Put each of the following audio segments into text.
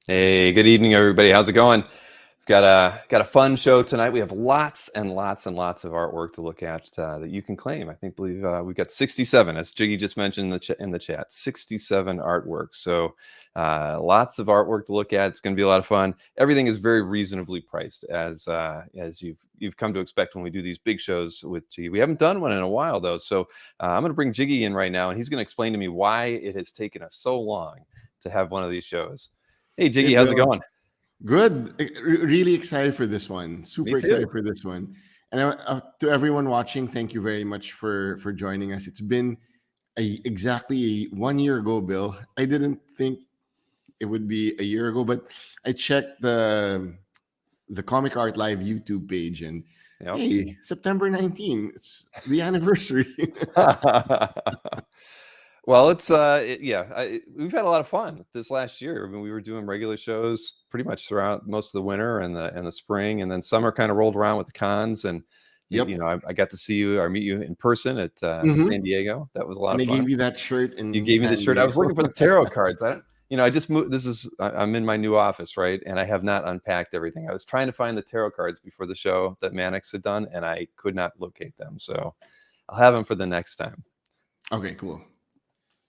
Hey, good evening, everybody. How's it going? Got a fun show tonight. We have lots and lots and lots of artwork to look at that you can claim. Believe we've got 67, as Jiggy just mentioned in the chat. 67 artworks. So lots of artwork to look at. It's going to be a lot of fun. Everything is very reasonably priced, as you've come to expect when we do these big shows with Jiggy. We haven't done one in a while though, so I'm going to bring Jiggy in right now, and he's going to explain to me why it has taken us so long to have one of these shows. Hey, Hey, Jiggy, how's it Bill. going? Good. Really excited for this one. Me Super too. excited for this one. And to everyone watching, thank you very much for joining us. It's been exactly 1 year ago, Bill. I didn't think it would be a year ago, but I checked the Comic Art Live YouTube page, and Yep. hey, September 19, it's the anniversary. Well, we've had a lot of fun this last year. I mean, we were doing regular shows pretty much throughout most of the winter and the spring, and then summer kind of rolled around with the cons. And Yep. I got to see you or meet you in person at San Diego. That was a lot And of I fun. gave you that shirt You in gave me the San shirt. I was Diego. looking for the tarot cards. I just moved. I'm in my new office, right? And I have not unpacked everything. I was trying to find the tarot cards before the show that Mannix had done, and I could not locate them. So I'll have them for the next time. Okay, cool.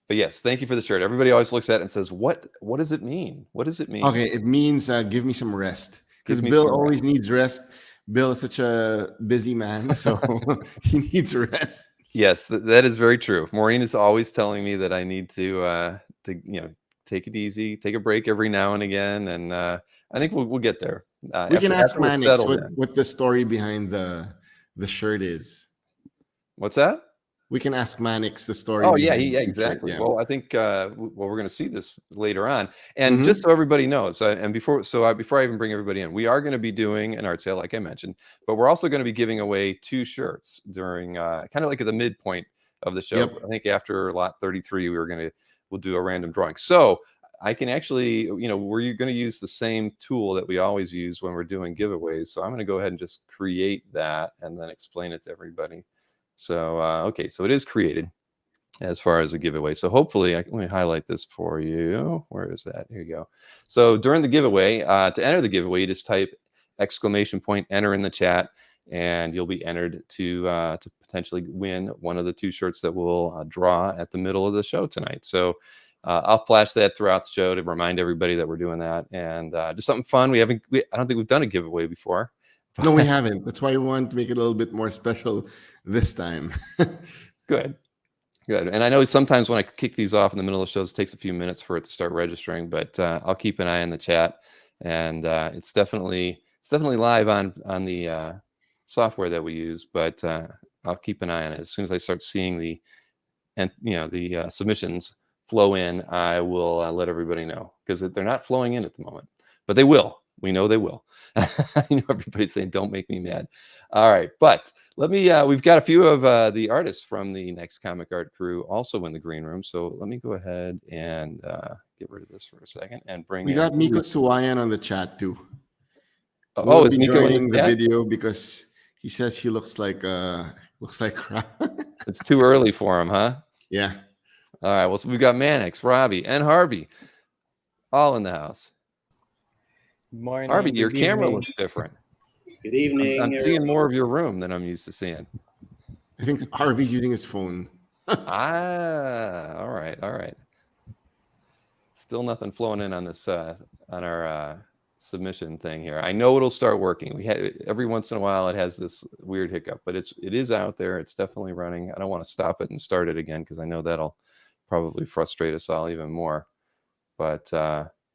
But yes, thank you for the shirt. Everybody always looks at it and says, "What does it mean? What does it mean?" Okay, it means give me some rest, because Give me Bill some always rest. needs rest. Bill is such a busy man, so he needs rest. Yes, that is very true. Maureen is always telling me that I need to take it easy, take a break every now and again, and I think we'll get there We can ask after we're Mannix settled in. what the story behind the shirt is. What's that? We can ask Mannix the story Oh yeah, behind the shirt. exactly. Yeah. Well, I think we're going to see this later on, and Mm-hmm. just so everybody knows, before I even bring everybody in, we are going to be doing an art sale, like I mentioned, but we're also going to be giving away 2 shirts during kind of like at the midpoint of the show. Yep. I think after lot 33, we'll do a random drawing. So I can actually, we're going to use the same tool that we always use when we're doing giveaways. So I'm going to go ahead and just create that and then explain it to everybody. So, okay, so it is created as far as a giveaway. So hopefully, let me highlight this for you. Where is that? Here you go. So during the giveaway, to enter the giveaway, you just type !enter in the chat, and you'll be entered to potentially win one of the 2 shirts that we'll draw at the middle of the show tonight. So I'll flash that throughout the show to remind everybody that we're doing that, and just something fun. I don't think we've done a giveaway before. No, we haven't. That's why we want to make it a little bit more special this time. Good. And I know sometimes when I kick these off in the middle of the shows, it takes a few minutes for it to start registering, but I'll keep an eye on the chat, and it's definitely live on the software that we use, but I'll keep an eye on it. As soon as I start seeing the submissions flow in, I will let everybody know, because they're not flowing in at the moment, but they will. We know they will. I know everybody's saying, "Don't make me mad." All right, but let me. We've got a few of the artists from the Next Comic Art crew also in the green room. So let me go ahead and get rid of this for a second and bring. We got Miko Suwayan on the chat too. Oh, We'll is be Miko in joining the the chat? video because he says he looks like crap. It's too early for him, huh? Yeah. All right. Well, so we've got Mannix, Robbie, and Harvey, all in the house. Good morning. Harvey, your good camera evening. looks different. Good evening. I'm seeing more of your room than I'm used to seeing. I think Harvey's using his phone. All right. Still nothing flowing in on this on our submission thing here. I know it'll start working. We had every once in a while it has this weird hiccup, but it is out there. It's definitely running. I don't want to stop it and start it again, because I know that'll probably frustrate us all even more. But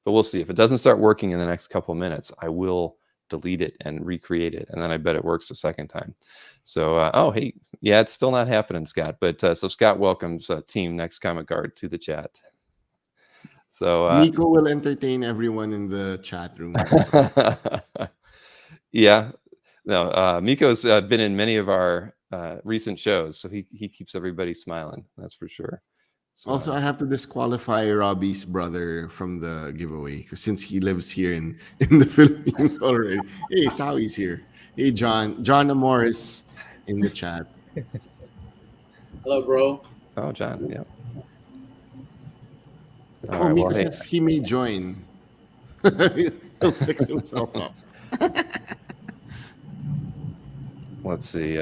we'll see. If it doesn't start working in the next couple of minutes, I will delete it and recreate it, and then I bet it works the second time. So hey, yeah, it's still not happening, Scott. But so Scott welcomes Team Next Comic Art to the chat. So Miko will entertain everyone in the chat room. Yeah, no, Miko's been in many of our recent shows, so he keeps everybody smiling. That's for sure. So, also, I have to disqualify Robbie's brother from the giveaway, since he lives here in the Philippines already. Hey, Sawi's here. Hey, John Amor is in the chat. Hello, bro. oh, John, yeah. Miko says he may join. He'll fix himself up. Let's see.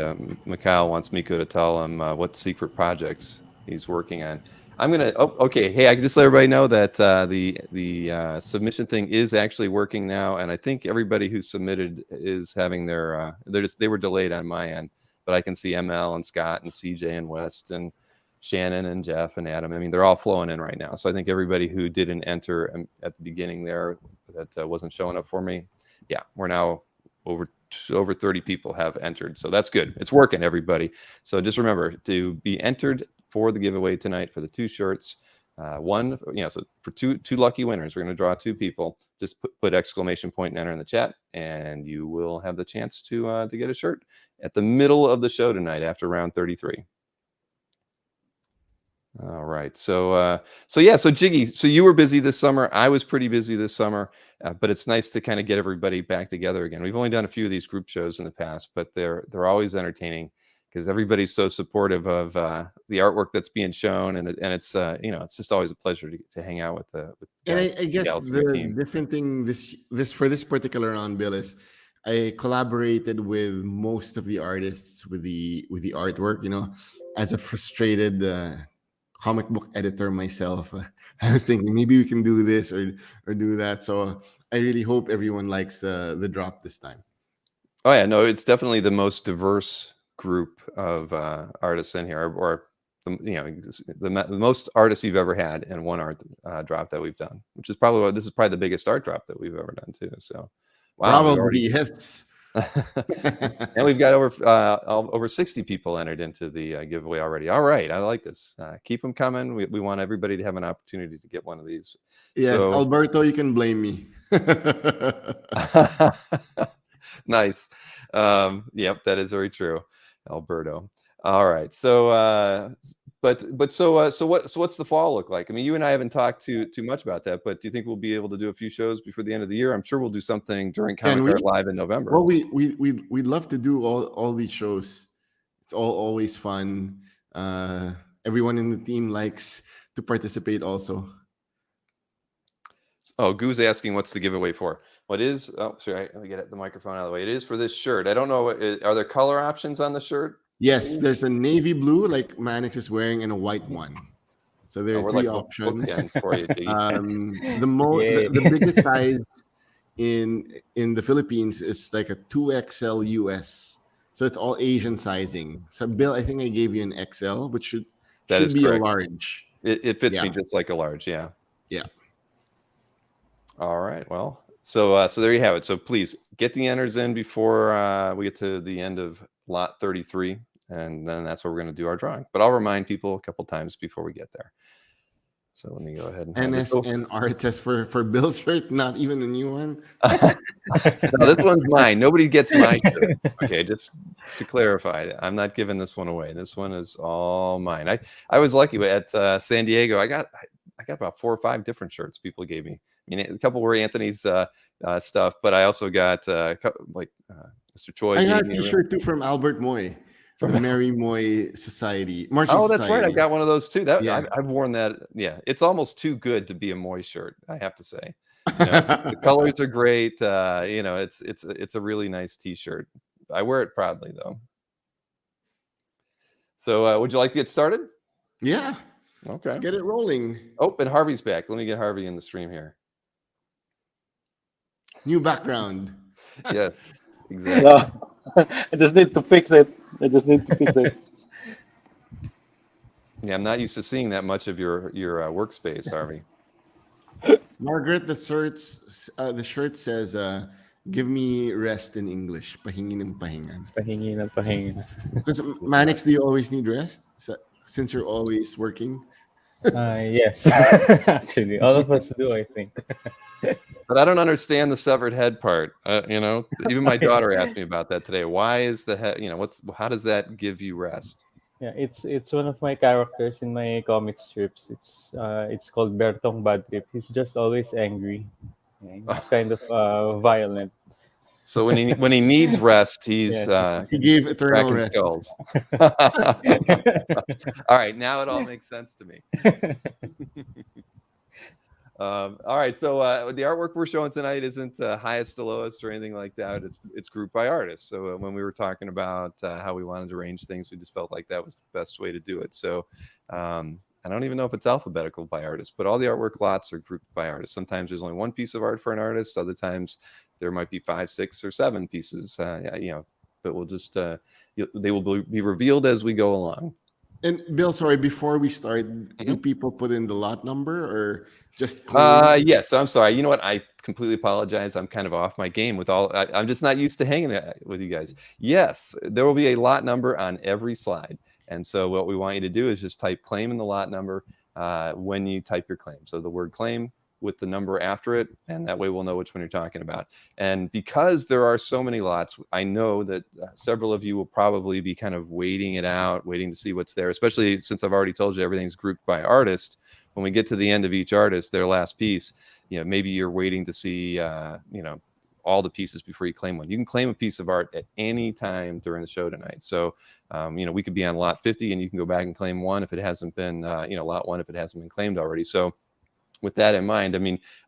Mikhail wants Miko to tell him what secret projects he's working on. I'm gonna. Oh, okay. Hey, I can just let everybody know that the submission thing is actually working now, and I think everybody who submitted is having their. They were delayed on my end, but I can see ML and Scott and CJ and West and Shannon and Jeff and Adam. I mean, they're all flowing in right now. So I think everybody who didn't enter at the beginning there that wasn't showing up for me. Yeah, we're now over 30 people have entered, so that's good. It's working, everybody. So just remember to be entered for the giveaway tonight for the 2 shirts. So for two lucky winners, we're going to draw 2 people. Just put exclamation point and enter in the chat, and you will have the chance to get a shirt at the middle of the show tonight after round 33. All right. So Jiggy, so you were busy this summer. I was pretty busy this summer, but it's nice to kind of get everybody back together again. We've only done a few of these group shows in the past, but they're always entertaining because everybody's so supportive of the artwork that's being shown, and it's it's just always a pleasure to hang out with the. And I guess the different thing this for this particular round, Bill, is I collaborated with most of the artists with the artwork. As a frustrated comic book editor myself, I was thinking maybe we can do this or do that. So I really hope everyone likes the drop this time. Oh yeah, no, it's definitely the most diverse group of artists in here, or the most artists you've ever had in one art drop that we've done, which is probably this is probably the biggest art drop that we've ever done too. So wow, probably yes. And we've got over 60 people entered into the giveaway already. All right, I like this. Keep them coming. We want everybody to have an opportunity to get one of these. Yes, so, Alberto, you can blame me. Nice. Yep, that is very true, Alberto. All right. So what's the fall look like? I mean, you and I haven't talked too much about that, but do you think we'll be able to do a few shows before the end of the year? I'm sure we'll do something during Comic Art Live in November. Well, we'd love to do all these shows. It's always fun. Everyone in the team likes to participate also. Oh, Goo's asking what's the giveaway for? Sorry, let me get the microphone out of the way. It is for this shirt. I don't know. Are there color options on the shirt? Yes, there's a navy blue like Manix is wearing and a white one. So there are 3 options. For you, the biggest size in the Philippines is like a 2XL US. So it's all Asian sizing. So Bill, I think I gave you an XL, which should be correct. A large. It fits me just like a large, yeah. Yeah. All right. Well, so there you have it. So please get the enters in before we get to the end of lot 33. And then that's where we're going to do our drawing. But I'll remind people a couple times before we get there. So let me go ahead and NSN artist for Bill's shirt, not even a new one. No, this one's mine. Nobody gets my shirt. Okay, just to clarify, I'm not giving this one away. This one is all mine. I was lucky at San Diego. I got about 4 or 5 different shirts people gave me. I mean, a couple were Anthony's stuff, but I also got Mr. Choi. I got a T-shirt too from Albert Moy. From the Mary Moy Society. Marching that's Society. right. I got one of those too. I've worn that. Yeah, it's almost too good to be a Moy shirt, I have to say. The colors are great. It's a really nice T-shirt. I wear it proudly though. So would you like to get started? Yeah. Okay. Let's get it rolling. Oh, and Harvey's back. Let me get Harvey in the stream here. New background. Yes, exactly. No, I just need to fix it. Yeah, I'm not used to seeing that much of your workspace, Harvey. Margaret, the shirt says, "Give me rest in English." Pahingi ng pahinga. Pahingi ng pahinga. Because Manix, do you always need rest? Since you're always working. Yes, actually, all of us do, I think. But I don't understand the severed head part. Even my daughter asked me about that today. Why is the head? How does that give you rest? Yeah, it's one of my characters in my comic strips. It's called Bertong Bad Trip. He's just always angry. Yeah, he's kind of violent. So when he needs rest, he gave eternal rest. Skulls. All right, now it all makes sense to me. All right, so the artwork we're showing tonight isn't highest to lowest or anything like that. It's grouped by artist. So when we were talking about how we wanted to arrange things, we just felt like that was the best way to do it. So I don't even know if it's alphabetical by artist, but all the artwork lots are grouped by artist. Sometimes there's only one piece of art for an artist. Other times there might be 5, 6, or 7 pieces. But we'll just they will be revealed as we go along. And Bill, sorry, before we start, do people put in the lot number or just claim? Yes, I'm sorry. You know what? I completely apologize. I'm kind of off my game with I'm just not used to hanging with you guys. Yes, there will be a lot number on every slide. And so what we want you to do is just type claim in the lot number when you type your claim. So the word claim with the number after it, and that way we'll know which one you're talking about. And because there are so many lots, I know that several of you will probably be kind of waiting it out, waiting to see what's there, especially since I've already told you everything's grouped by artist. When we get to the end of each artist, their last piece, maybe you're waiting to see, all the pieces before you claim one. You can claim a piece of art at any time during the show tonight. So, we could be on lot 50 and you can go back and claim one if it hasn't been, lot 1 if it hasn't been claimed already. So with that in mind,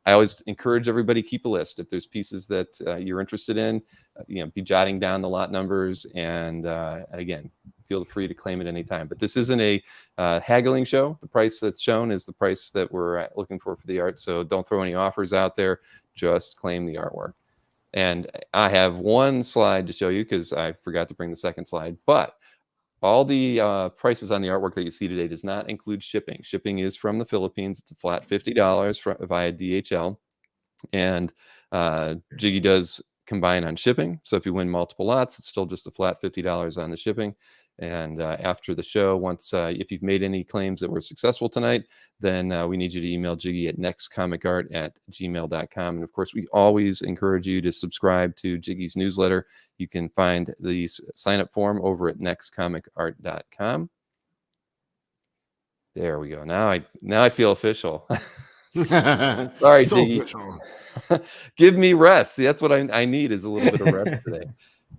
I always encourage everybody keep a list. If there's pieces that you're interested in, be jotting down the lot numbers, and again, feel free to claim at any time. But this isn't a haggling show. The price that's shown is the price that we're looking for the art. So don't throw any offers out there. Just claim the artwork. And I have one slide to show you because I forgot to bring the second slide, but all the prices on the artwork that you see today does not include shipping. Shipping is from the Philippines. It's a flat $50 via DHL. And Jiggy does combine on shipping. So if you win multiple lots, it's still just a flat $50 on the shipping. And after the show, once if you've made any claims that were successful tonight, then we need you to email Jiggy at nextcomicart@gmail.com. And of course, we always encourage you to subscribe to Jiggy's newsletter. You can find the sign-up form over at nextcomicart.com. There we go. Now I feel official. Sorry, So Jiggy. official. Give me rest. See, that's what I need is a little bit of rest today.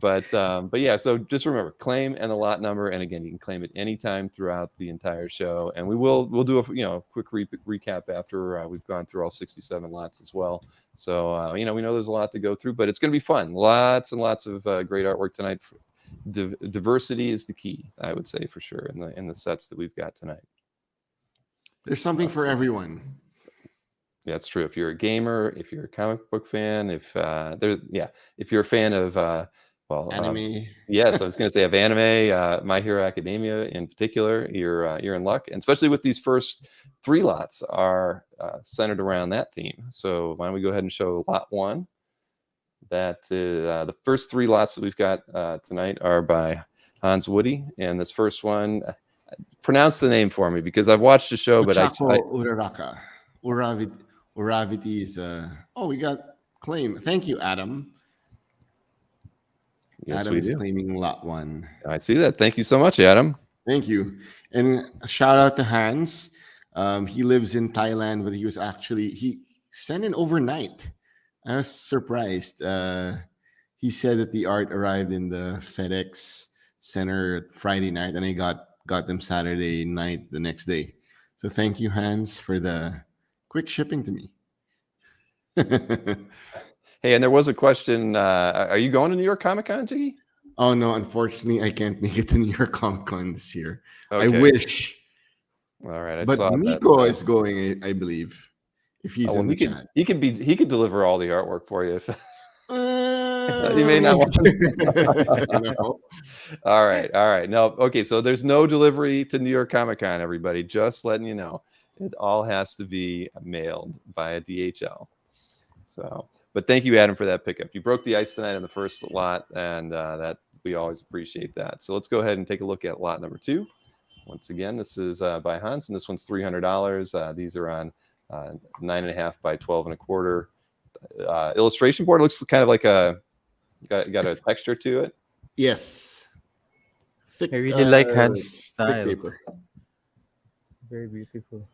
But yeah, so just remember, claim and the lot number, and again, you can claim it anytime throughout the entire show. And we'll do a quick recap after we've gone through all 67 lots as well. So we know there's a lot to go through, but it's going to be fun. Lots and lots of great artwork tonight. Diversity is the key, I would say, for sure, in the sets that we've got tonight. There's something for everyone. Yeah, it's true. If you're a gamer, if you're a comic book fan, if you're a fan of Anime. yes, I was going to say of anime, My Hero Academia in particular, you're in luck, and especially with these first 3 lots are centered around that theme. So why don't we go ahead and show lot 1? That the first 3 lots that we've got tonight are by Hans Woody, and this first one, pronounce the name for me because I've watched the show, but Uraraka. Uraviti is we got claim. Thank you, Adam. Yes, Adam we is do. claiming lot 1. I see that. Thank you so much, Adam. Thank you. And a shout out to Hans. He lives in Thailand, but he sent in overnight. I was surprised. He said that the art arrived in the FedEx Center Friday night, and I got them Saturday night the next day. So thank you, Hans, for the quick shipping to me. Hey, and there was a question. Are you going to New York Comic Con, Jiggy? Oh no, unfortunately, I can't make it to New York Comic Con this year. Okay. I wish. All right, But saw Nico that. is going, I believe, if he's in the chat. He could deliver all the artwork for you. If, You may not want No. all right. No, okay. So there's no delivery to New York Comic Con, everybody. Just letting you know, it all has to be mailed via DHL. So. But thank you, Adam, for that pickup. You broke the ice tonight on the first lot, and that we always appreciate that. So let's go ahead and take a look at lot number 2. Once again, this is by Hans, and this one's $300. These are on 9.5 by 12.25 illustration board. It looks kind of like got a texture to it. Yes. Thick, I really like Hans' thick style. paper. Very beautiful.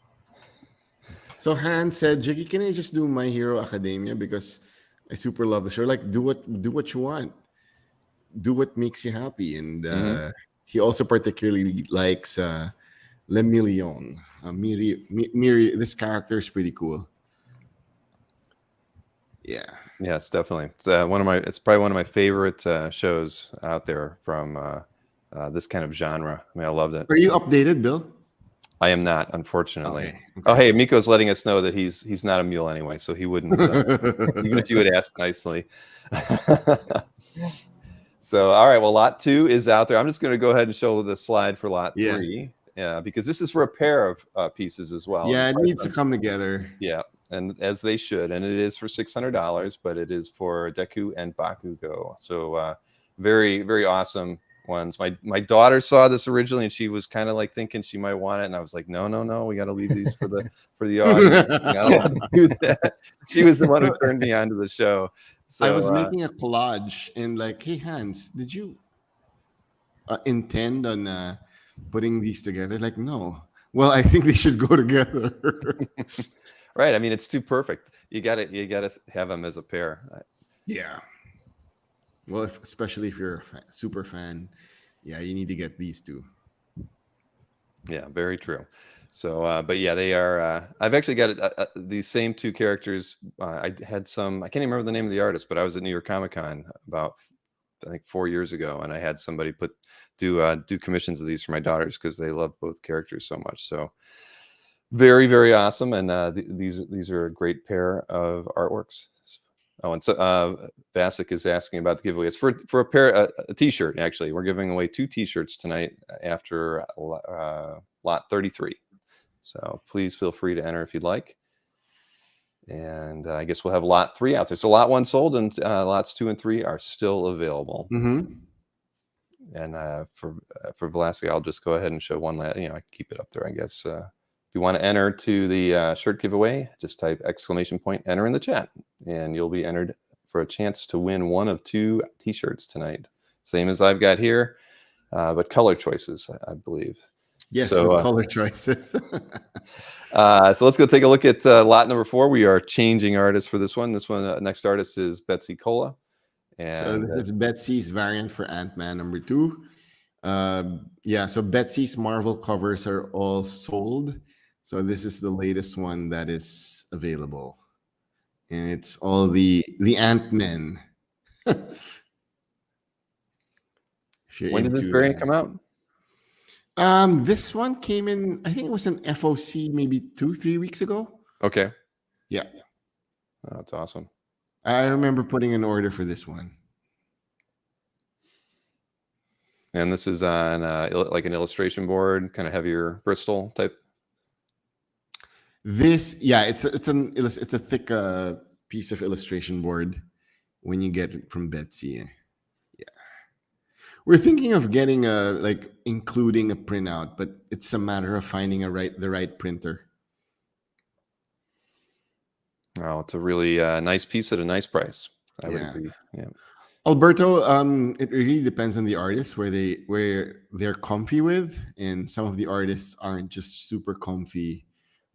So Hans said, Jiggy, can I just do My Hero Academia because I super love the show? Like, do what you want. Do what makes you happy. And he also particularly likes Le Million. Miri, this character is pretty cool. Yeah. Yes, definitely. It's It's probably one of my favorite shows out there from this kind of genre. I mean, I loved it. Are you updated, Bill? I am not, unfortunately. Okay. Oh, hey, Miko's letting us know that he's not a mule anyway, so he wouldn't, even if you would ask nicely. So, all right, well, lot 2 is out there. I'm just going to go ahead and show the slide for lot Yeah. 3, because this is for a pair of pieces as well. Yeah, it needs to come together. Yeah, and as they should, and it is for $600, but it is for Deku and Bakugo. So, very, very awesome ones. My daughter saw this originally, and she was kind of like thinking she might want it, and I was like, no, we got to leave these for the audience. I don't want to do that. She was the one who turned me on to the show. So I was making a collage and like, hey Hans, did you intend on putting these together? Like, no. Well, I think they should go together. right. I mean, it's too perfect. You gotta have them as a pair. Yeah. Well, especially if you're a super fan, yeah, you need to get these two. Yeah, very true. So, but yeah, they are. I've actually got these same 2 characters. I had some. I can't even remember the name of the artist, but I was at New York Comic Con about, I think, 4 years ago, and I had somebody do commissions of these for my daughters because they love both characters so much. So, very, very awesome, and these are a great pair of artworks. Oh, and so Basic is asking about the giveaway. It's for a pair, a T-shirt. Actually, we're giving away 2 T-shirts tonight after lot 33. So please feel free to enter if you'd like. And I guess we'll have lot 3 out there. So lot 1 sold, and lots 2 and 3 are still available. Mm-hmm. And for Vlasic, I'll just go ahead and show one last. I can keep it up there, I guess. If you want to enter to the shirt giveaway, just type ! Enter in the chat, and you'll be entered for a chance to win one of 2 T-shirts tonight. Same as I've got here, but color choices, I believe. Yes, so, with color choices. So let's go take a look at lot number 4. We are changing artists for this one. This one, next artist is Betsy Cola. And so this is Betsy's variant for Ant-Man number 2. Yeah, so Betsy's Marvel covers are all sold. So this is the latest one that is available. And it's all the Ant-Men. When did this variant come out? This one came in, I think it was an FOC maybe 2-3 weeks ago. Okay. Yeah. Oh, that's awesome. I remember putting an order for this one. And this is on like an illustration board, kind of heavier Bristol type. This, yeah, it's a thick piece of illustration board when you get it from Betsy. Yeah, we're thinking of getting including a printout, but it's a matter of finding the right printer. Oh, it's a really nice piece at a nice price. I would agree. Yeah. Alberto, it really depends on the artist where they're comfy with, and some of the artists aren't just super comfy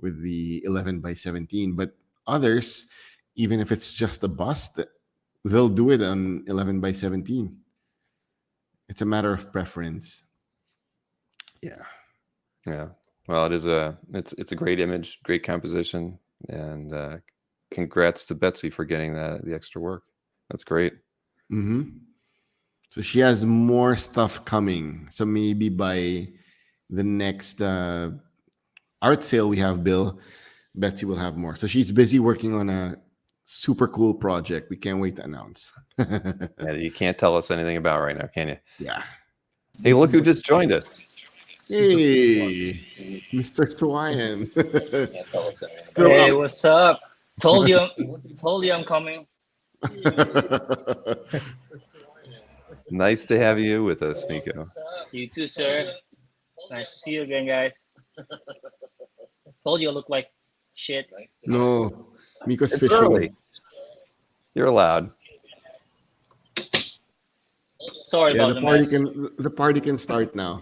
with the 11x17, but others, even if it's just a bust, they'll do it on 11x17. It's a matter of preference. Yeah. Yeah. Well, it's a great image, great composition, and congrats to Betsy for getting the extra work. That's great. Mm-hmm. So she has more stuff coming. So maybe by the next art sale we have, Bill, Betsy will have more. So she's busy working on a super cool project. We can't wait to announce. Yeah, you can't tell us anything about right now, can you? Yeah. Hey, look who just joined us. Hey, Mr. Swyan. Hey, what's up? Told you I'm coming. Nice to have you with us, Miko. You too, sir. Nice to see you again, guys. Told you I look like shit. No, Miko's It's fishing. early. You're allowed. Sorry Yeah, about the mess. the party can start now.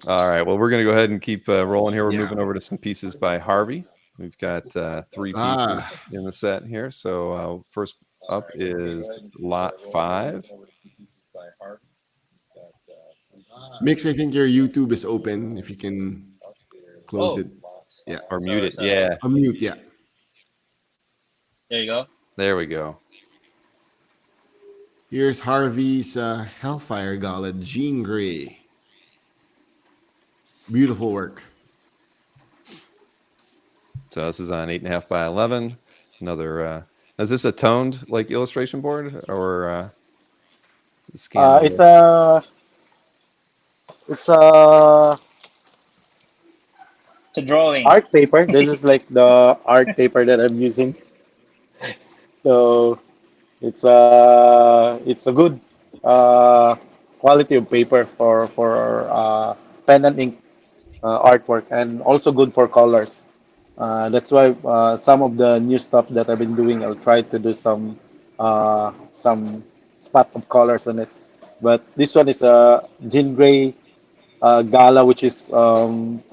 All right. Well, we're going to go ahead and keep rolling here. We're Yeah. moving over to some pieces by Harvey. We've got 3 pieces in the set here. So first up is lot 5. Mix, I think your YouTube is open. If you can close Oh. it. Yeah. Or mute it. Yeah. Unmute. Yeah. There you go. There we go. Here's Harvey's Hellfire Gala Jean Grey. Beautiful work. So this is on 8.5 by 11. Another. Is this a toned like illustration board or scan? It's a It's a drawing. art paper. This is like the art paper that I'm using. So it's a good uh, quality of paper for pen and ink artwork, and also good for colors. That's why some of the new stuff that I've been doing, I'll try to do some spot of colors on it. But this one is a gin gray gala, which is from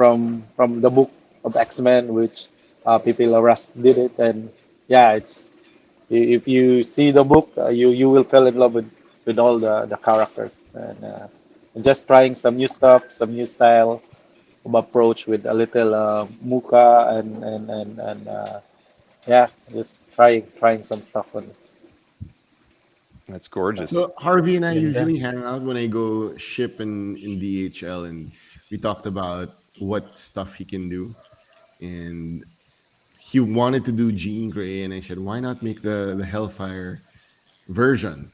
the book of X-Men, which Pepe Larraz did it, and yeah, it's if you see the book, you will fall in love with all the characters, and just trying some new stuff, some new style of approach with a little muka and yeah, just trying some stuff on it. That's gorgeous. So Harvey and I Ganda. usually hang out when I go ship in DHL, and we talked about what stuff he can do. And he wanted to do Jean Grey, and I said, why not make the Hellfire version?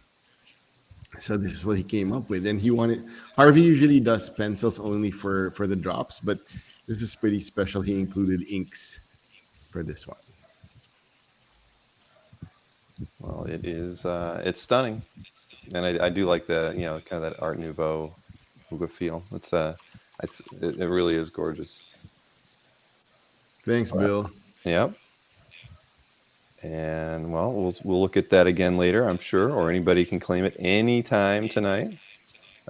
So this is what he came up with, and he wanted. Harvey usually does pencils only for the drops, but this is pretty special. He included inks for this one. Well, it is. It's stunning, and I do like the kind of that Art Nouveau feel. It really is gorgeous. Thanks, Bill. Yep. And well, we'll look at that again later, I'm sure, or anybody can claim it anytime tonight.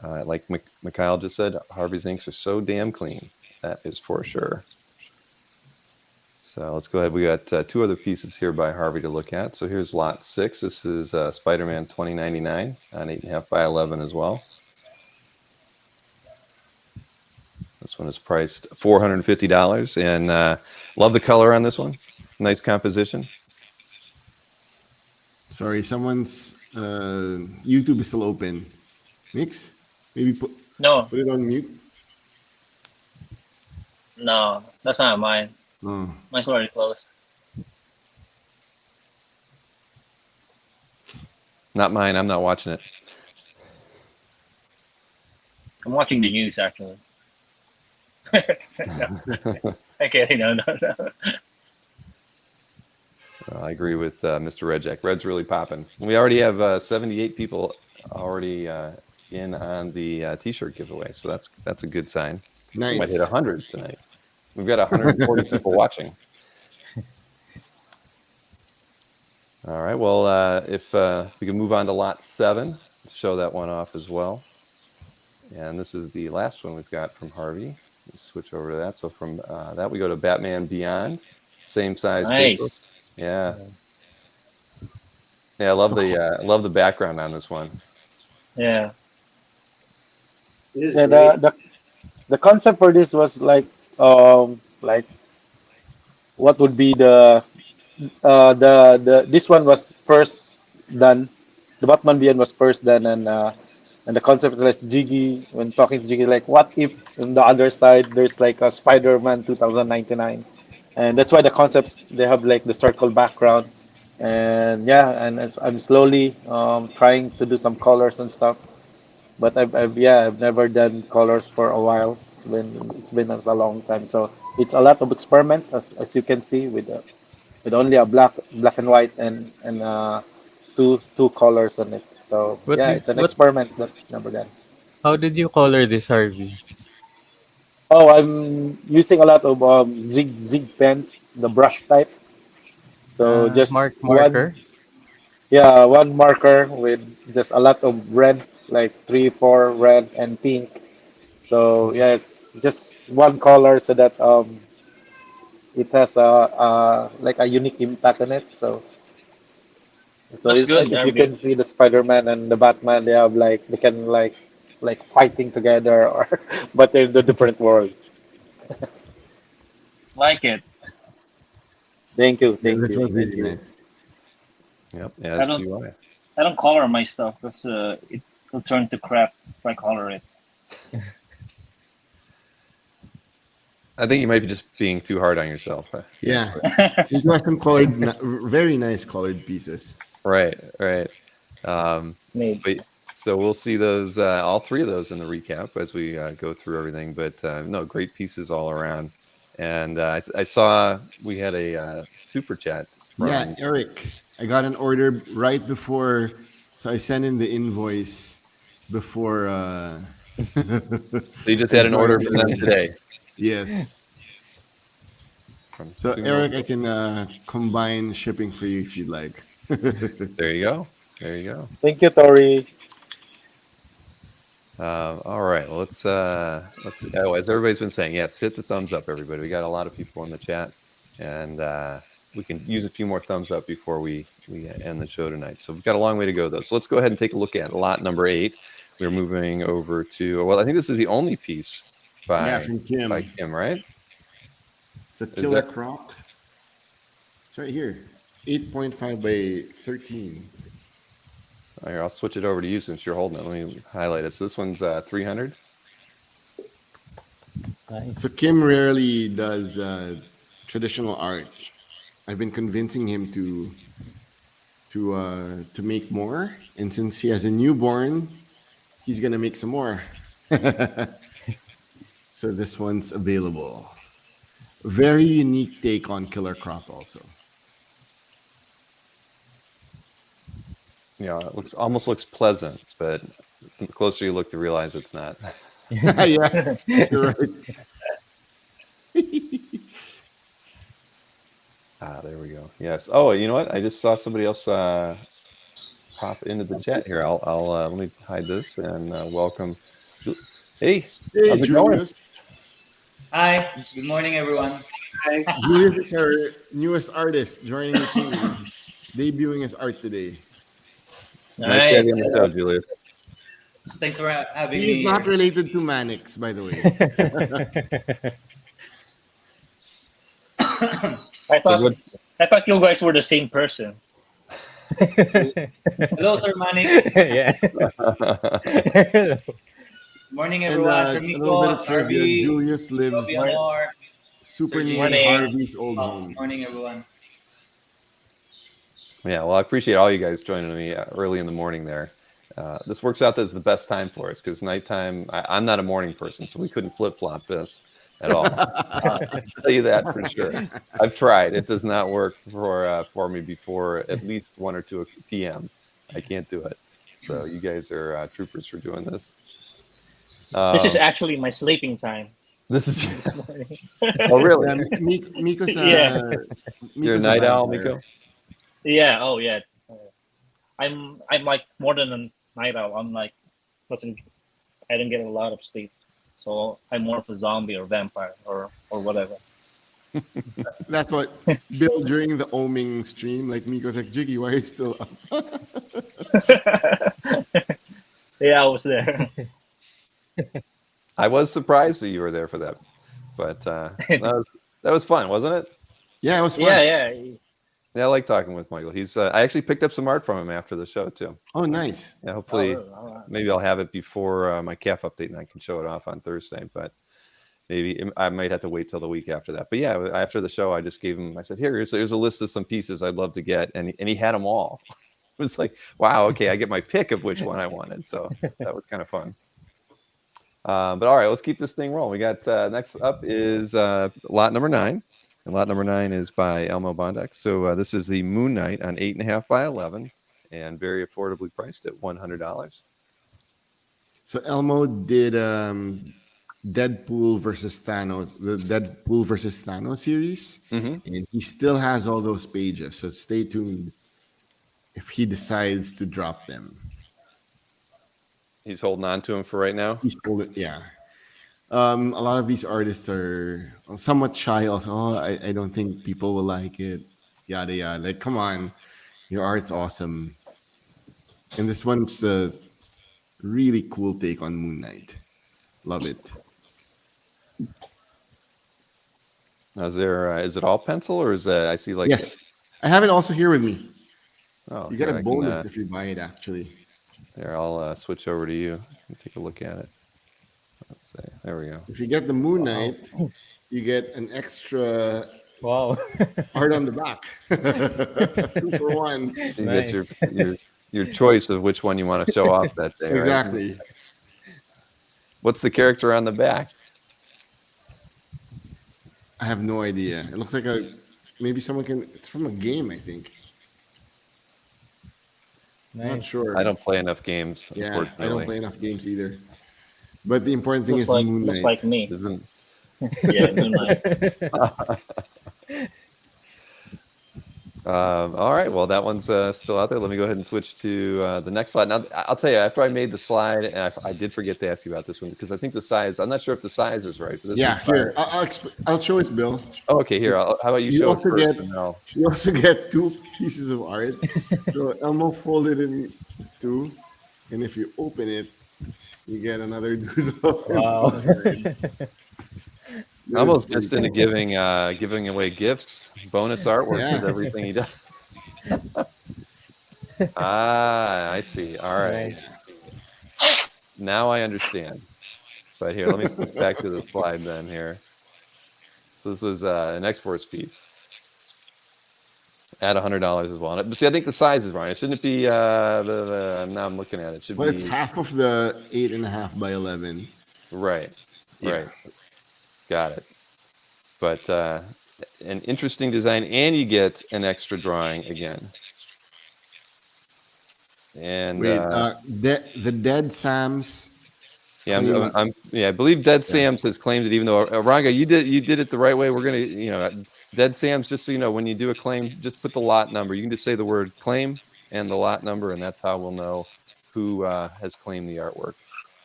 Like Mikhail just said, Harvey's inks are so damn clean. That is for sure. So let's go ahead. We got two other pieces here by Harvey to look at. So here's lot 6. This is Spider-Man 2099 on 8.5 by 11 as well. This one is priced $450, and love the color on this one. Nice composition. Sorry, someone's YouTube is still open. Mix, maybe put No, it on mute. no, that's not mine. Oh, Mine's already closed. Not mine. I'm not watching it. I'm watching the news actually. No. Okay, no. I agree with Mr. Redjack. Red's really popping. We already have 78 people already in on the T-shirt giveaway, so that's a good sign. We might nice. hit 100 tonight. We've got 140 people watching. All right. Well, if we can move on to lot 7, let's show that one off as well. And this is the last one we've got from Harvey. Let's switch over to that. So from that, we go to Batman Beyond. Same size paper. Nice. Yeah. Yeah, I love the background on this one. Yeah. It is Yeah, great. the concept for this was like what would be the this one was first done. The Batman Beyond was first done, and the concept is like Jiggy, when talking to Jiggy, like what if on the other side there's like a Spider-Man 2099, and that's why the concepts they have like the circle background, and yeah, and I'm slowly trying to do some colors and stuff, but I've never done colors for a while. It's been a long time, so it's a lot of experiment as you can see with only a black and white and two colors on it. So What yeah, did it's an what? experiment but never done. How did you color this, Harvey? Oh, I'm using a lot of zig pens, the brush type. So just Marker. one marker with just a lot of red, like three, four red and pink. So yeah, it's just one color so that it has a like a unique impact on it. So Looks it's like good, if you Harvey. can see the Spider-Man and the Batman, they have like they can fighting together, or but they're in the different world. Like it. Thank you, Yeah, thank this you, was thank really you. nice. Yep, I as don't do I. I don't color my stuff because it'll turn to crap if I color it. I think you might be just being too hard on yourself. Yeah, Actually. you got some very nice colored pieces. Right, right. Um, Maybe. but so we'll see those, all three of those in the recap as we go through everything. But no, great pieces all around. And I saw we had a super chat Yeah, from. Eric, I got an order right before, so I sent in the invoice before. So you just I had an order joined from them in. today. Yes. From So Sumo. Eric, I can combine shipping for you if you'd like. There you go. There you go. Thank you, Tori. All right. Well, let's see. Oh, as everybody's been saying, yes, hit the thumbs up, everybody. We got a lot of people in the chat, and we can use a few more thumbs up before we end the show tonight. So we've got a long way to go, though. So let's go ahead and take a look at lot number 8. We're moving over to, well, I think this is the only piece Yeah, by from Kim. Kim, right? It's a Is killer that croc. It's right here. 8.5 by 13. here, I'll switch it over to you since you're holding it. Let me highlight it. So this one's 300. Nice. So Kim rarely does traditional art. I've been convincing him to make more, and since he has a newborn, he's gonna make some more. So this one's available. Very unique take on Killer Croc, also. Yeah, it almost looks pleasant, but the closer you look to realize it's not. Yeah, you're right. There we go. Yes. Oh, you know what? I just saw somebody else pop into the chat here. I'll let me hide this and welcome. Hey, Hey, how's it going? Julius. Hi, good morning, everyone. Hi. Julius is our newest artist joining the team, debuting his art today. Nice to have you Nice. on the show, Julius. Thanks for having He is me not here. related to Manix, by the way. I So thought what? I thought you guys were the same person. Hello, Sir Manix. Yeah. Morning, And everyone. a little bit Tramiko, of trivia: Harvey, Julius Robbie lives Morning. Amor, super Sir near Jiggy, Morning. Harvey's old Pops. home. Morning, everyone. Yeah, well, I appreciate all you guys joining me early in the morning there. This works out as the best time for us because nighttime, I'm not a morning person, so we couldn't flip flop this at all. I can tell you that for sure. I've tried; it does not work for me before at least 1 or 2 p.m. I can't do it. So you guys are troopers for doing this. This is Um, actually my sleeping time this is this morning. oh really? Yeah, Miko's Yeah. You're a Miko's night owl, vampire. Miko? Yeah. Oh yeah. I'm like more than a night owl. I'm like I don't get a lot of sleep, so I'm more of a zombie or vampire or whatever. That's what Bill during the oming stream. Like Miko's like, Jiggy, why are you still up? Yeah, I was there. I was surprised that you were there for that, but that was fun, wasn't it? Yeah, it was fun. Yeah. Yeah, I like talking with Michael. He's I actually picked up some art from him after the show too. Oh, nice. Yeah, hopefully, Oh, all right. maybe I'll have it before my calf update and I can show it off on Thursday. But maybe I might have to wait till the week after that. But yeah, after the show, I just gave him. I said, here's a list of some pieces I'd love to get, and he had them all. It was like, wow, okay, I get my pick of which one I wanted. So that was kind of fun. But all right, let's keep this thing rolling. We got next up is lot number 9. And lot number 9 is by Elmo Bondak. So this is the Moon Knight on 8.5 by 11 and very affordably priced at $100. So Elmo did Deadpool versus Thanos, the Deadpool versus Thanos series, Mm-hmm. and he still has all those pages. So stay tuned if he decides to drop them. He's holding on to him for right now. He's still, yeah. A lot of these artists are somewhat shy. Also, I don't think people will like it. Yada yada. Like, come on, your art's awesome. And this one's a really cool take on Moon Knight. Love it. Now, is it all pencil or is that I see like Yes, I have it also here with me. oh You get here a I can bonus if you buy it. Actually, there I'll switch over to you and take a look at it. Let's see. There we go. if you get the Moon Wow. Knight, you get an extra Wow. art on the back. 2 for 1. You get Nice. your choice of which one you want to show off that day, right? Exactly. What's the character on the back? I have no idea. It looks like maybe someone can. It's from a game, I think. Not Nice. sure. I don't play enough games, Yeah, I unfortunately. don't play enough games either. But the important thing is Moon looks Knight. like me. Isn't Yeah, Moonlight. all right. Well, that one's still out there. Let me go ahead and switch to the next slide. Now, I'll tell you, after I made the slide, and I did forget to ask you about this one because I think the size, I'm not sure if the size is right. But this Yeah, is here I'll show it, Bill. oh, okay, here. How about you You show it also first? get And I'll, you also get 2 pieces of art. So Elmo folded in 2, and if you open it, you get another doodle. Wow. almost just into giving away gifts, bonus artworks with Yeah. everything he does. Ah, I see. All right. Nice. Now I understand. But here, let me switch back to the slide then here. So this was an X-Force piece at $100 as well. But see, I think the size is wrong. It shouldn't be. Now I'm looking at it. It should Well, be it's half of the 8.5 by 11. right. Yeah. Right. Got it. But an interesting design, and you get an extra drawing again. And Wait, the Dead Sam's. yeah, claim- I believe Dead Sam's has claimed it. Even though Ranga, you did it the right way. We're gonna, Dead Sam's. Just so you know, when you do a claim, just put the lot number. You can just say the word claim and the lot number, and that's how we'll know who has claimed the artwork.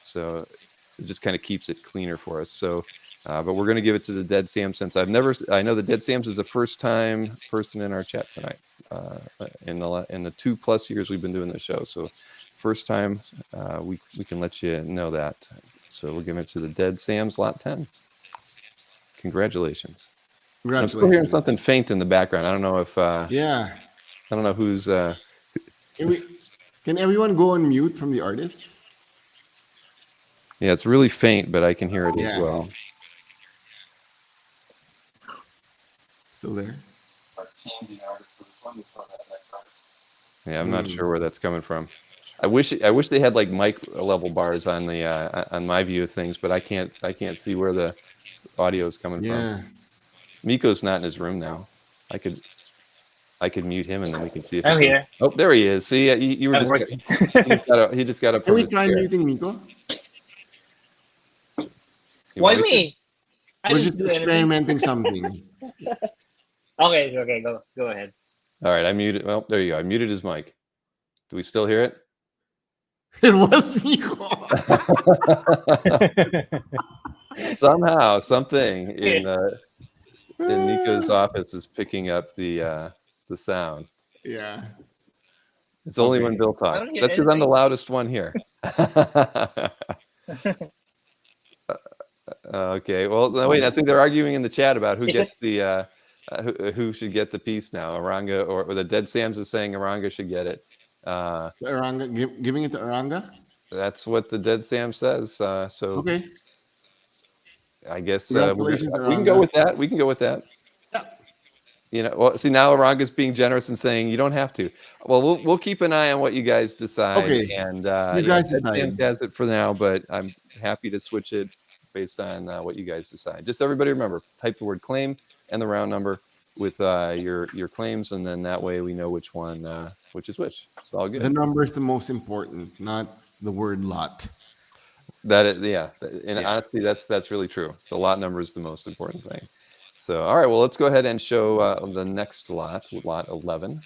So it just kind of keeps it cleaner for us. So, but we're gonna give it to the Dead Sam since I know the Dead Sam's is the first time person in our chat tonight. In the 2+ years we've been doing this show, so first time we can let you know that. So we're giving it to the Dead Sam's lot 10. Congratulations. I'm still hearing something faint in the background. I don't know if Yeah. I don't know who's Can everyone go on mute from the artists? yeah, it's really faint, but I can hear it as Yeah. well. Still there? Yeah, I'm not sure where that's coming from. I wish they had like mic level bars on the on my view of things, but I can't see where the audio is coming Yeah. from. Miko's not in his room now. I could mute him and then we can see if I'm here. Oh, there he is. See, you were I'm just working. he just got up Can from we his try chair. muting Nico? You Why want me? I We're didn't just do anything. experimenting something. Okay, go ahead. All right, I muted. Well, there you go. I muted his mic. Do we still hear it? It was Nico. Somehow, something in Nico's office is picking up the sound. Yeah. It's only Okay. when Bill I talks. don't hear That's because I'm the anything. loudest one here. Okay. Well, no, wait. I think they're arguing in the chat about who Is gets the who should get the piece now. Aranga or the Dead Sam's is saying Aranga should get it. So Aranga, giving it to Aranga? That's what the Dead Sam says. So Okay. I guess Congratulations, we can go Aranga. with that. We can go with that. Yeah. Well, see now Aranga's being generous and saying you don't have to. Well, we'll keep an eye on what you guys decide. Okay. And You guys Dead Sam decide. has it for now, but I'm happy to switch it based on what you guys decide. Just everybody remember, type the word claim and the round number with your claims, and then that way we know which one which is which. It's all good. The number is the most important, not the word lot. That is, yeah, and Yeah. honestly, that's really true. The lot number is the most important thing. So, all right, well, let's go ahead and show the next lot 11.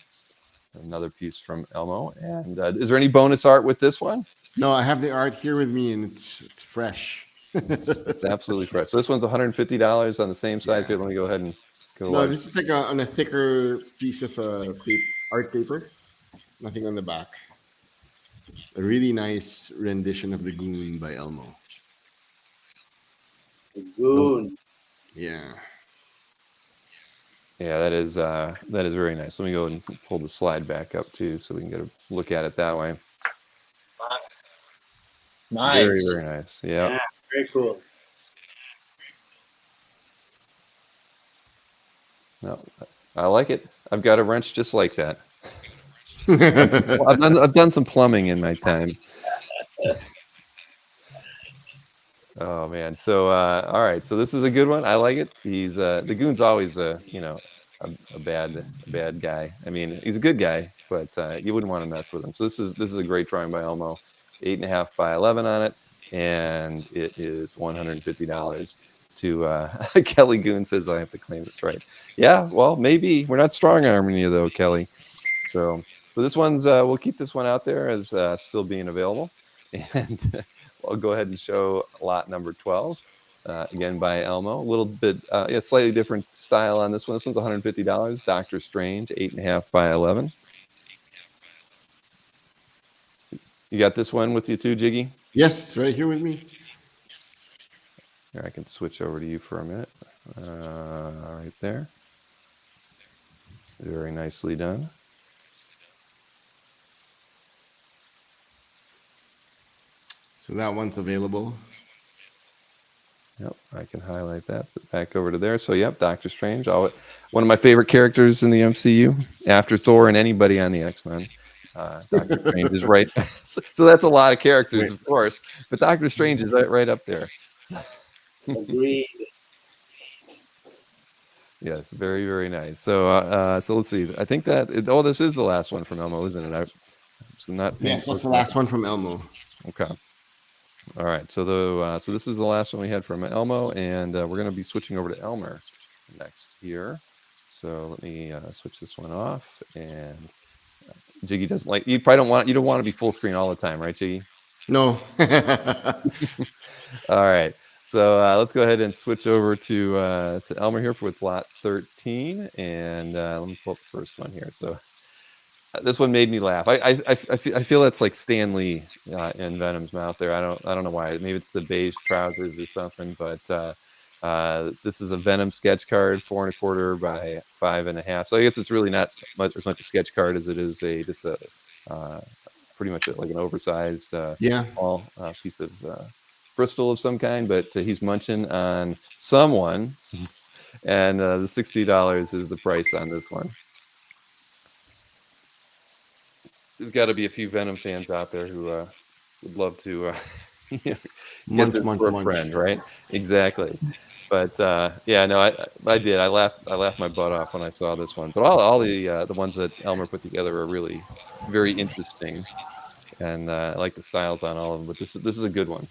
Another piece from Elmo. And is there any bonus art with this one? No, I have the art here with me, and it's fresh. It's absolutely fresh. So this one's $150 on the same size. Here, let me go ahead and go. No, this is like on a thicker piece of art paper. Nothing on the back. A really nice rendition of the Goon by Elmo. Goon. Yeah. Yeah, that is very nice. Let me go and pull the slide back up too, so we can get a look at it that way. Very, Nice. very nice. Yeah. Yeah, very cool. No, I like it. I've got a wrench just like that. I've done some plumbing in my time. Oh man. So all right. So this is a good one. I like it. He's the goon's always a bad guy. I mean, he's a good guy, but you wouldn't want to mess with him. So this is a great drawing by Elmo. 8.5 by 11 on it, and it is $150 to Kelly Goon says I have to claim this, right. Yeah, well, maybe we're not strong arming you though, Kelly. So this one's we'll keep this one out there as still being available, and I'll go ahead and show lot number 12, again by Elmo. A little bit yeah, slightly different style on this one. This one's $150. Doctor Strange, 8.5 by 11. You got this one with you too, Jiggy? Yes, right here with me. Here, I can switch over to you for a minute. Right there. Very nicely done. So that one's available. Yep, I can highlight that back over to there. So, yep, Doctor Strange, one of my favorite characters in the MCU, after Thor and anybody on the X-Men. Doctor Strange is right. So that's a lot of characters, of course, but Doctor Strange is right up there. Agreed. Yes, very, very nice. So, so let's see. I think this is the last one from Elmo, isn't it? I'm not. Yes, that's the last one from Elmo. Okay. All right. So so this is the last one we had from Elmo, and we're going to be switching over to Elmer next here. So let me switch this one off. And Jiggy doesn't like. You don't want to be full screen all the time, right, Jiggy? No. All right. So let's go ahead and switch over to Elmer here with lot 13, and let me pull up the first one here. So this one made me laugh. I feel that's like Stan Lee in Venom's mouth there. I don't know why. Maybe it's the beige trousers or something. But this is a Venom sketch card, 4 1/4 by 5.5. So I guess it's really not as much a sketch card as it is just a pretty much like an oversized small piece of Bristol of some kind. But he's munching on someone, and the $60 is the price on this one. There's got to be a few Venom fans out there who would love to get this for a friend, right? Exactly. But yeah, no, I did. I laughed my butt off when I saw this one. But all the ones that Elmer put together are really very interesting, and I like the styles on all of them. But this is a good one.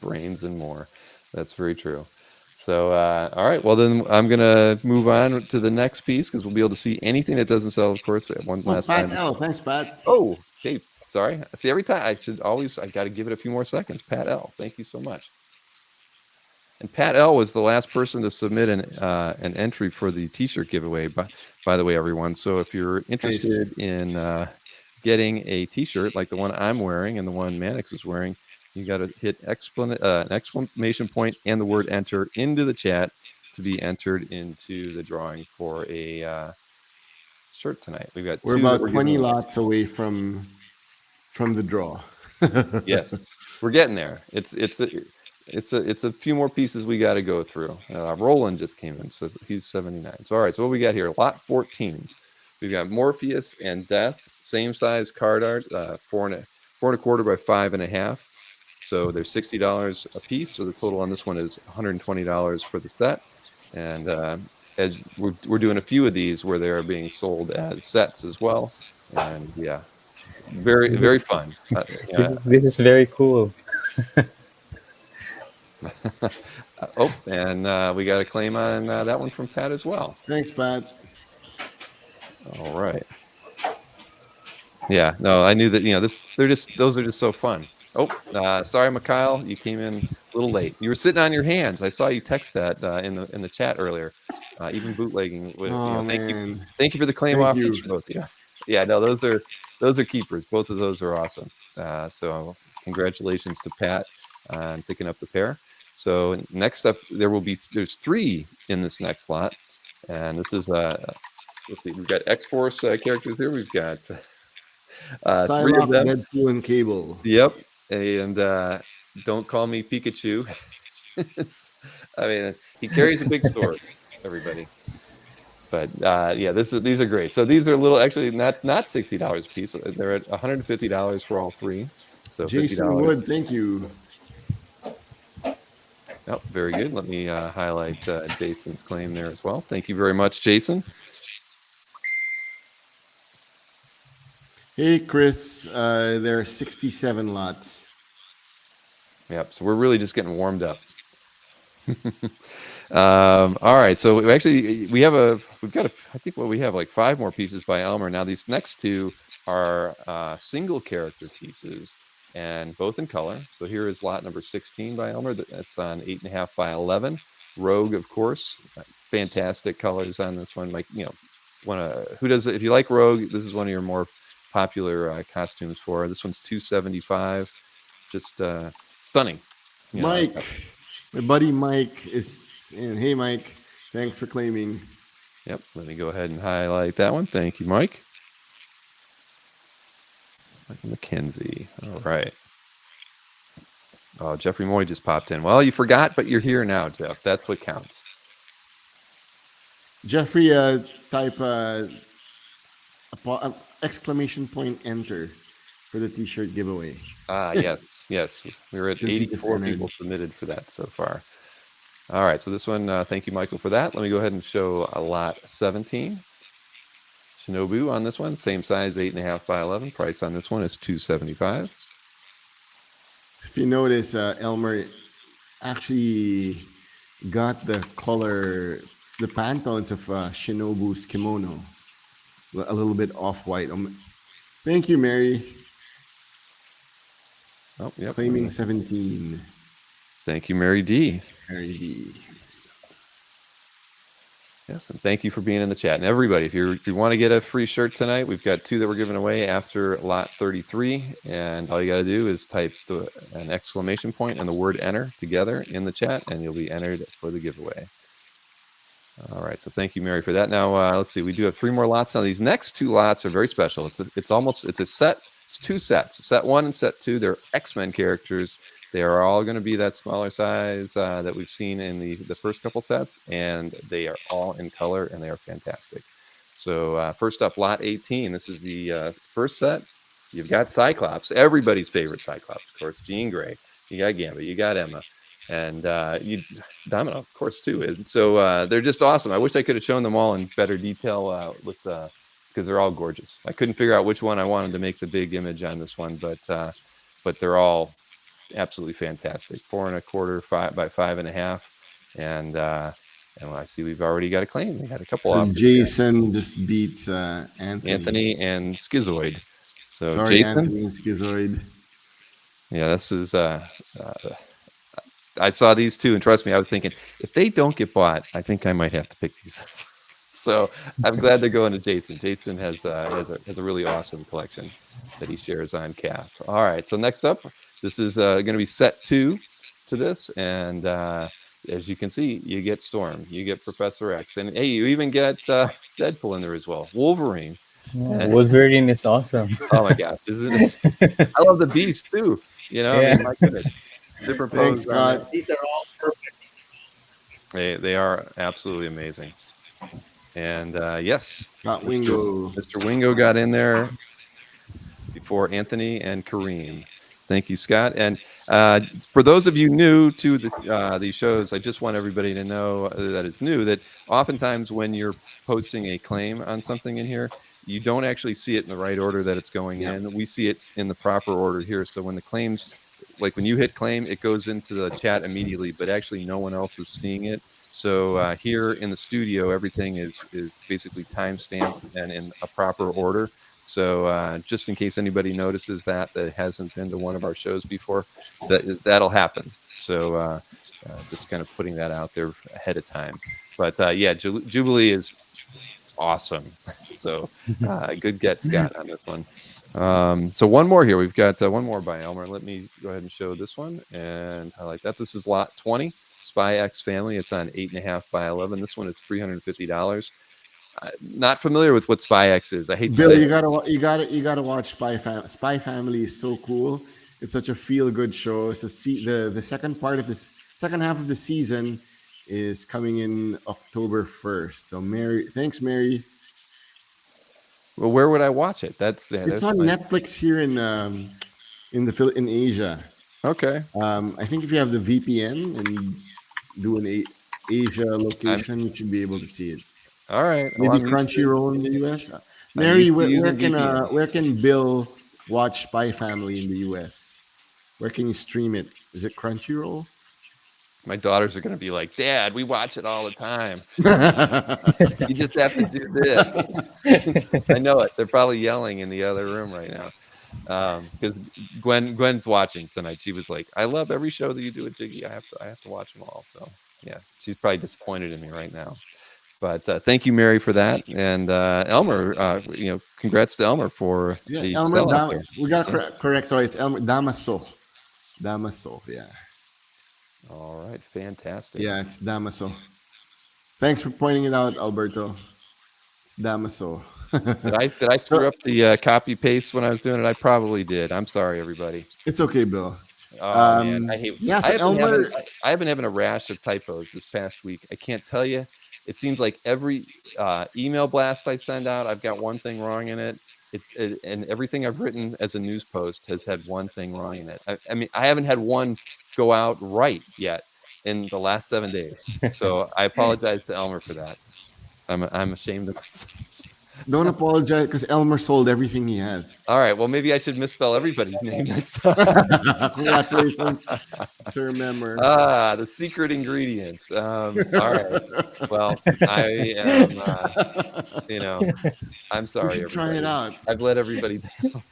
Brains and more. That's very true. So, all right. Well, then I'm going to move on to the next piece because we'll be able to see anything that doesn't sell, of course, one last Pat time. L. Thanks, Pat. Oh, hey, sorry. See, every time I got to give it a few more seconds. Pat L. Thank you so much. And Pat L. was the last person to submit an entry for the T-shirt giveaway, by the way, everyone. So if you're interested in getting a T-shirt like the one I'm wearing and the one Mannix is wearing, you got to hit an exclamation point and the word enter into the chat to be entered into the drawing for a shirt tonight. We're about 20 lots away from the draw. Yes, we're getting there. It's a few more pieces we got to go through. Roland just came in, so he's 79. So all right, so what we got here? Lot 14. We've got Morpheus and Death, same size card art, 4 1/4 by 5.5. So there's $60 a piece. So the total on this one is $120 for the set. And as we're doing a few of these where they are being sold as sets as well. And yeah, very, very fun. This is very cool. Oh, and we got a claim on that one from Pat as well. Thanks, Pat. All right. Yeah, no, I knew that, those are just so fun. Oh, sorry, Mikhail, you came in a little late. You were sitting on your hands. I saw you text that in the chat earlier. Even bootlegging. Thank you for the claim off each both of you. Yeah, no, those are keepers. Both of those are awesome. So congratulations to Pat on picking up the pair. So next up, there's 3 in this next lot, and this is let's see, we've got X-Force characters here. We've got 3 of Psylocke, them. Deadpool, and Cable. Yep, and don't call me Pikachu. I mean, he carries a big sword, everybody. But yeah, these are great. So these are actually not $60 a piece. They're at $150 for all 3. So Jason $50. Wood, thank you. Oh, very good. Let me highlight Jason's claim there as well. Thank you very much, Jason. Hey, Chris, there are 67 lots. Yep. So we're really just getting warmed up. All right. So I think we have like 5 more pieces by Elmer. Now these next 2 are single character pieces, and both in color. So here is lot number 16 by Elmer. That's on 8.5 by 11. Rogue, of course. Fantastic colors on this one. Like, who does it? If you like Rogue, this is one of your more popular costumes for. This one's $275. Just stunning. Mike, my buddy Mike is in. Hey, Mike, thanks for claiming. Yep. Let me go ahead and highlight that one. Thank you, Mike. Michael McKenzie. All right. Oh, Jeffrey Moy just popped in. Well, you forgot, but you're here now, Jeff. That's what counts. Jeffrey, type exclamation point enter for the T-shirt giveaway. Yes. We were at Since he 84 just people entered. submitted for that so far. All right, so this one, thank you, Michael, for that. Let me go ahead and show a lot 17. Shinobu on this one, same size, 8.5 by 11. Price on this one is $275. If you notice, Elmer actually got the color, the Pantones of Shinobu's kimono, a little bit off-white. Thank you, Mary. Oh, yep. Claiming 17. Thank you, Mary D. Mary D. Yes, and thank you for being in the chat. And everybody, if you want to get a free shirt tonight, we've got 2 that we're giving away after lot 33. And all you got to do is type an exclamation point and the word enter together in the chat, and you'll be entered for the giveaway. All right, so thank you, Mary, for that. Now, let's see. We do have 3 more lots. Now, these next 2 lots are very special. It's a set. It's 2 sets. Set 1 and set 2. They're X-Men characters. They are all going to be that smaller size that we've seen in the first couple sets, and they are all in color, and they are fantastic. So first up, lot 18. This is the first set. You've got Cyclops, everybody's favorite Cyclops, of course, Jean Grey. You got Gambit, you got Emma, and Domino, of course, too. So they're just awesome. I wish I could have shown them all in better detail because they're all gorgeous. I couldn't figure out which one I wanted to make the big image on this one, but they're all absolutely fantastic. 4 1/4, 5 by 5.5, and I see we've already got a claim. We had a couple. So Jason just beats Anthony and Schizoid. So sorry, Jason, Anthony and Schizoid. Yeah, this is. I saw these 2, and trust me, I was thinking if they don't get bought, I think I might have to pick these up. So I'm glad they're going to Jason. Jason has a really awesome collection that he shares on CAF. All right, so next up, this is going to be set 2 to this, and as you can see, you get Storm, you get Professor X, and hey, you even get Deadpool in there as well. Wolverine. Yeah, Wolverine is awesome. Oh my gosh, isn't it? I love the Beast too. Yeah. I mean, my goodness. Thanks, Scott. These are all perfect. They are absolutely amazing. And yes, Got Wingo. Mr. Wingo got in there before Anthony and Kareem. Thank you, Scott. And for those of you new to these shows, I just want everybody to know that it's new, that oftentimes when you're posting a claim on something in here, you don't actually see it in the right order that it's going in. We see it in the proper order here. So when the claims, like when you hit claim, it goes into the chat immediately, but actually no one else is seeing it. So here in the studio, everything is basically time-stamped and in a proper order. So just in case anybody notices that hasn't been to one of our shows before, that'll happen. So just kind of putting that out there ahead of time. But yeah, Jubilee is awesome. So good get, Scott, on this one. So one more here. We've got one more by Elmer. Let me go ahead and show this one and highlight that. This is lot 20, Spy X Family. It's on 8.5 by 11. This one is $350. Not familiar with what Spy X is. I hate to Bill, say you it. gotta watch Spy Family is so cool. It's such a feel good show. It's the second part of this second half of the season is coming in October 1st. So Mary, thanks Mary. Well, where would I watch it? That's It's that's on my Netflix here in Asia. okay. I think if you have the VPN and do an Asia I'm location, you should be able to see it. all right. Well, Maybe Crunchyroll in the US. I'm Mary, used to using VPN. where can Bill watch Spy Family in the US? Where can you stream it? Is it Crunchyroll? My daughters are going to be like, Dad, we watch it all the time. You just have to do this. I know it. They're probably yelling in the other room right now. Because Gwen's watching tonight. She was like, I love every show that you do with Jiggy. I have to watch them all. So yeah, she's probably disappointed in me right now. But thank you, Mary, for that. And Elmer, congrats to Elmer for Yeah, the Elmer sellout there. we got correct. Sorry, it's Elmer Damaso. Damaso, yeah. All right, fantastic. Yeah, it's Damaso. Thanks for pointing it out, Alberto. It's Damaso. Did I screw up the copy paste when I was doing it? I probably did. I'm sorry, everybody. It's okay, Bill. Oh man, I hate. Yeah, so I haven't Elmer, I haven't having a rash of typos this past week. I can't tell you. It seems like every email blast I send out, I've got one thing wrong in it. And everything I've written as a news post has had one thing wrong in it. I mean, I haven't had one go out right yet in the last 7 days. So I apologize to Elmer for that. I'm ashamed of myself. don't apologize because Elmer sold everything he has. All right. Well, maybe I should misspell everybody's name next time. Congratulations, Sir Memmer. The secret ingredients. All right. Well, I am, I'm sorry. We should try it out. I've let everybody down.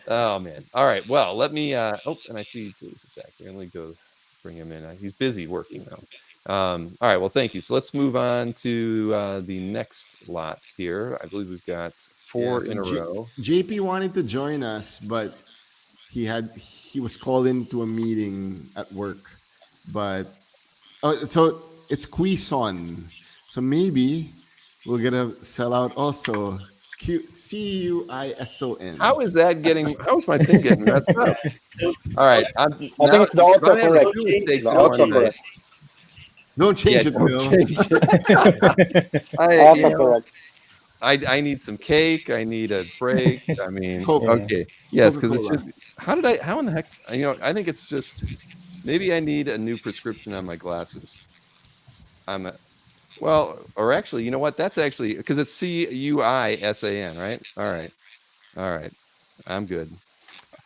Oh, man. All right. Well, let me, and I see Julius is back. Let me go bring him in. He's busy working though. All right. Well, thank you. So let's move on to the next lots here. I believe we've got four in a row. JP wanted to join us, but he was called into a meeting at work. But so it's Quison. So maybe we'll get a sellout also. Cuison. How is that getting? How is my thing getting messed up? All right. I think it's the autocorrect. The autocorrect. Don't change it, Bill. Change it. Autocorrect. I need some cake. I need a break. I mean, Coke. okay, yes, because it Coca-Cola. should. How in the heck? I think it's just maybe I need a new prescription on my glasses. Or actually, you know what? That's actually because it's Cuisan, right? All right, I'm good.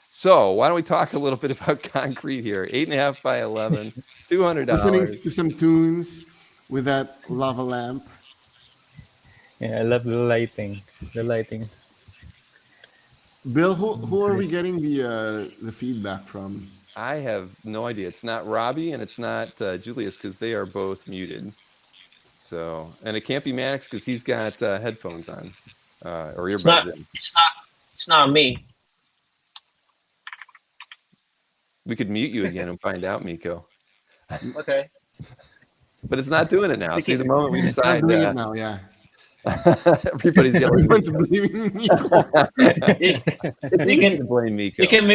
So why don't we talk a little bit about concrete here? 8.5 by 11, $200. Listening to some tunes with that lava lamp. Yeah, I love the lighting. The lightings. Bill, who are we getting the feedback from? I have no idea. It's not Robbie and it's not Julius because they are both muted. So, and it can't be Maddox because he's got headphones on or earbuds in. It's not me. We could mute you again and find out, Miko. Okay. But it's not doing it now. See, the moment we I'm decide, doing it now, yeah. everybody's yelling. Everyone's blaming me. It's easy to blame Miko. You can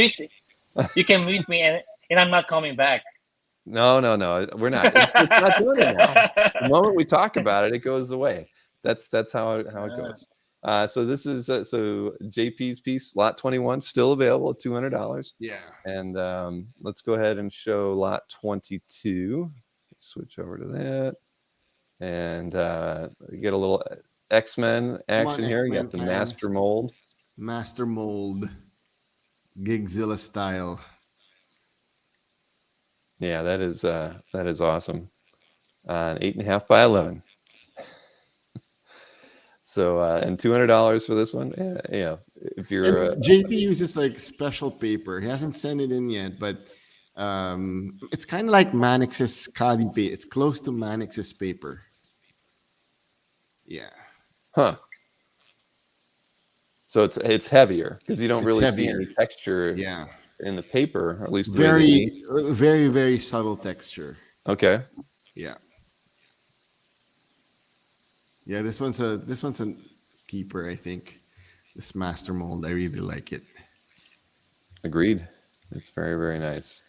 mute me, and I'm not coming back. No, we're not. It's not doing it now. The moment we talk about it, it goes away. That's how it goes. So this is so JP's piece, lot 21, still available at $200. Yeah. And let's go ahead and show lot 22. Switch over to that, and get a little X-Men action here. You got the Master Mold. Master Mold. Gigzilla style. Yeah, that is awesome. 8.5 by 11. So and $200 for this one. Yeah, if you're JP uses like special paper. He hasn't sent it in yet, but it's kind of like Manix's Kadi paper. It's close to Manix's paper. Yeah. Huh. So it's heavier because you don't It's really see heavier. any texture Yeah. in the paper, or at least the way the ink. Very subtle texture. Okay. Yeah. Yeah, this one's a keeper, I think. This master mold, I really like it. Agreed. It's very, very nice.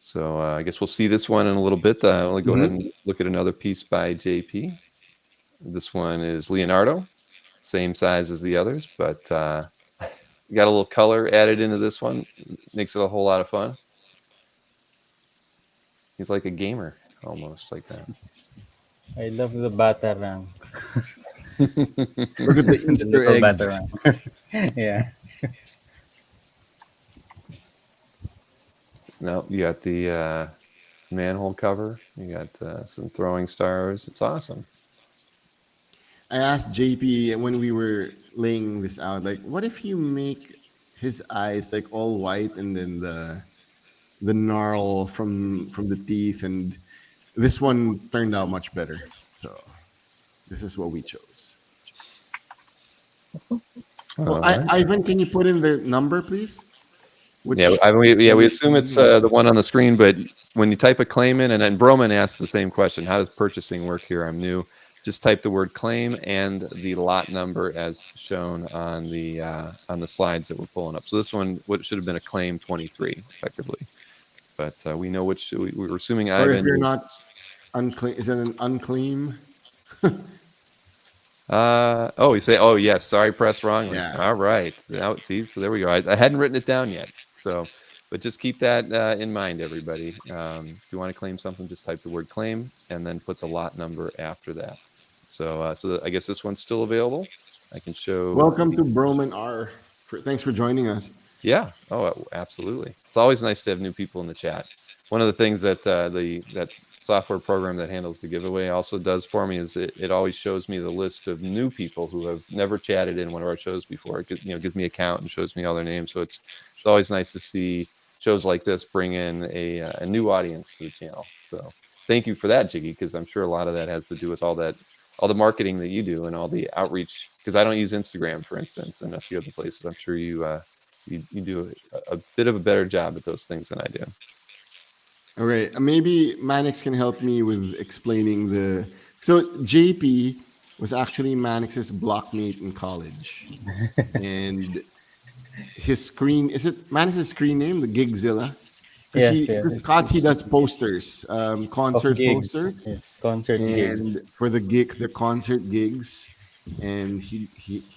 So I guess we'll see this one in a little bit. I'll go ahead Mhm. and look at another piece by JP. This one is Leonardo, same size as the others, but got a little color added into this one. Makes it a whole lot of fun. He's like a gamer, almost like that. I love the batarang. Look at the The Easter little eggs. batarang. Yeah. No, you got the manhole cover. You got some throwing stars. It's awesome. I asked JP when we were laying this out, like, what if you make his eyes like all white and then the gnarl from the teeth, and this one turned out much better. So this is what we chose. All Well, right. Ivan, can you put in the number, please? Which We assume it's the one on the screen, but when you type a claim in, and then Broman asked the same question: how does purchasing work here? I'm new. Just type the word claim and the lot number as shown on the slides that we're pulling up. So this one, what should have been a claim 23, effectively, but we know which we were assuming or if Ivan. you're not unclaim, is it an unclaim? Oh, you say, oh yes, sorry, pressed wrongly. Yeah. All right. Now, see, so there we go. I hadn't written it down yet. So, but just keep that in mind, everybody. If you want to claim something, just type the word claim and then put the lot number after that. So, I guess this one's still available. I can show. Welcome to Broman R. Thanks for joining us. Yeah. Oh, absolutely. It's always nice to have new people in the chat. One of the things that that software program that handles the giveaway also does for me is it always shows me the list of new people who have never chatted in one of our shows before. It gives me a count and shows me all their names. So it's always nice to see shows like this bring in a new audience to the channel. So thank you for that, Jiggy, because I'm sure a lot of that has to do with all the marketing that you do and all the outreach. Because I don't use Instagram, for instance, and a few other places. I'm sure you do a bit of a better job at those things than I do. All right. Maybe Manix can help me with explaining the. So JP was actually Manix's blockmate in college, and his screen is it Manix's screen name, the Gigzilla, because Yes, for Scott he does posters, of concert gigs. poster, Yes, concert and gigs. for the concert gigs, and he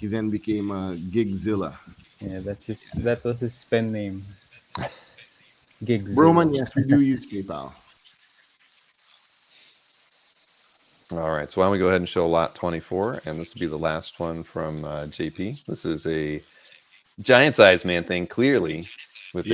then became a Gigzilla. Yeah, that was his pen name. Gigs. Broman, yes, we do use PayPal. All right, so why don't we go ahead and show lot 24, and this will be the last one from JP. This is a giant size man thing, clearly, with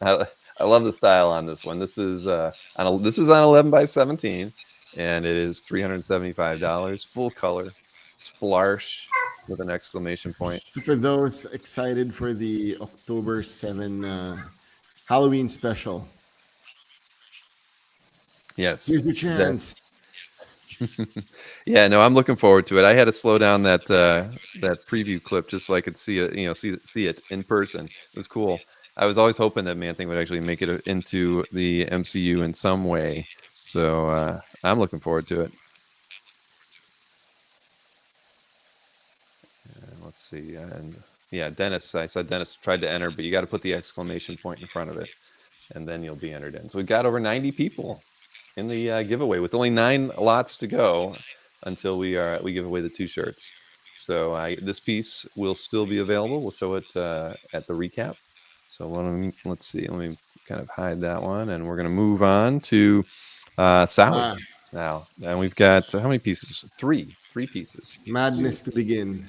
I love the style on this one. This is on 11 by 17, and it is $375, full color, splarsh with an exclamation point. So for those excited for the October 7 Halloween special, Yes, here's your chance. Yeah, no, I'm looking forward to it. I had to slow down that preview clip just so I could see it, see it in person. It was cool. I was always hoping that Man Thing would actually make it into the MCU in some way. So I'm looking forward to it. Let's see. And yeah, Dennis, I said Dennis tried to enter, but you got to put the exclamation point in front of it, and then you'll be entered in. So we've got over 90 people in the giveaway with only 9 lots to go until we give away the 2 shirts. So this piece will still be available. We'll show it at the recap. So let's see. Let me kind of hide that one, and we're going to move on to Sally now. And we've got how many pieces? 3 pieces. Madness to begin.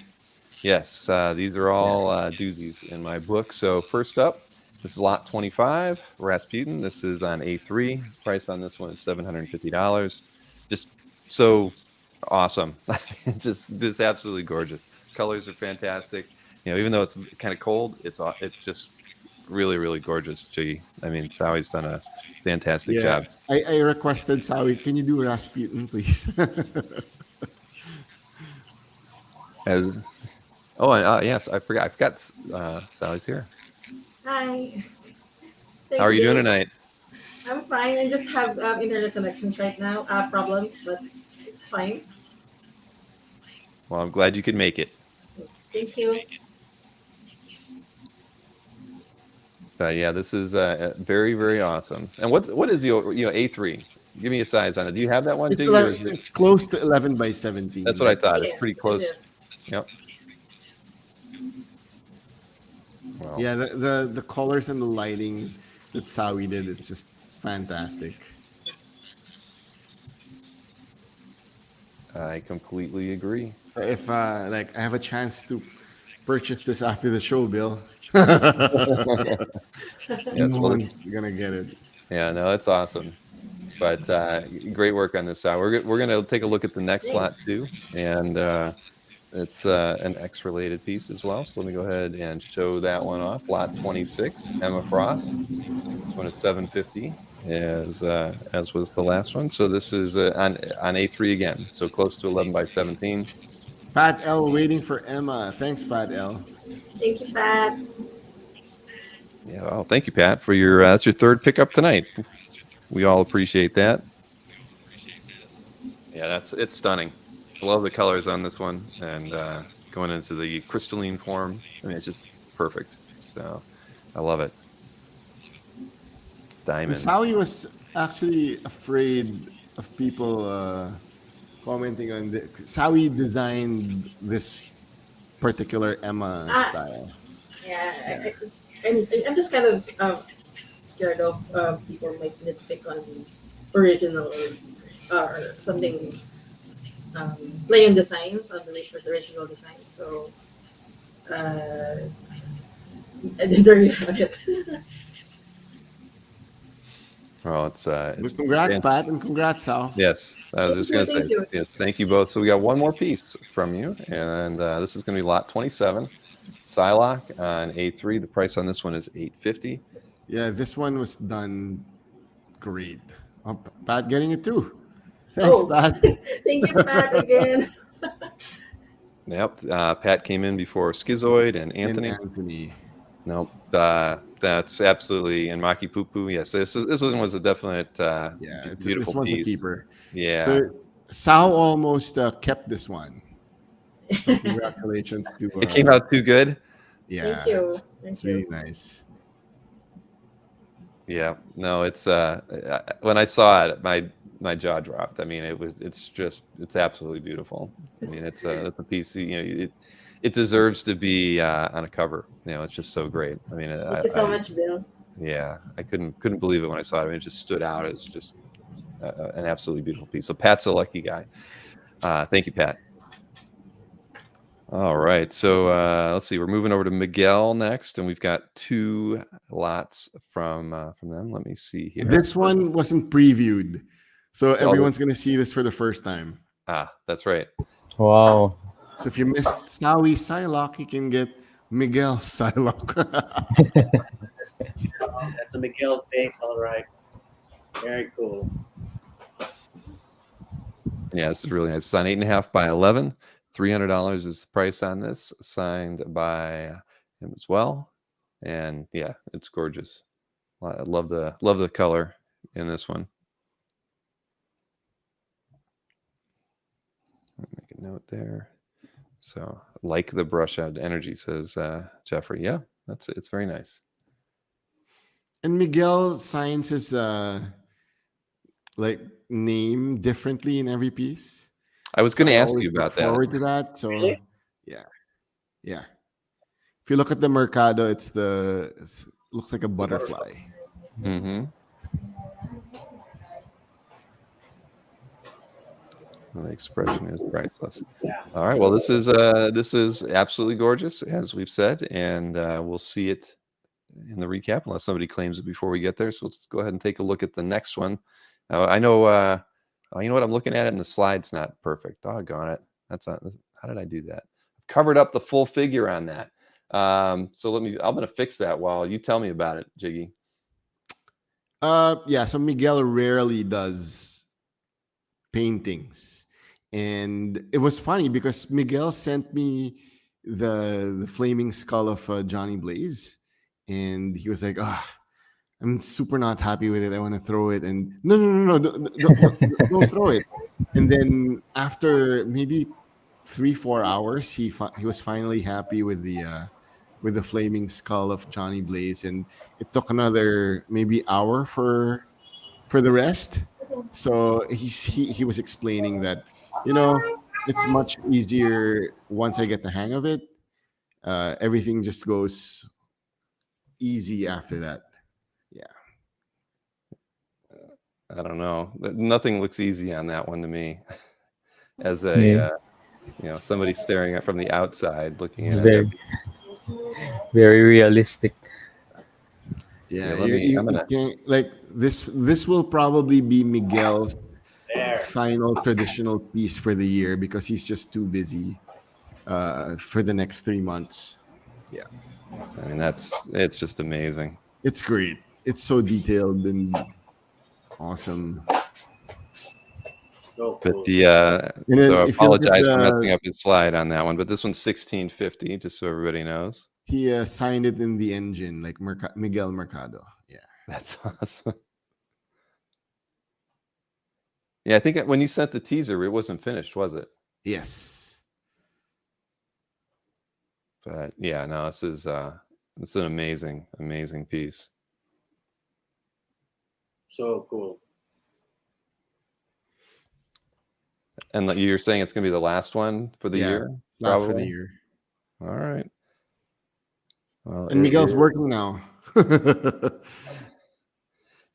Yes, these are all doozies in my book. So first up, this is lot 25, Rasputin. This is on A3. Price on this one is $750. Just so awesome. It's just absolutely gorgeous. Colors are fantastic. Even though it's kind of cold, it's just really, really gorgeous. Gee, I mean, Sally's done a fantastic job. I requested Sally, can you do Rasputin, please? Oh, and yes, I forgot. I forgot. Sally's here. Hi. How Thanks, are you doing Bill. tonight? I'm fine. I just have internet connections right now. Problems, but it's fine. Well, I'm glad you could make it. Thank you. But yeah, this is very, very awesome. And what is your A3? Give me a size on it. Do you have that one, It's Jiggy, or is 11, it? it's close to 11 by That's 17. what I Like thought. It's Yes, pretty it close. is. Yep. Well, yeah, the colors and the lighting that Sawi did, it's just fantastic. I completely agree. If like I have a chance to purchase this after the show, Bill, Yes, well, everyone's gonna get it. yeah, no, it's awesome. But great work on this side. We're gonna take a look at the next slot Thanks. too, and it's an X related piece as well. So let me go ahead and show that one off. Lot 26, Emma Frost. This one is 750, as was the last one. So this is on A3 again. So close to 11 by 17. Pat L waiting for Emma. Thanks, Pat L. Thank you, Pat. Yeah. Oh, thank you, Pat, for your that's your third pickup tonight. We all appreciate that. Yeah, it's stunning. I love the colors on this one, and going into the crystalline form. I mean, it's just perfect. So I love it. And Diamonds. Sawi was actually afraid of people commenting on the Sawi designed this particular Emma Ah, style. yeah. Yeah. I'm just kind of scared of people might nitpick on the original or something play on designs on the original designs. So uh, there you have it. Oh, it's Well, congrats, Pat, and congrats, Sal. yes. I was Thank just you, gonna thank say you. yes. Thank you both. So we got one more piece from you, and this is gonna be lot 27, Psylocke on A3. The price on this one is $850. Yeah, this one was done great. Oh, Pat getting it too. Thanks, Oh, Pat. thank you, Pat, again. Yep. Pat came in before Schizoid and And Anthony. Anthony. Nope. That's absolutely and Maki Poo Poo. Yes, this one was a definite Yeah, beautiful this one's a piece. keeper. Yeah. So Sal almost kept this one. So congratulations to. It came out too good. Yeah, Thank you. it's Thank really you. nice. Yeah. No, it's when I saw it, my jaw dropped. I mean, it's absolutely beautiful. I mean, it's a piece. It deserves to be on a cover. It's just so great. I mean, Thank you so much, Bill. yeah, I couldn't believe it when I saw it. I mean, it just stood out as just an absolutely beautiful piece. So Pat's a lucky guy. Thank you, Pat. All right, so let's see. We're moving over to Miguel next, and we've got two lots from them. Let me see here. This one wasn't previewed, so everyone's gonna see this for the first time. That's right. Wow. So if you missed Sawi Psylocke, you can get Miguel Psylocke. That's a Miguel face, all right. Very cool. Yeah, this is really nice. It's on 8.5 by 11. $300 is the price on this, signed by him as well. And yeah, it's gorgeous. I love the color in this one. Let me make a note there. So, like the brush out energy, says Jeffrey. Yeah, it's very nice. And Miguel signs his like name differently in every piece. I was going to I ask always you look about that. forward to that. So Really? yeah. If you look at the Mercado, it looks like a butterfly. Mm-hmm. The expression is priceless. Yeah. All right. Well, this is absolutely gorgeous, as we've said, and we'll see it in the recap unless somebody claims it before we get there. So let's go ahead and take a look at the next one. I know. You know what? I'm looking at it, and the slide's not perfect. Doggone it. That's not. How did I do that? I've covered up the full figure on that. So I'm going to fix that while you tell me about it, Jiggy. Yeah. So Miguel rarely does paintings, and it was funny because Miguel sent me the flaming skull of Johnny Blaze, and he was like, "Ah, I'm super not happy with it. I want to throw it." And no, don't throw it. And then after maybe 3-4 hours, he was finally happy with the flaming skull of Johnny Blaze, and it took another maybe hour for the rest. So he was explaining that, it's much easier once I get the hang of it. Everything just goes easy after that. Yeah. I don't know. Nothing looks easy on that one to me. As a Yeah. somebody staring at from the outside, looking at it. Very, very realistic. Yeah, Let me. I'm you gonna. can't like this. This will probably be Miguel's There. final traditional piece for the year because he's just too busy for the next 3 months. Yeah, I mean, it's just amazing. it's great. It's so detailed and awesome. So But cool. And then so I if you look at apologize for messing up his slide on that one. But this one's 1650, just so everybody knows. he signed it in the engine like Miguel Mercado. Yeah. That's awesome. Yeah, I think when you sent the teaser, it wasn't finished, was it? Yes. But yeah, no, it's an amazing piece. So cool. And like you're saying, it's gonna be the last one for the year, Last for the probably? year. All right. Well, And Miguel's working now.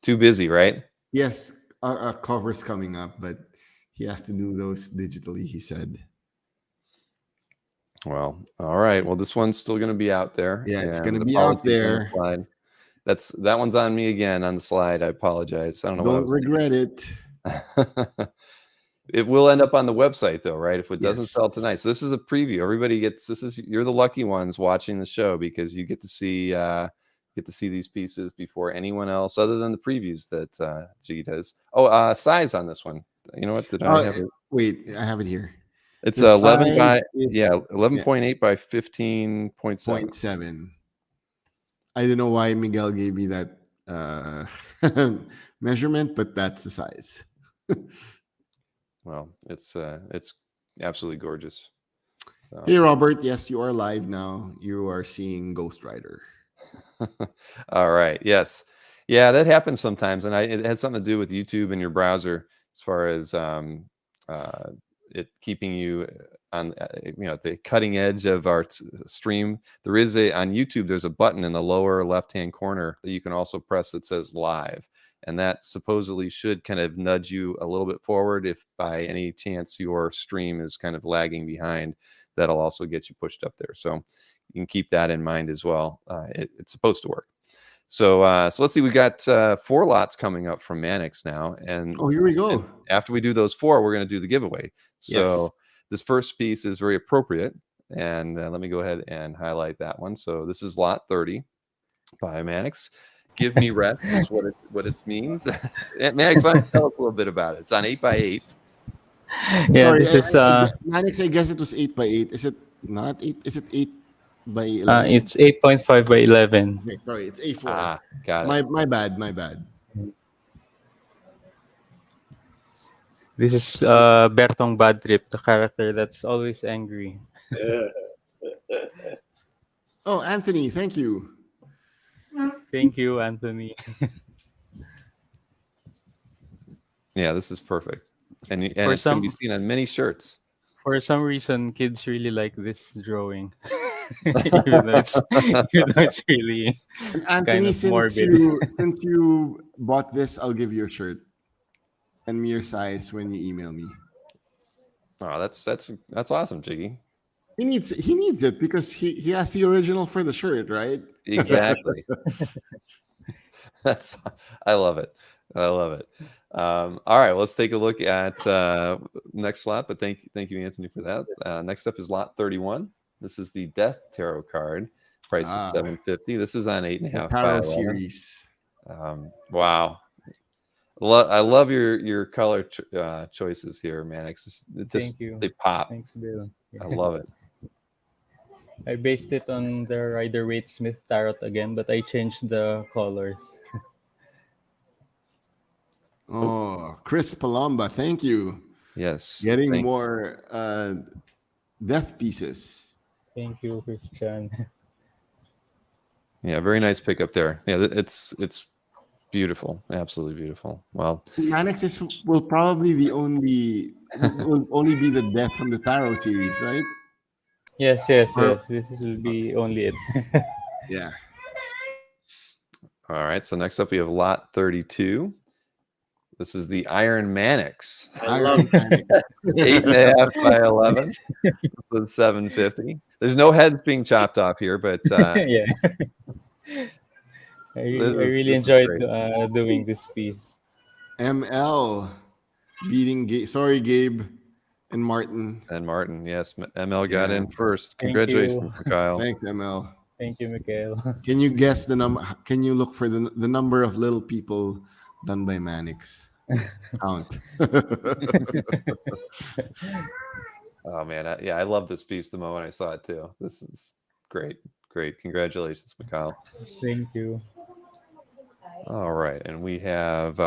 too busy, right? Yes, a cover's coming up, but he has to do those digitally, he said. Well, all right. Well, this one's still going to be out there. Yeah, it's and going to be out apologies on the there. slide. That one's on me again on the slide. I apologize. I don't know what I Don't was regret it. thinking. It will end up on the website though, right? If it doesn't sell Yes. tonight. So this is a preview. Everybody gets you're the lucky ones watching the show because you get to see these pieces before anyone else other than the previews that Jiggy does. Oh, size on this one. You know what? Did I have it? Wait, I have it here. It's The 11 by size is 11.8 by 15.7. 0.7. I don't know why Miguel gave me that measurement, but that's the size. Well, it's absolutely gorgeous. Hey, Robert. Yes, you are live now. You are seeing Ghost Rider. All right. Yes. Yeah, that happens sometimes, and it has something to do with YouTube and your browser as far as it keeping you on at the cutting edge of our stream. There is on YouTube. There's a button in the lower left-hand corner that you can also press that says live. And that supposedly should kind of nudge you a little bit forward if by any chance your stream is kind of lagging behind. That'll also get you pushed up there. So you can keep that in mind as well. It's supposed to work. So let's see. We got 4 lots coming up from Mannix now. And here we go. And after we do those 4, we're going to do the giveaway. So this first piece is very appropriate. And let me go ahead and highlight that one. So this is lot 30 by Mannix. Give me rest is what it means. Mannix, why don't you tell us a little bit about it? It's on 8x8. Yeah, Sorry, this is Mannix. I guess it was 8x8. Is it not 8? Is it 8 by 11? it's 8.5 by 11. Okay, sorry, it's A4. Got it. My bad. My bad. This is Bertong Bad Trip, the character that's always angry. Oh, Anthony, thank you. Thank you, Anthony. Yeah, this is perfect. And it's For going to some- be seen on many shirts. For some reason, kids really like this drawing. even though it's really And Anthony, kind of since morbid. since you bought this, I'll give you a shirt. Send me your size when you email me. Oh, that's awesome, Jiggy. He needs it because he has the original for the shirt, right? Exactly. I love it. All right, let's take a look at next slot. But thank you, Anthony, for that. Next up is lot 31. This is the Death Tarot card, priced at $750. This is on 8.5 by Tarot 11. series. Wow, I love your color choices here, Mannix. Thank you. They pop. Thanks, Bill. I love it. I based it on the Rider-Waite-Smith tarot again, but I changed the colors. Oh, Chris Palomba, thank you. Yes. Getting Thank- more death pieces. Thank you, Christian. Yeah, very nice pickup there. Yeah, it's beautiful, absolutely beautiful. Well, Manix will probably will only be the death from the tarot series, right? Yes, yes, yes. This will be only it. Yeah. all right. So next up we have lot 32. This is the Iron Mannix. I love Manix. 8.5 by 11 with 750. There's no heads being chopped off here, but Yeah. I really this is enjoyed great. doing this piece. ML beating Gabe and Martin. And Martin, yes, ML got Yeah. in first. Thank Congratulations, you. Kyle. Thanks, ML. Thank you, Mikhail. Can you guess the number? Can you look for the number of little people done by Manix? Count. Oh man, I love this piece the moment I saw it too. This is great. Congratulations, Mikhail. Thank you. All right, and we have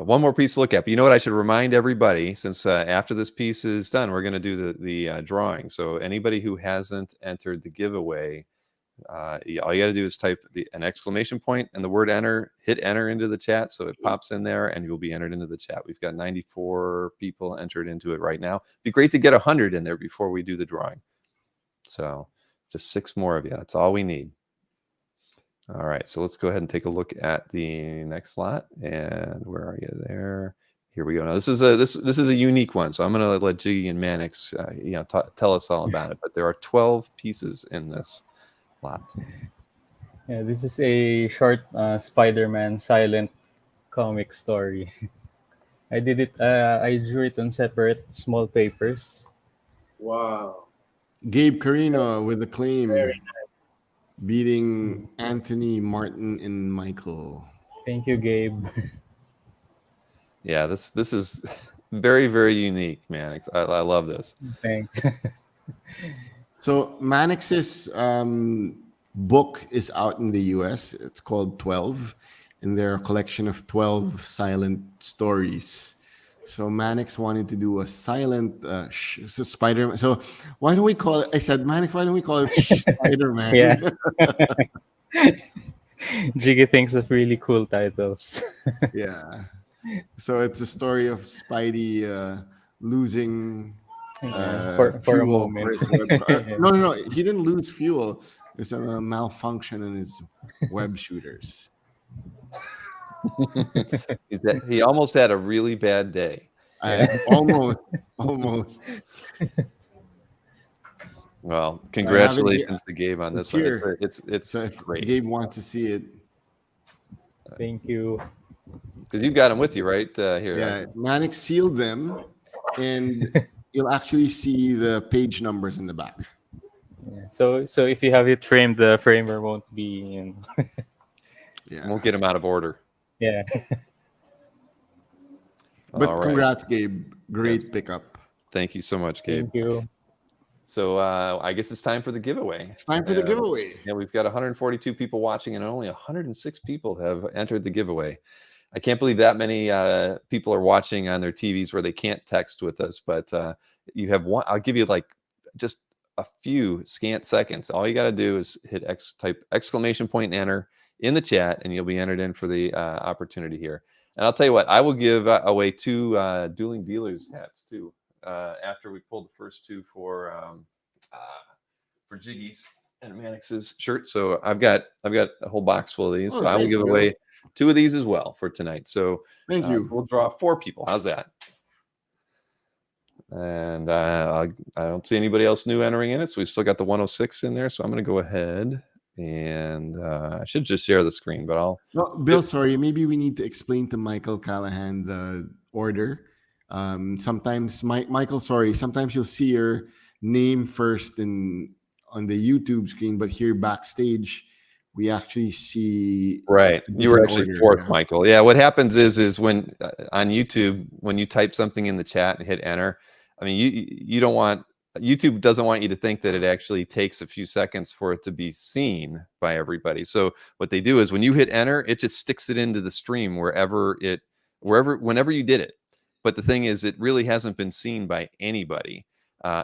one more piece to look at. But you know what? I should remind everybody, since after this piece is done, we're going to do the drawing. So anybody who hasn't entered the giveaway, all you got to do is type an exclamation point and the word enter, hit enter into the chat, so it pops in there, and you'll be entered into the chat. We've got 94 people entered into it right now. It'd be great to get 100 in there before we do the drawing. So just 6 more of you. That's all we need. All right, so let's go ahead and take a look at the next lot. And where are you there? Here we go. Now this is a unique one, so I'm going to let Jiggy and Mannix tell us all about it. But there are 12 pieces in this lot. Yeah, this is a short Spider-Man silent comic story. I did it. I drew it on separate small papers. Wow. Gabe Carino with the claim, Very beating Anthony, Martin, and Michael. Thank you, Gabe. Yeah, this is very, very unique, Mannix. I love this. Thanks. So Manix's book is out in the US. It's called 12, and they're a collection of 12 silent stories. So Mannix wanted to do a silent Spider-Man. So why don't we call it? I said, Mannix, why don't we call it Spider-Man? Yeah. Jiggy thinks of really cool titles. Yeah. So it's a story of Spidey losing for a fuel moment. his web. No. He didn't lose fuel. There's a malfunction in his web shooters. He almost had a really bad day. Almost. Well, congratulations to Gabe on this one. Here. It's So if great. Gabe wants to see it, Thank you. Because you've got them with you, right? Here. yeah, Mannix sealed them, and you'll actually see the page numbers in the back. Yeah. So if you have it framed, the framer won't be. Yeah. Won't get them out of order. Yeah. But All right. congrats, Gabe. Great Yes. pickup. Thank you so much, Gabe. Thank you. So I guess it's time for the giveaway. It's time for the giveaway. Yeah, we've got 142 people watching, and only 106 people have entered the giveaway. I can't believe that many people are watching on their TVs where they can't text with us. But you have one. I'll give you like just a few scant seconds. All you got to do is type exclamation point and enter in the chat, and you'll be entered in for the opportunity here. And I'll tell you what, I will give away 2 Dueling Dealers hats too after we pulled the first 2 for Jiggy's and Mannix's shirt. So I've got a whole box full of these. Oh, so I will thanks, give Bill. away 2 of these as well for tonight. So Thank you. we'll draw 4 people. How's that? And I don't see anybody else new entering in it. So we still got the 106 in there. So I'm going to go ahead and I should just share the screen, but I'll. No, Bill, sorry. Maybe we need to explain to Michael Callahan the order. Sometimes, Michael, sorry. Sometimes you'll see your name first on the YouTube screen, but here backstage, we actually see. Right. You were different actually order, 4th, yeah. Michael. Yeah. What happens is when on YouTube, when you type something in the chat and hit enter, I mean, you don't want YouTube doesn't want you to think that it actually takes a few seconds for it to be seen by everybody. So what they do is when you hit enter, it just sticks it into the stream whenever you did it. But the thing is, it really hasn't been seen by anybody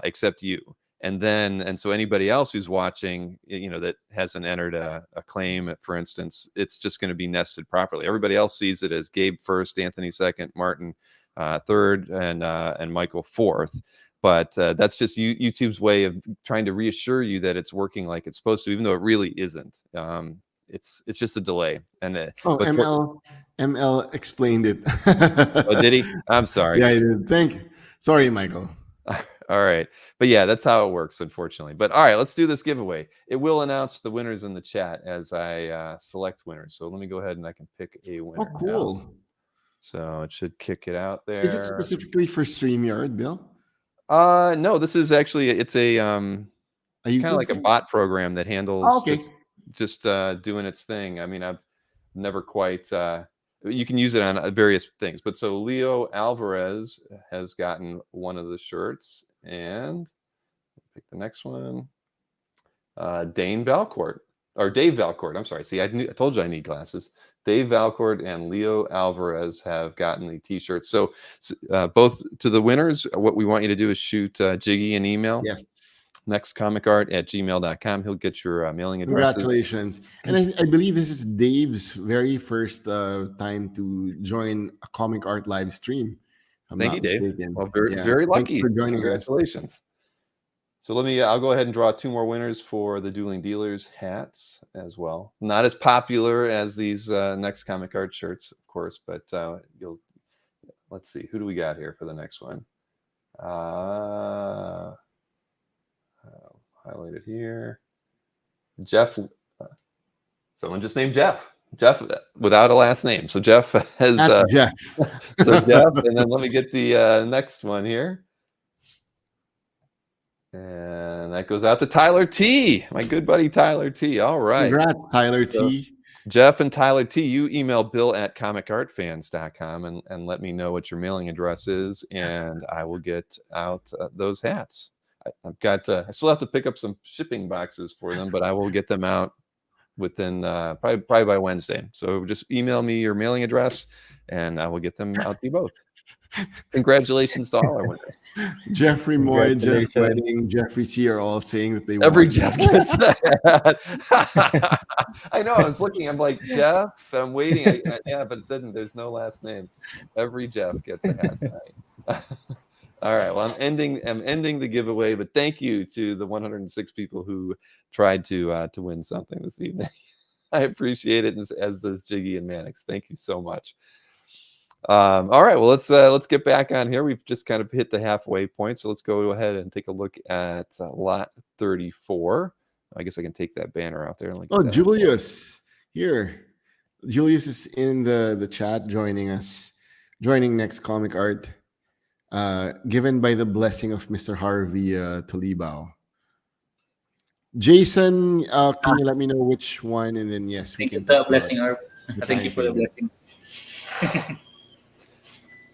except you. And so anybody else who's watching, that hasn't entered a claim, for instance, it's just going to be nested properly. Everybody else sees it as Gabe first, Anthony second, Martin third, and Michael fourth. But that's just YouTube's way of trying to reassure you that it's working like it's supposed to, even though it really isn't. It's just a delay. And ML explained it. Oh, did he? I'm sorry. Yeah, I did. Sorry, Michael. All right. But yeah, that's how it works, unfortunately. But all right, let's do this giveaway. It will announce the winners in the chat as I select winners. So let me go ahead and I can pick a winner. Oh, cool. Now. So it should kick it out there. Is it specifically for StreamYard, Bill? No, this is actually, it's a kind of like a bot program that handles just doing its thing. I mean, I've never quite you can use it on various things. But so Leo Alvarez has gotten one of the shirts, and pick the next one. Dave Valcourt. I'm sorry. See, I told you I need glasses. Dave Valcourt and Leo Alvarez have gotten the t-shirts. So both to the winners, what we want you to do is shoot Jiggy an email. Yes. nextcomicart@gmail.com. He'll get your mailing address. Congratulations. And I believe this is Dave's very first time to join a Comic Art live stream. Thank you, Dave. Well, very lucky. For joining Congratulations. us. So I'll go ahead and draw two more winners for the Dueling Dealers hats as well. Not as popular as these Next Comic Art shirts, of course, but let's see. Who do we got here for the next one? Highlighted here. Jeff. Someone just named Jeff. Jeff without a last name. So Jeff has Jeff. So Jeff, and then let me get the next one here. And that goes out to Tyler T, my good buddy Tyler T. All right. Congrats, Tyler T. Jeff and Tyler T, you email bill@comicartfans.com and let me know what your mailing address is, and I will get out those hats. I've got I still have to pick up some shipping boxes for them, but I will get them out within probably by Wednesday. So just email me your mailing address, and I will get them out to you both. Congratulations to all our winners. Jeffrey Moy, Jeff Wedding, Jeffrey C are all saying that they every Jeff gets that. I know. I was looking. I'm like, Jeff. I'm waiting. Yeah, but it didn't. There's no last name. Every Jeff gets a hat tonight. All right. Well, I'm ending the giveaway, but thank you to the 106 people who tried to win something this evening. I appreciate it, as does Jiggy and Mannix. Thank you so much. All right, well, let's get back on here. We've just kind of hit the halfway point, so let's go ahead and take a look at lot 34. I guess I can take that banner out there. Julius here. Julius is in the chat joining Next Comic Art, given by the blessing of Mr. Harvey Tolibao. Jason, can you let me know which one, and then yes, we can. Thank you for the blessing, Harvey. Thank you for the blessing.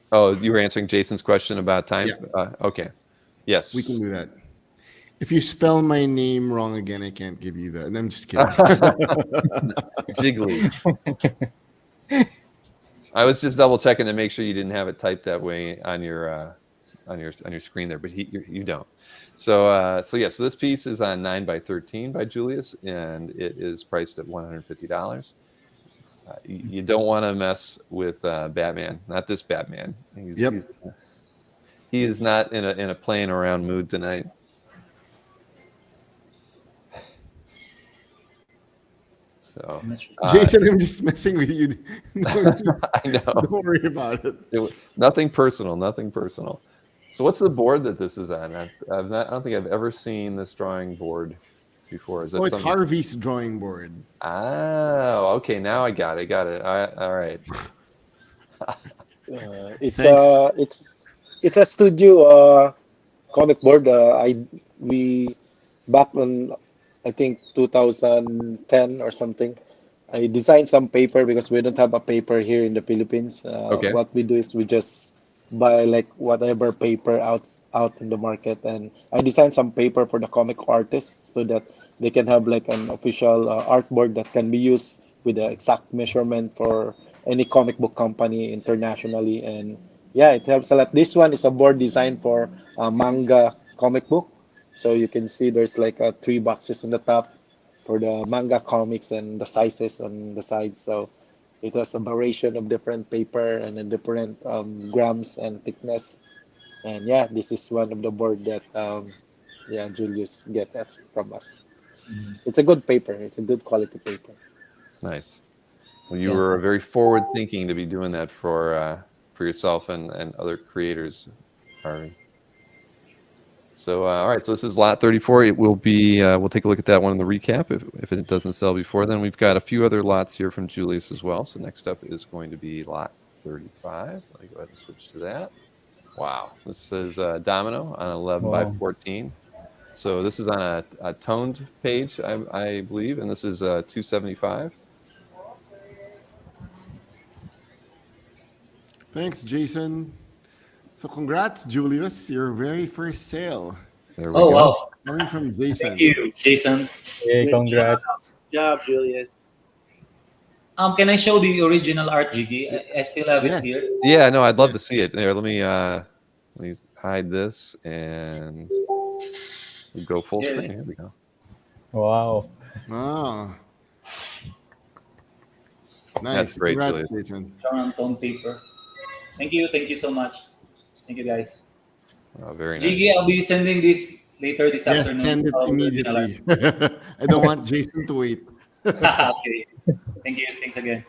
Oh, you were answering Jason's question about time? Yeah. Okay. Yes. We can do that. If you spell my name wrong again, I can't give you that. And I'm just kidding. Jiggly. I was just double checking to make sure you didn't have it typed that way on your screen there, but you don't. So so this piece is on 9x13 by Julius, and it is priced at $150. You don't want to mess with Batman. Not this Batman. He is not in a playing around mood tonight. So, Jason, I'm just messing with you. I know. Don't worry about it. Nothing personal. Nothing personal. So, what's the board that this is on? I don't think I've ever seen this drawing board before. Is that it's Harvey's drawing board. Oh, okay. Now I got it. All right. It's a studio comic board. We back on, I think, 2010 or something. I designed some paper because we don't have a paper here in the Philippines. Okay. What we do is we just buy like whatever paper out in the market, and I designed some paper for the comic artists so that they can have like an official artboard that can be used with the exact measurement for any comic book company internationally. And yeah, it helps a lot. This one is a board designed for manga comic book, so you can see there's like three boxes on the top for the manga comics and the sizes on the side. So it has a variation of different paper and a different grams and thickness. And yeah, this is one of the board that yeah, Julius get that from us. Mhm. It's a good paper. It's a good quality paper. Nice. Well, you Yeah. were very forward thinking to be doing that for yourself and other creators, Harvey. So all right, so this is lot 34. It will be we'll take a look at that one in the recap if it doesn't sell before then. We've got a few other lots here from Julius as well. So next up is going to be lot 35. Let me go ahead and switch to that. Wow, this is Domino on 11 by Wow. 14. So this is on a toned page, I believe, and this is 275. Thanks, Jason. So congrats, Julius. Your very first sale There we Oh go. wow! coming from Thank Jason. you, Jason. Hey, Good congrats. job, Julius. Can I show the original art, Jiggy? I still have it Yes. here. Yeah, no, I'd love to Yes. see it. There, let me hide this and we'll go full screen. Here Yes. we go. Wow. Ah, That's nice. great, Congrats, Julius. Jason. Drawn on tone paper. Thank you. Thank you so much. Thank you, guys. Oh, very nice. Jiggy, I'll be sending this later this Yes, afternoon. send it All the original art. immediately. I don't want Jason to wait. Okay. Thank you. Thanks again.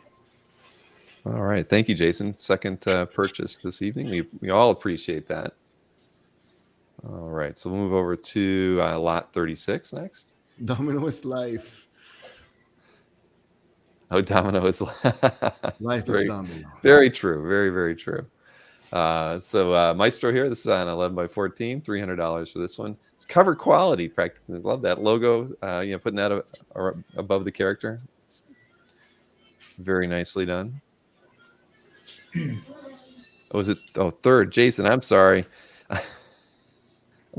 All right, thank you, Jason. Second purchase this evening. We all appreciate that. All right, so we'll move over to lot 36 next. Domino's life. Oh, Domino is Life is very, domino. very true. Very, very true. So Maestro here. This is on 11 by 14, $300 for this one. It's cover quality, practically. Love that logo. Putting that above the character. It's very nicely done. Oh, is it? Oh, third, Jason. I'm sorry.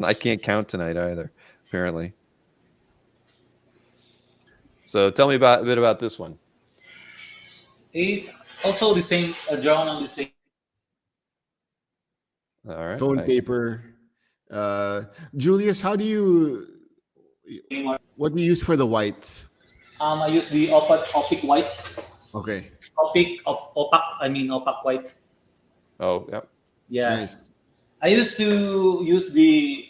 I can't count tonight either, apparently. So tell me a bit about this one. It's also the same, drawn on the same. All right. Tone paper. Julius, what do you use for the whites? I use the opaque white. Okay. Opaque white. Oh, yep. Yeah. Nice. I used to use the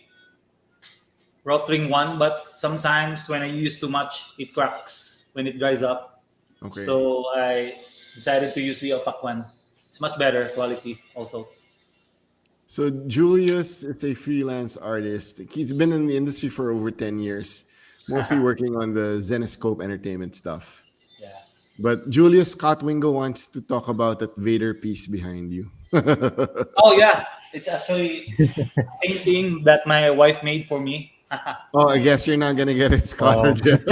rotring one, but sometimes when I use too much, it cracks when it dries up. Okay. So I decided to use the opaque one. It's much better quality also. So Julius is a freelance artist. He's been in the industry for over 10 years, mostly working on the Zenescope entertainment stuff. Yeah. But Julius Scott Wingo wants to talk about that Vader piece behind you. Oh yeah, it's actually a painting that my wife made for me. Oh, I guess you're not gonna get it, Scott or Wow. Jeff.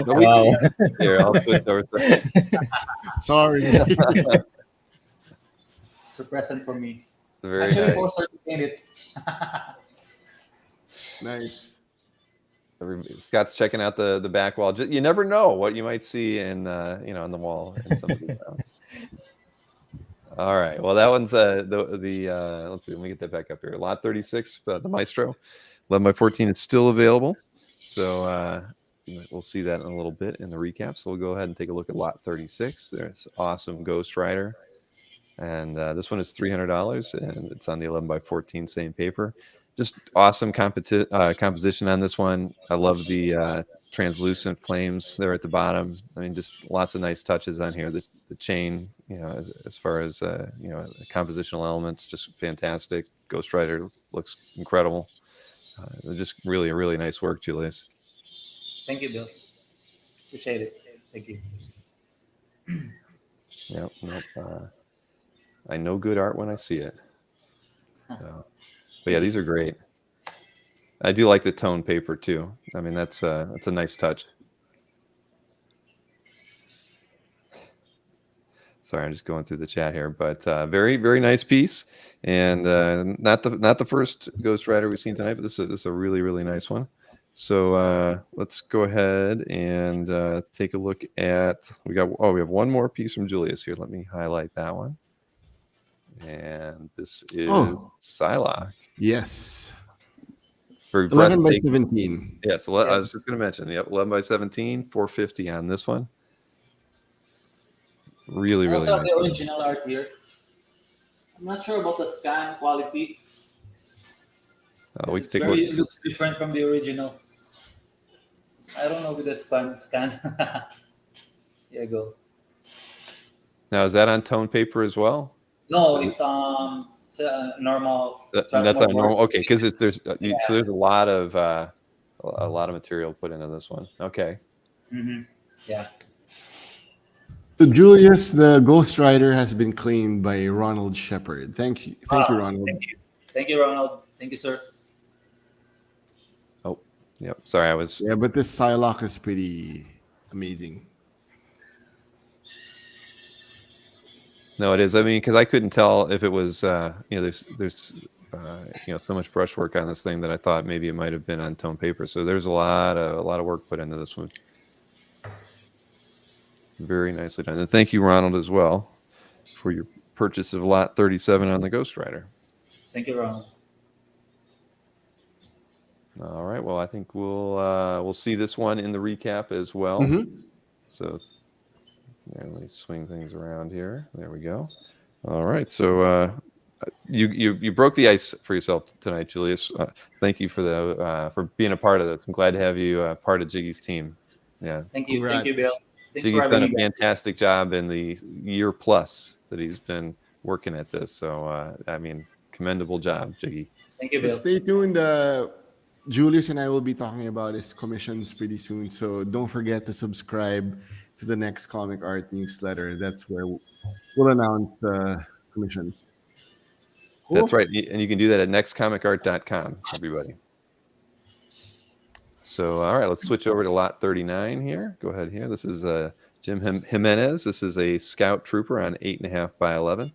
Wow. Here, I'll switch over. Sorry. It's a present for me. Very Actually, nice. forced her to paint it. Nice. Scott's checking out the back wall. You never know what you might see in on the wall in some of these houses. All right. Well, that one's let's see. Let me get that back up here. Lot 36, the Maestro, 11 by 14 is still available. So we'll see that in a little bit in the recap. So we'll go ahead and take a look at lot 36. There's awesome Ghost Rider. And this one is $300, and it's on the 11 by 14 same paper. Just awesome composition on this one. I love the translucent flames there at the bottom. I mean, just lots of nice touches on here. The chain, as far as the compositional elements, just fantastic. Ghost Rider looks incredible. Just really, really nice work, Julius. Thank you, Bill. Appreciate it. Thank you. Yep. I know good art when I see it. So, but yeah, these are great. I do like the tone paper too. I mean, that's a nice touch. Sorry, I'm just going through the chat here, but very, very nice piece, and not the first Ghost Rider we've seen tonight, but this is a really, really nice one. So let's go ahead and take a look at. We have one more piece from Julius here. Let me highlight that one, and this is Psylocke. Yes. For 11 by breathtaking- 17. Yes, I was just going to mention. Yep, 11 by 17, 450 on this one. Really, I really also have nice. the original art here. I'm not sure about the scan quality. We can take a look. It looks different from the original. I don't know with the scan. Here you go. Now, is that on tone paper as well? No, it's normal. That's on normal. Okay, because there's so Yeah. there's a lot of material put into this one. Okay. Mm-hmm. Yeah. So Julius, the Ghost Rider, has been claimed by Ronald Shepard. Thank you, Ronald. Thank you, Ronald. Thank you, sir. Oh, yep. Sorry, I was. Yeah, but this Psylocke is pretty amazing. No, it is. I mean, because I couldn't tell if it was. There's so much brushwork on this thing that I thought maybe it might have been on tone paper. So there's a lot of work put into this one. Very nicely done. And thank you, Ronald, as well, for your purchase of lot 37 on the Ghost Rider. Thank you, Ronald. All right. Well, I think we'll see this one in the recap as well. Mm-hmm. So let me swing things around here. There we go. All right. So you broke the ice for yourself tonight, Julius. Thank you for being a part of this. I'm glad to have you part of Jiggy's team. Yeah. Thank you. Congrats. Thank you, Bill. Thanks Jiggy's for done having a me. fantastic job in the year plus that he's been working at this. So, I mean, commendable job, Jiggy. Thank you, So Bill. stay tuned. Julius and I will be talking about his commissions pretty soon. So don't forget to subscribe to the next Comic Art newsletter. That's where we'll announce commissions. Cool. That's right. And you can do that at nextcomicart.com, everybody. So, all right, let's switch over to lot 39 here. Go ahead here. This is Jim Jimenez. This is a Scout Trooper on 8.5 by 11.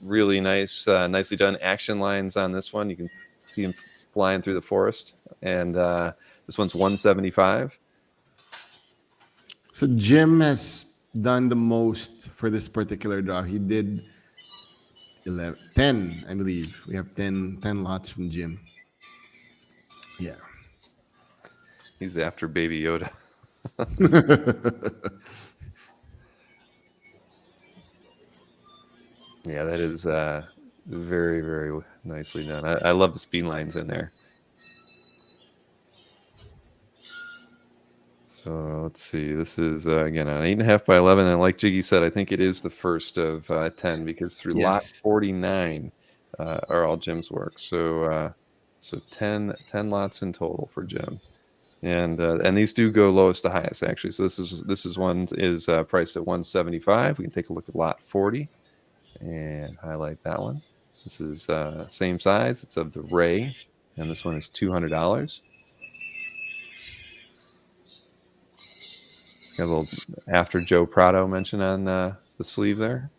Really nice, nicely done action lines on this one. You can see him flying through the forest. And this one's 175. So Jim has done the most for this particular draw. He did 10, I believe. We have 10 lots from Jim. Yeah. He's after Baby Yoda. Yeah, that is very, very nicely done. I love the speed lines in there. So let's see. This is again on 8.5 by 11. And like Jiggy said, I think it is the first of 10 because through lot 49 are all Jim's work. So 10 lots in total for Jim. And these do go lowest to highest actually. So this is one is priced at 175. We can take a look at lot 40 and highlight that one. This is same size. It's of the Ray, and this one is $200. It's got a little after Joe Prado mention on the sleeve there.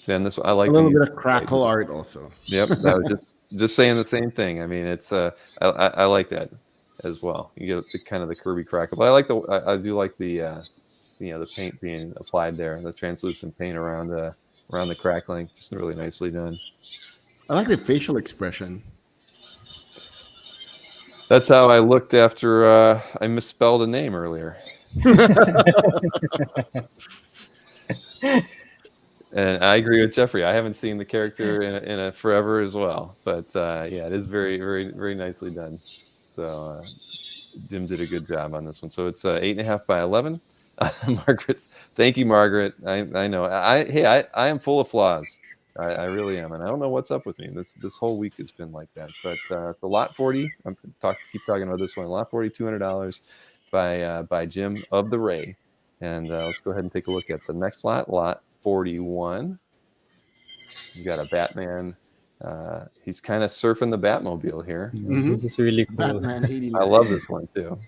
And this I like a little these. bit of crackle art also. Yep, I was just saying the same thing. I mean, it's I like that as well. You get the kind of the Kirby crackle, but I do like the the paint being applied there, the translucent paint around the crackling, just really nicely done. I like the facial expression. That's how I looked after I misspelled a name earlier. And I agree with Jeffrey. I haven't seen the character in a forever as well, but yeah, it is very, very, very nicely done. So Jim did a good job on this one. So it's 8.5 by 11. Margaret, thank you, Margaret. I know. I am full of flaws. I really am, and I don't know what's up with me. This whole week has been like that. But the lot 40, keep talking about this one. Lot 40, $200 by Jim of the Ray. And let's go ahead and take a look at the next lot 41. You got a Batman. He's kind of surfing the Batmobile here. This is really cool. Batman 89. I love this one too.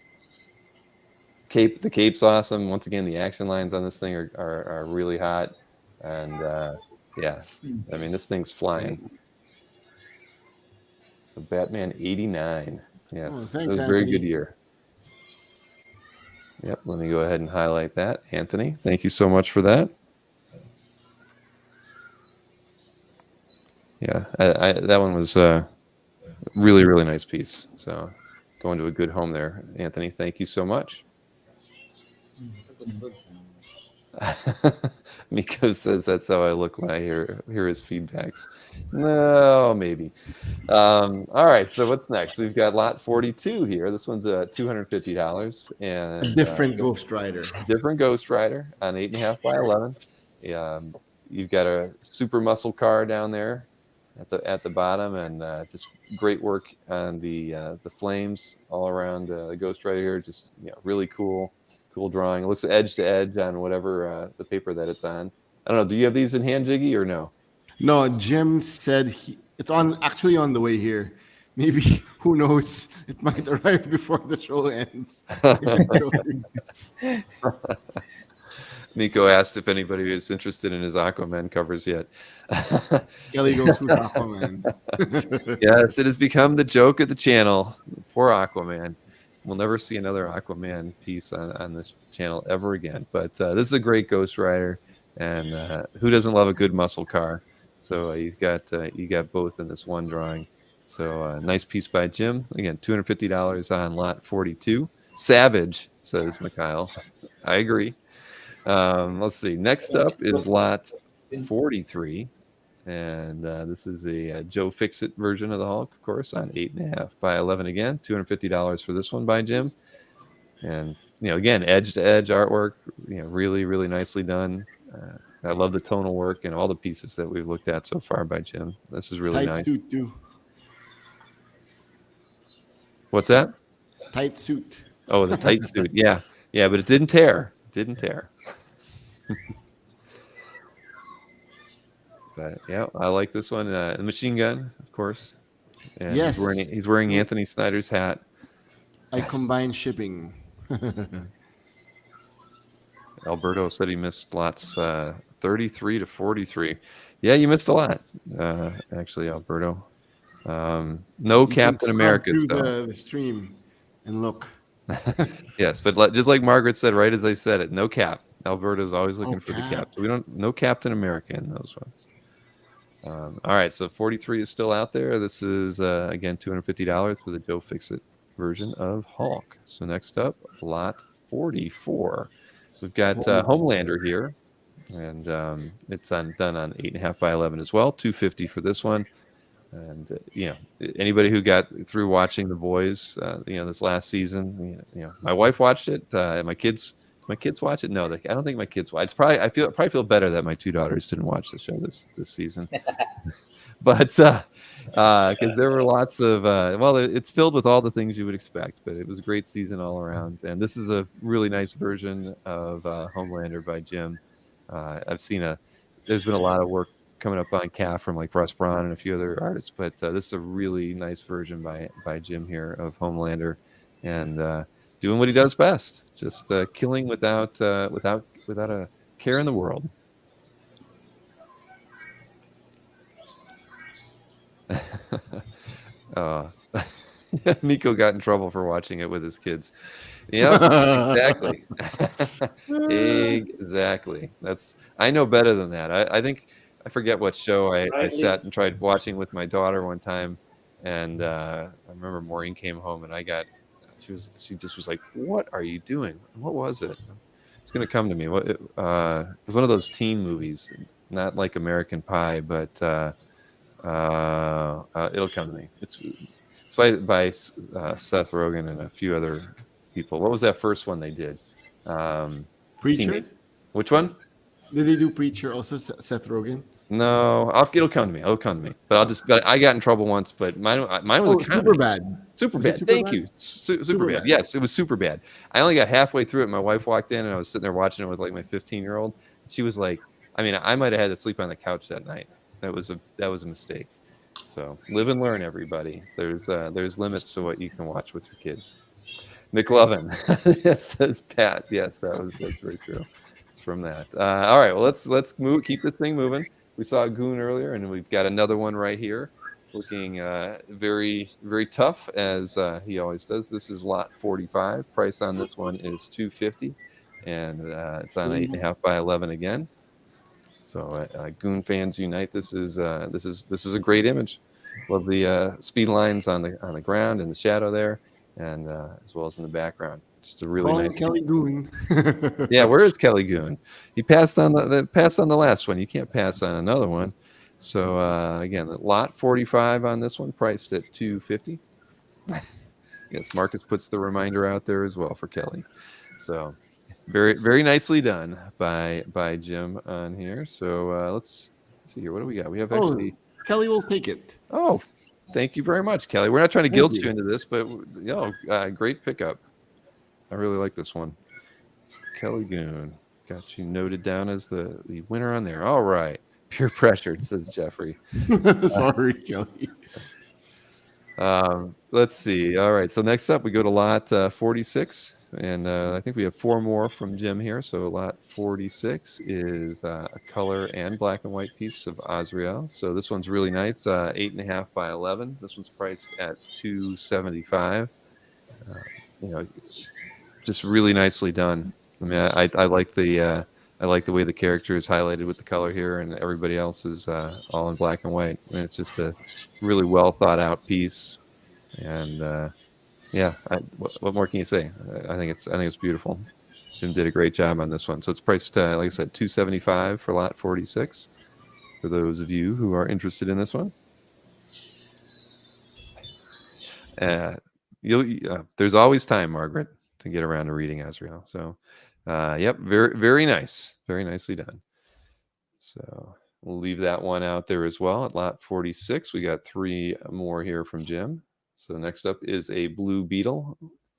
The cape's awesome. Once again, the action lines on this thing are really hot, and yeah, I mean this thing's flying. So Batman 89. Yes, Oh, it thanks, was a very good Anthony. year. Yep, let me go ahead and highlight that. Anthony, thank you so much for that. Yeah, that one was really, really nice piece. So going to a good home there, Anthony. Thank you so much. Miko says that's how I look when I hear his feedbacks. No, maybe. All right, so what's next? We've got lot 42 here. This one's $250, and A different Ghost Rider. different Ghost Rider on 8.5 by 11. You've got a super muscle car down there at the bottom, and just great work on the flames all around the Ghost Rider here. Just really cool drawing. It looks edge to edge on whatever the paper that it's on. I don't know. Do you have these in hand, Jiggy, or no? No, Jim said it's actually on the way here. Maybe, who knows? It might arrive before the show ends. Miko asked if anybody is interested in his Aquaman covers yet. Kelly goes with Aquaman. Yes, it has become the joke of the channel. Poor Aquaman. We'll never see another Aquaman piece on this channel ever again. But this is a great Ghost Rider, and who doesn't love a good muscle car? So you got both in this one drawing. So nice piece by Jim. Again, $250 on lot 42. Savage, says Mikhail. I agree. Let's see. Next up is lot 43. And this is a Joe Fixit version of the Hulk, of course, on 8.5 by 11 again. $250 for this one by Jim. And, again, edge to edge artwork, really, really nicely done. I love the tonal work and all the pieces that we've looked at so far by Jim. This is really nice. Tight suit, too. What's that? Tight suit. Oh, the tight suit. Yeah. Yeah, but it didn't tear. But yeah, I like this one. The machine gun, of course. And yes. He's wearing Anthony Snyder's hat. I combine shipping. Alberto said he missed lots 33 to 43. Yeah, you missed a lot, actually, Alberto. No You Captain America though. The stream and look. Yes, but just like Margaret said, right as I said it, no cap. Alberto's always looking for the cap. So no Captain America in those ones. All right, so 43 is still out there. This is again $250 for the Joe Fixit version of Hulk. So next up, lot 44. We've got Homelander here, and it's done on 8.5 by 11 as well. $250 for this one. And anybody who got through watching The Boys, this last season, my wife watched it. My kids watch it. No, I don't think my kids watch. I probably feel better that my two daughters didn't watch the show this season. But because there were lots of it's filled with all the things you would expect. But it was a great season all around. And this is a really nice version of Homelander by Jim. I've seen there's been a lot of work coming up on Calf from like Russ Braun and a few other artists, but this is a really nice version by Jim here of Homelander, and doing what he does best, just killing without a care in the world. Miko got in trouble for watching it with his kids. Yeah, exactly. Exactly. I know better than that. I think I forget what show I sat and tried watching with my daughter one time, and I remember Maureen came home and she just was like, "What are you doing? What was it?" It's gonna come to me. It was one of those teen movies, not like American Pie, but it'll come to me. It's by Seth Rogen and a few other people. What was that first one they did? Preacher? Which one? Did they do Preacher also, Seth Rogen? No, it'll come to me. But I got in trouble once. But mine was a comedy. Super bad. Thank you. Super bad. Yes, it was super bad. I only got halfway through it. My wife walked in, and I was sitting there watching it with like my 15-year-old. She was like, I might have had to sleep on the couch that night. That was a mistake. So live and learn, everybody. There's limits to what you can watch with your kids. McLovin. Yes, says Pat. Yes, that's very true. It's from that. All right, well let's move. Keep this thing moving. We saw a goon earlier, and we've got another one right here, looking very very tough as he always does. This is lot 45. Price on this one is $250, and it's on 8.5 by 11 again. So goon fans unite! This is a great image. Love the speed lines on the ground and the shadow there, and as well as in the background. Just a really Call him nice Kelly piece. Goon. Yeah, where is Kelly Goon? He passed on the last one. You can't pass on another one. So again, lot 45 on this one, priced at $250. Yes, Marcus puts the reminder out there as well for Kelly. So very very nicely done by Jim on here. So let's see here. What do we got? We have actually. Kelly will take it. Oh, thank you very much, Kelly. We're not trying to Thank guilt you. you into this, but great pickup. I really like this one. Kelly Goon. Got you noted down as the winner on there. All right. Peer pressured, says Jeffrey. Sorry, Kelly. Let's see. All right. So next up, we go to lot 46. And I think we have 4 more from Jim here. So lot 46 is a color and black and white piece of Azrael. So this one's really nice, 8.5 by 11. This one's priced at $275. Just really nicely done. I mean, I like the way the character is highlighted with the color here, and everybody else is all in black and white. I mean, it's just a really well thought out piece, and what more can you say? I think it's beautiful. Jim did a great job on this one. So it's priced, like I said, $275 for lot 46. For those of you who are interested in this one, there's always time, Margaret, to get around to reading Azrael. So, yep, very very nice, very nicely done. So we'll leave that one out there as well. At lot 46, we got 3 more here from Jim. So next up is a blue beetle,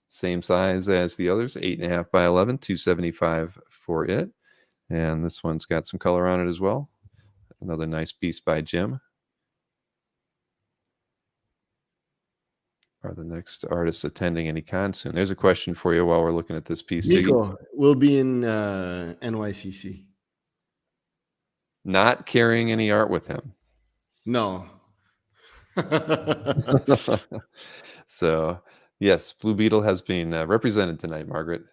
same size as the others, 8.5 by 11, $275 for it. And this one's got some color on it as well. Another nice piece by Jim. Are the next artists attending any con soon? There's a question for you while we're looking at this piece. Nico will be in NYCC. Not carrying any art with him. No. So, yes, Blue Beetle has been represented tonight, Margaret.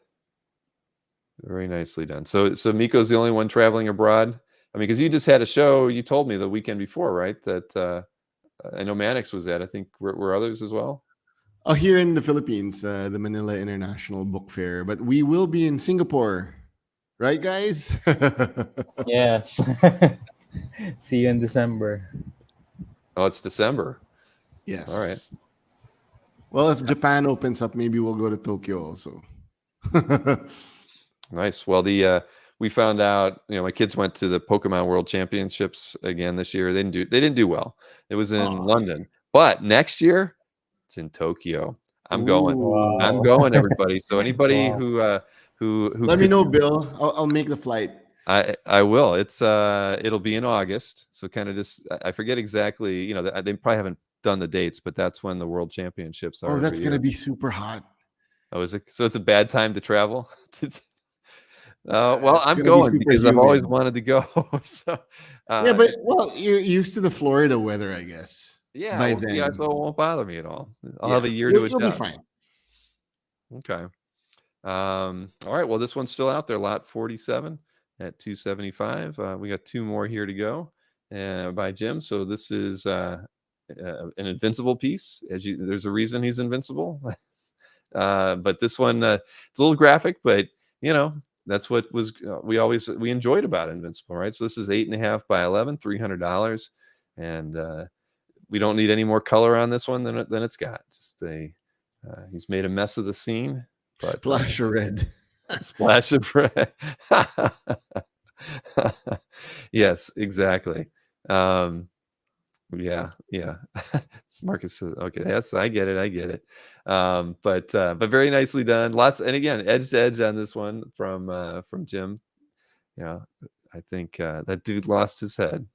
Very nicely done. So Miko's the only one traveling abroad. I mean, because you just had a show, you told me the weekend before, right? That I know Mannix was at. I think were others as well. Oh, here in the Philippines, the Manila International Book Fair. But we will be in Singapore. Right, guys? Yes. See you in December. Oh, it's December. Yes. All right. Well, if Japan opens up, maybe we'll go to Tokyo also. Nice. Well, we found out, my kids went to the Pokemon World Championships again this year. They didn't do well. It was in London. But next year, it's in Tokyo. I'm going. Ooh. I'm going, everybody. So anybody Wow. who Let me know, Bill. I'll make the flight. I will. It'll be in August. So kind of just I forget exactly, they probably haven't done the dates, but that's when the World Championships are. Oh, that's every gonna year. be super hot. Oh, is it? So it's a bad time to travel? Well, It's I'm gonna be going super because I've always humid. wanted to go. So Yeah, but you're used to the Florida weather, I guess. yeah, by we'll see. then. So it won't bother me at all. I'll Yeah, have a year to you'll be adjust. fine. Okay. All right. Well, this one's still out there. Lot 47 at $275. We got 2 more here to go by Jim. So this is an invincible piece. There's a reason he's invincible. But this one, it's a little graphic, but that's what we enjoyed about Invincible, right? So this is 8.5 by 11, $300, and we don't need any more color on this one than it's got. Just he's made a mess of the scene, but Splash of red. splash of red. Yes, exactly. Yeah. Marcus says, okay, yes, I get it. But very nicely done. Lots, and again, edge to edge on this one from Jim. Yeah, I think that dude lost his head.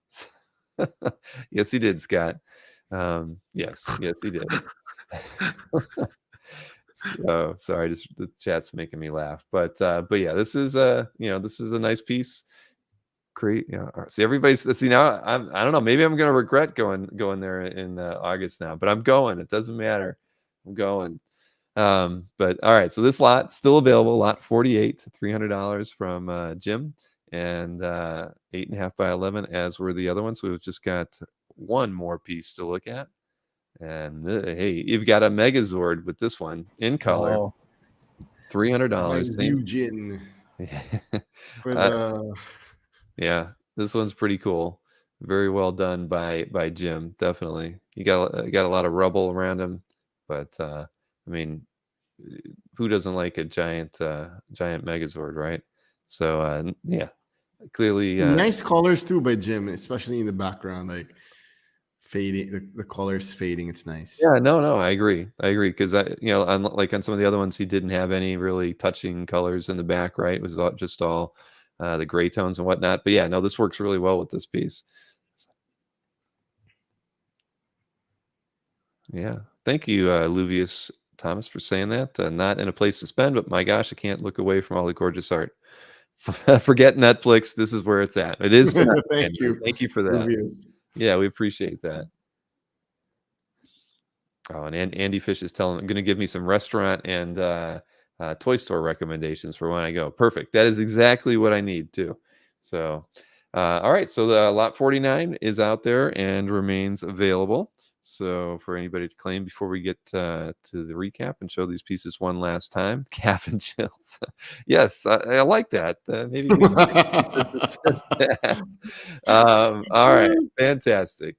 Yes, he did, Scott. Yes, he did. So sorry, just the chat's making me laugh. But yeah, this is this is a nice piece. Great. Yeah. See, everybody's see now. I don't know. Maybe I'm gonna regret going there in August now, but I'm going. It doesn't matter. I'm going. But all right. So this lot still available. Lot 48, $300 from Jim, and 8.5 by 11, as were the other ones. So we've just got one more piece to look at. And hey, you've got a Megazord with this one in color, Oh, By $300. Same. Eugene for Uh, the yeah, this one's pretty cool. Very well done by Jim. Definitely, you got a lot of rubble around him, but I mean, who doesn't like a giant Megazord, right? So yeah, clearly, nice colors too by Jim, especially in the background, like fading. The colors fading. It's nice. yeah, no, I agree, because like on some of the other ones, he didn't have any really touching colors in the back, right? It was just all the gray tones and whatnot. But yeah, no, this works really well with this piece. Yeah, thank you, Luvius Thomas, for saying that. Not in a place to spend, but my gosh, I can't look away from all the gorgeous art. Forget Netflix. This is where it's at. It is tonight. Thank you. Thank you for that. Luvius. Yeah, we appreciate that. Oh, and Andy Fish is going to give me some restaurant and toy store recommendations for when I go. Perfect. That is exactly what I need too. So, all right. So the lot 49 is out there and remains available. So for anybody to claim, before we get to the recap and show these pieces one last time, calf and chills. Yes, I like that. Maybe we can says that. All right, fantastic.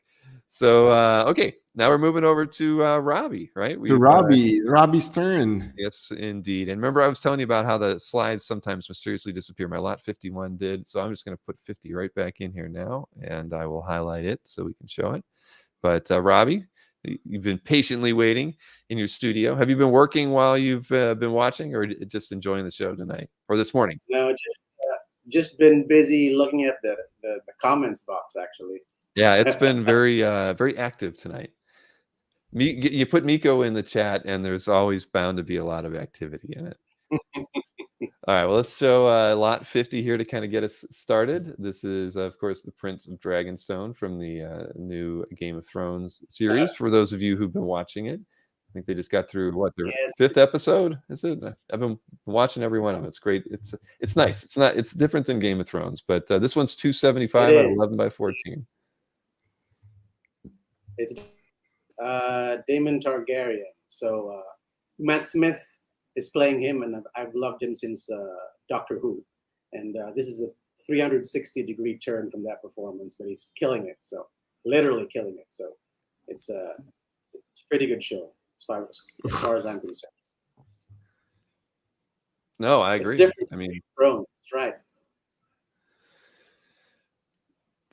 So okay, now we're moving over to Robbie, right? To Robbie's turn. Yes, indeed. And remember, I was telling you about how the slides sometimes mysteriously disappear. My lot 51 did, so I'm just going to put 50 right back in here now, and I will highlight it so we can show it. But Robbie, you've been patiently waiting in your studio. Have you been working while you've been watching, or just enjoying the show tonight or this morning? No, just been busy looking at the comments box actually. Yeah, it's been very very active tonight. You put Miko in the chat, and there's always bound to be a lot of activity in it. All right, well, let's show lot 50 here to kind of get us started. This is, of course, the Prince of Dragonstone from the new Game of Thrones series. For those of you who've been watching it, I think they just got through their Yes. 5th episode. Is it? I've been watching every one of them. It's great. It's nice. It's different than Game of Thrones, but this one's 275 out of 11 by 14. It's Daemon Targaryen. So Matt Smith is playing him, and I've loved him since Doctor Who. And this is a 360-degree turn from that performance, but he's killing it. So literally killing it. So it's a pretty good show as far as I'm concerned. No, I It's agree. different I mean, from Thrones. That's right.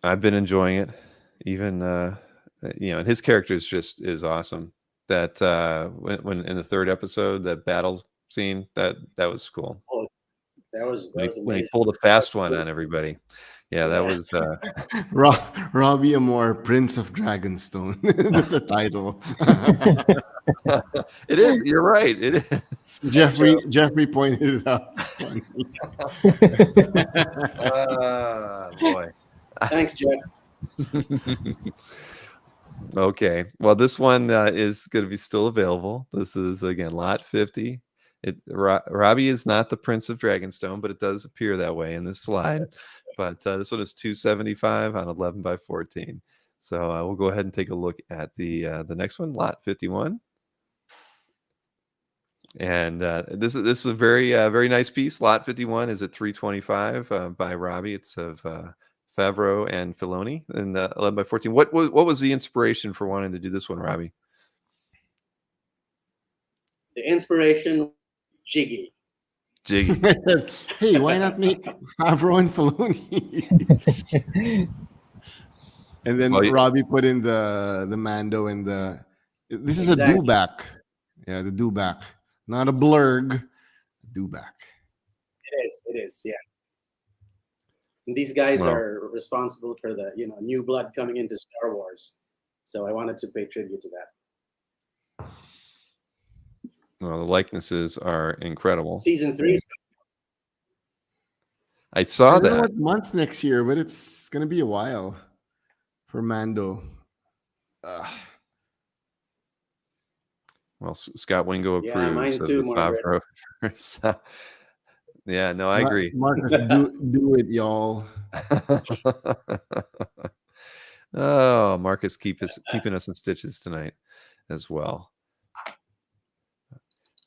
I've been enjoying it. Even and his character is awesome. That when in the 3rd episode, that battle scene, that was cool. Oh, that was When he amazing. pulled a fast one on everybody. Yeah, that was Robbie Amore, Prince of Dragonstone. That's the title. it is. You're right. It is. Jeffrey pointed it out. It's funny. Boy. Thanks, Jeff. Okay. Well, this one is going to be still available. This is, again, lot 50. Robbie is not the Prince of Dragonstone, but it does appear that way in this slide. But this one is 275 on 11 by 14. So we'll go ahead and take a look at the next one, lot 51. And this is a very very nice piece. Lot 51 is at 325 by Robbie. It's of Favreau and Filoni, and 11 by 14. What was the inspiration for wanting to do this one, Robbie? The inspiration, Jiggy. Jiggy. Hey, why not make Favreau and Filoni? And then Robbie put in the Mando and the. This is Exactly. a do-back. Yeah, the do-back, not a blurg. A do-back. It is, yeah. And these guys are responsible for the new blood coming into Star Wars. So I wanted to pay tribute to that. Well, the likenesses are incredible. Season 3 is I I saw don't know that. what month next year, but it's gonna be a while for Mando. Well, Scott Wingo Yeah, approves mine of too, the Margaret. Favreau. Yeah, no, I agree. Marcus, do it, y'all. Oh, Marcus keeping us in stitches tonight as well.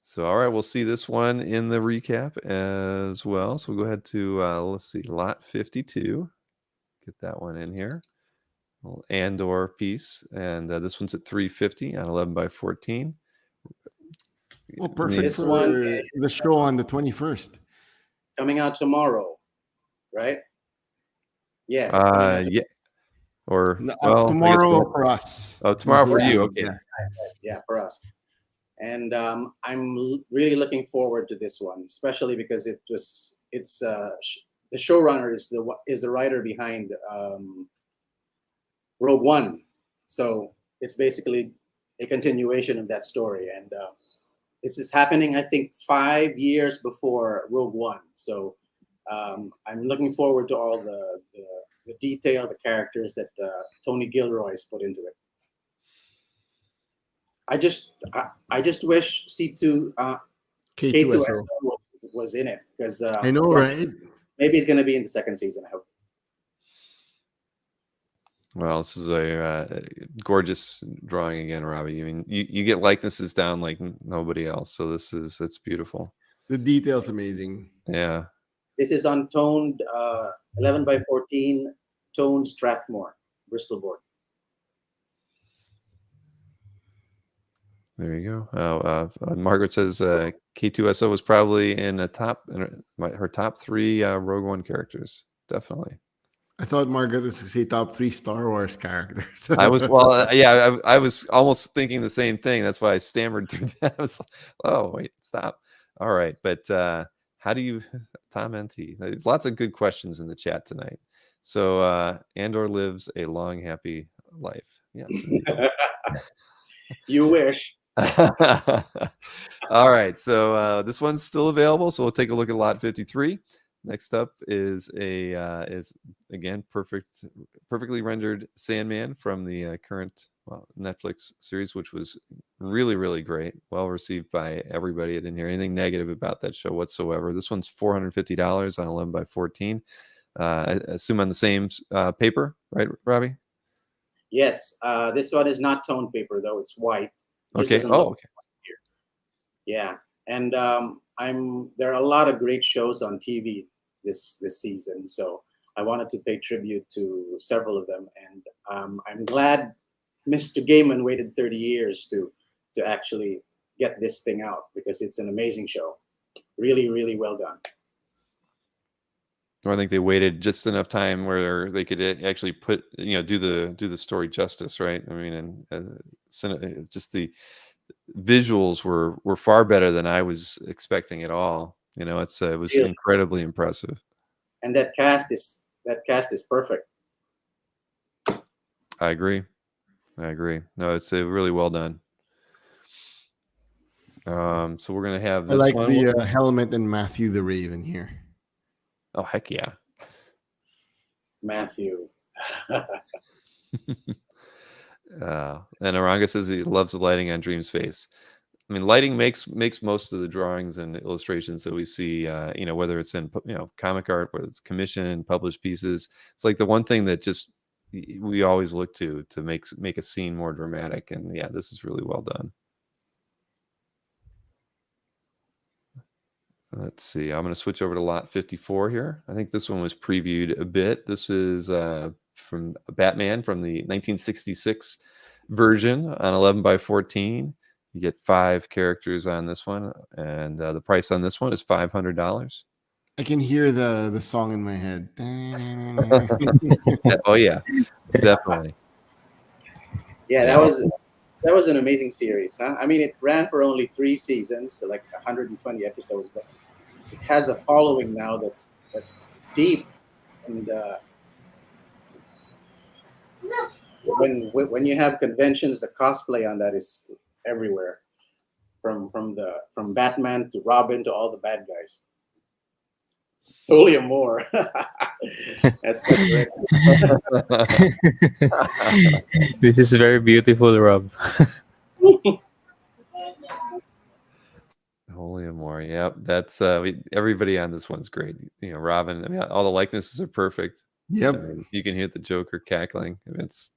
So, all right, we'll see this one in the recap as well. So we'll go ahead to let's see, lot 52. Get that one in here. Little Andor piece, and this one's at 350 on 11 by 14. Well, perfect This for one the show on the 21st. coming out tomorrow, right? Yes, coming out Yeah, or No, well, I guess tomorrow for us. Oh, tomorrow for you. Yes. Okay. Yeah. for us. And really looking forward to this one, especially because the showrunner is the writer behind Rogue One, so it's basically a continuation of that story. And this is happening, I think, 5 years before Rogue One. So I'm looking forward to all the detail, the characters that Tony Gilroy's put into it. I just wish C2 K2SO. was in it, because I know, right? maybe he's going to be in the second season. I hope. Well, this is a gorgeous drawing again, Robbie. I mean, you get likenesses down like nobody else. So it's beautiful. The detail's amazing. Yeah. This is on toned 11 by 14 toned Strathmore Bristol board. There you go. Margaret says K2SO was probably in her top 3 Rogue One characters. Definitely. I thought Margaret was to say top 3 Star Wars characters. I was I was almost thinking the same thing. That's why I stammered through that. I was like, oh wait, stop. All right, but how do you, Tom NT? Lots of good questions in the chat tonight. So Andor lives a long, happy life. Yes. You wish. All right, so this one's still available. So we'll take a look at lot 53. Next up is again perfectly rendered Sandman from the current Netflix series, which was really, really great, well received by everybody. I didn't hear anything negative about that show whatsoever. This one's $450 on 11 by 14. I assume on the same paper, right, Robbie? Yes, this one is not toned paper though; it's white. Just Okay. doesn't Oh, look okay. Yeah, and there are a lot of great shows on TV this season, so I wanted to pay tribute to several of them, and I'm glad Mr. Gaiman waited 30 years to actually get this thing out, because it's an amazing show. Really, really well done. I think they waited just enough time where they could actually do the story justice, right? I mean, and just the visuals were far better than I was expecting at all. It was incredibly impressive. And that cast is perfect. I agree. No, it's really well done. So we're gonna have this. I like one. the helmet and Matthew the Raven here. Oh heck yeah, Matthew. And Aranga says he loves the lighting on Dream's face. I mean, lighting makes most of the drawings and illustrations that we see. Whether it's in comic art, whether it's commissioned, published pieces. It's like the one thing that just we always look to make a scene more dramatic. And yeah, this is really well done. Let's see. I'm going to switch over to lot 54 here. I think this one was previewed a bit. This is from Batman from the 1966 version on 11 by 14. You get 5 characters on this one, and the price on this one is $500. I can hear the song in my head. Oh yeah, definitely. Yeah, that was an amazing series, huh? I mean, it ran for only 3 seasons, so like 120 episodes, but it has a following now that's deep, and when you have conventions, the cosplay on that is everywhere. from Batman to Robin to all the bad guys. Julia Moore. That's great. This is very beautiful, Rob. Holy more. Yep. That's everybody on this one's great. You know, Robin, I mean, all the likenesses are perfect. Yep. I mean, you can hear the Joker cackling. It's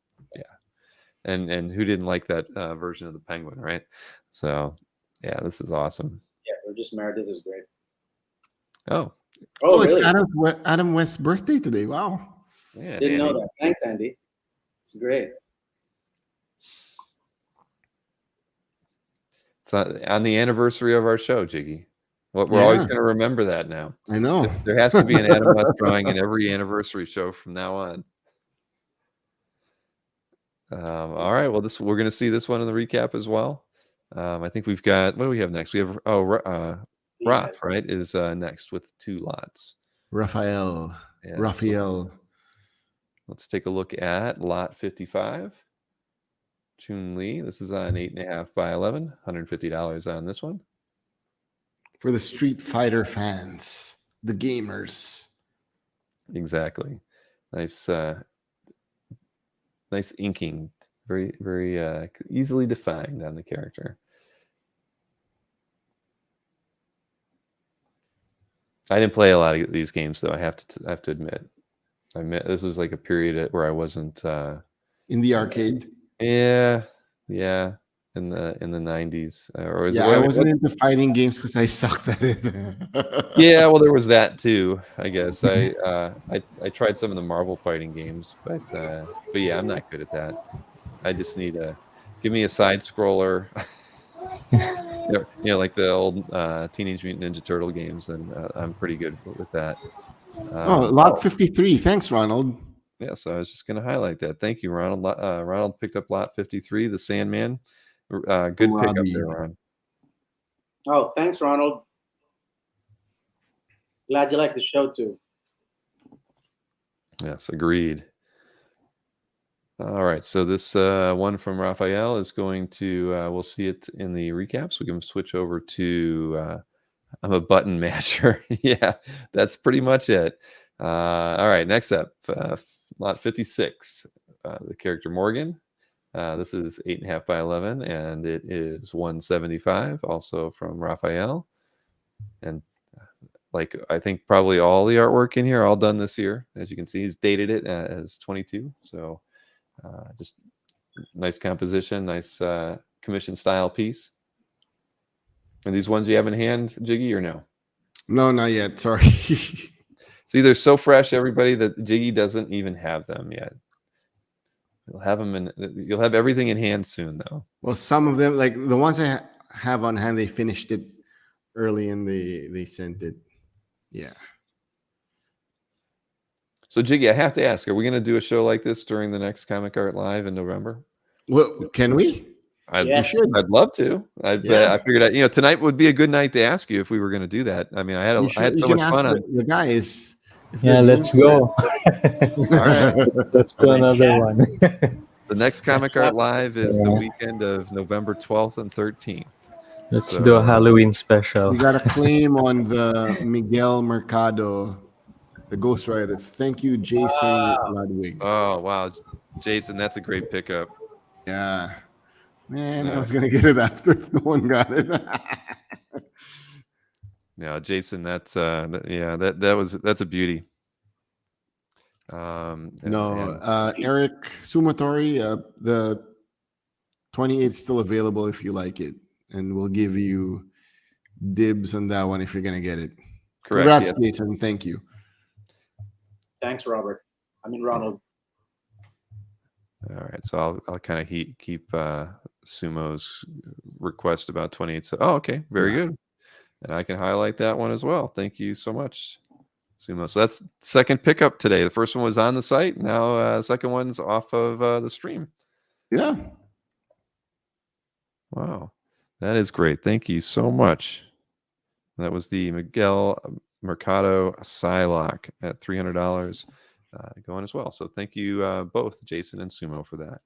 and who didn't like that version of the Penguin, right? So yeah, this is awesome. Yeah, Burgess Meredith is great. Oh, Oh, really? it's Adam West's birthday today. Wow. yeah. Didn't know Andy. that. Thanks, Andy. It's great. It's on the anniversary of our show, Jiggy. Well, we're always Yeah. going to remember that now. I know. There has to be an Adam West drawing in every anniversary show from now on. All right. Well, we're going to see this one in the recap as well. I think we've got, what do we have next? We have Raph, right, is next with 2 lots. Raphael. Yeah, Raphael. Let's take a look at lot 55. Chun Li. This is on 8.5 by 11. $150 on this one. For the Street Fighter fans, the gamers. Exactly. Nice, nice inking. Very, very easily defined on the character. I didn't play a lot of these games, though. I have to admit. This was like a period where I wasn't in the arcade. Yeah, in the 90s, or is I wasn't into fighting games because I sucked at it. Yeah, well, there was that too. I guess I tried some of the Marvel fighting games, but yeah, I'm not good at that. I just need give me a side scroller. Like the old Teenage Mutant Ninja Turtle games, and I'm pretty good with that. Lot 53. Thanks, Ronald. Yeah, so I was just going to highlight that. Thank you, Ronald. Ronald picked up lot 53, the Sandman. Good pickup there, Ron. Oh, thanks, Ronald. Glad you like the show too. Yes, agreed. All right, so this one from Raphael is going to, we'll see it in the recaps. We can switch over to, I'm a button masher. Yeah, that's pretty much it. All right, next up, lot 56, the character Morgan. This is 8.5 by 11, and it is 175, also from Raphael. And like, I think probably all the artwork in here, all done this year. As you can see, he's dated it as 22. So just nice composition, nice commission style piece. And these ones you have in hand, Jiggy, or no? No, not yet. Sorry. See, they're so fresh, everybody, that Jiggy doesn't even have them yet. You'll have them you'll have everything in hand soon, though. Well, some of them, like the ones I have on hand, they finished it early and they sent it. Yeah. So, Jiggy, I have to ask, are we going to do a show like this during the next Comic Art Live in November? Well, can we? I'd love to. I figured out, tonight would be a good night to ask you if we were going to do that. I mean, I had so much fun on the guys. Yeah, let's go. All right. Let's do another one. The next Comic Art Live is the weekend of November 12th and 13th. Let's do a Halloween special. We got a claim on the Miguel Mercado, the Ghost Rider. Thank you, Jason Ludwig. Oh, wow. Jason, that's a great pickup. Yeah. Man, I was going to get it after if no one got it. Yeah, Jason, that's that's a beauty. Eric Sumatori, the 28 is still available if you like it, and we'll give you dibs on that one if you're gonna get it. Correct. Congrats, Jason. Thank you. Thanks, Robert. Ronald. All right, so I'll kind of keep Sumo's request about 28. So, okay, very good. And I can highlight that one as well. Thank you so much, Sumo. So that's second pickup today. The first one was on the site. Now the second one's off of the stream. Yeah. Wow. That is great. Thank you so much. That was the Miguel Mercado Psylocke at $300 going as well. So thank you both, Jason and Sumo, for that.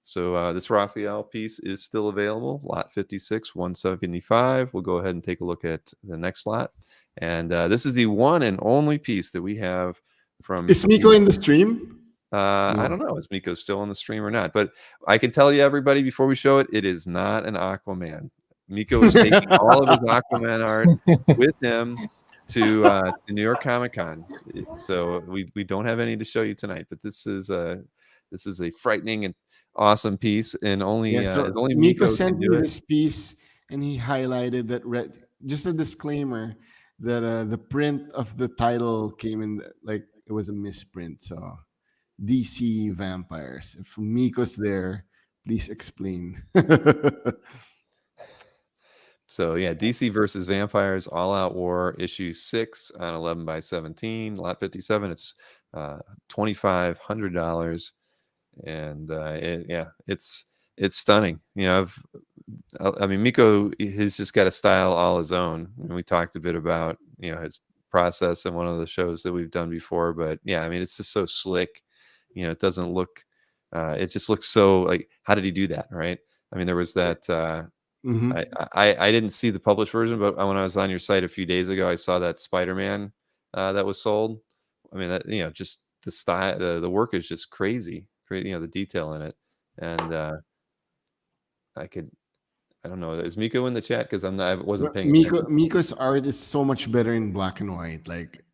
So this Raphael piece is still available. Lot 56, 175. We'll go ahead and take a look at the next lot. And this is the one and only piece that we have from. Is Miko in the stream? I don't know. Is Miko still on the stream or not? But I can tell you, everybody, before we show it, it is not an Aquaman. Miko is taking all of his Aquaman art with him to New York Comic Con. So we don't have any to show you tonight. But this is a frightening and awesome piece, and only only Miko Miko sent can me do it. this piece, and he highlighted that just a disclaimer that the print of the title came in like it was a misprint. So DC Vampires. If Miko's there, please explain. So yeah, DC versus Vampires, All Out War, issue 6 on 11 by 17, lot 57. It's $2,500, and it's stunning. You know, I mean, Miko, he's just got a style all his own. And we talked a bit about his process in one of the shows that we've done before, but yeah, I mean, it's just so slick. It doesn't look. It just looks so like. How did he do that? Right? I mean, there was that. I didn't see the published version, but when I was on your site a few days ago, I saw that Spider-Man that was sold. I mean, that just the style, the work is just crazy. The detail in it, and I don't know. Is Miko in the chat? Because I wasn't paying attention. Miko's art is so much better in black and white. Like,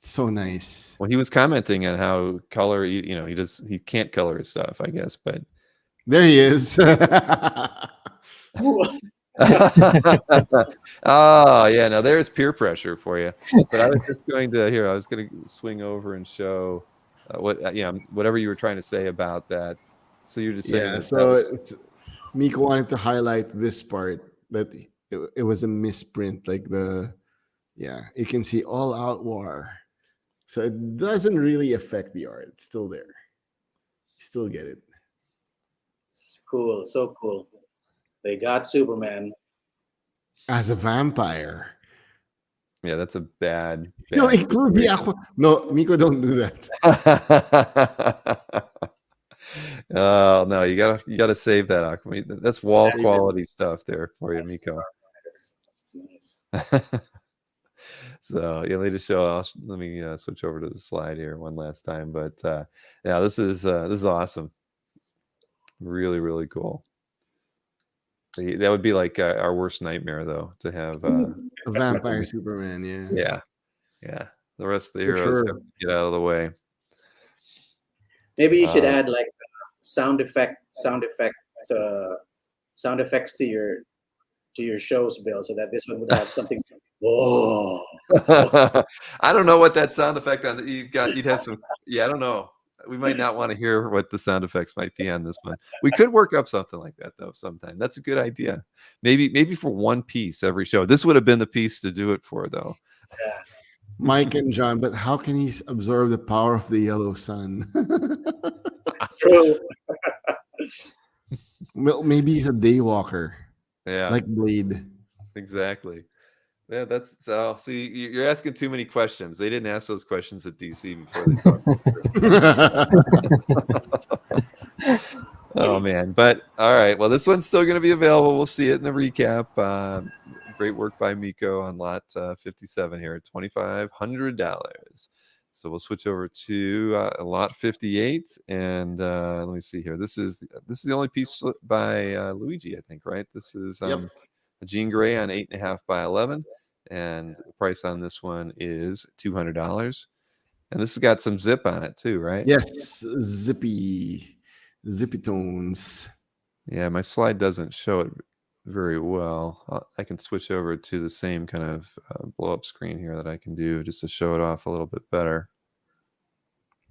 so nice. Well, he was commenting on how color. He can't color his stuff, I guess, but there he is. Oh yeah, now there's peer pressure for you. But I was just going to swing over and show whatever you were trying to say about that. So you're just saying Miko wanted to highlight this part that it was a misprint, like you can see All Out War, so it doesn't really affect the art. It's still there. You still get it. It's cool, so cool. They got Superman as a vampire. Yeah, that's a bad. No, include the Aqua. No, Miko, don't do that. Oh no, you gotta save that Aquaman. That's wall quality stuff there for you, Miko. That's nice. So yeah, latest show. Let me switch over to the slide here one last time. But yeah, this is awesome. Really, really cool. That would be like our worst nightmare, though, to have a vampire Superman. Yeah. The rest of the heroes have to get out of the way. Maybe you should add like sound effects to your shows, Bill, so that this one would have something. Whoa! I don't know what that sound effect on you'd have some. Yeah, I don't know. We might not want to hear what the sound effects might be on this one. We could work up something like that though sometime. That's a good idea. Maybe for one piece every show. This would have been the piece to do it for though. Yeah. Mike and John, but how can he absorb the power of the yellow sun? That's true. Well, maybe he's a daywalker. Yeah. Like Blade. Exactly. Yeah, that's so. See, you're asking too many questions. They didn't ask those questions at DC before they talked. Oh man, but all right. Well, this one's still going to be available. We'll see it in the recap. Great work by Miko on lot 57 here at $2,500. So we'll switch over to lot 58, and let me see here. This is the only piece by Luigi, I think, right? This is a Jean Grey on 8.5 by 11. And the price on this one is $200. And this has got some zip on it too, right? Yes, zippy tones. Yeah, my slide doesn't show it very well. I can switch over to the same kind of blow up screen here that I can do just to show it off a little bit better.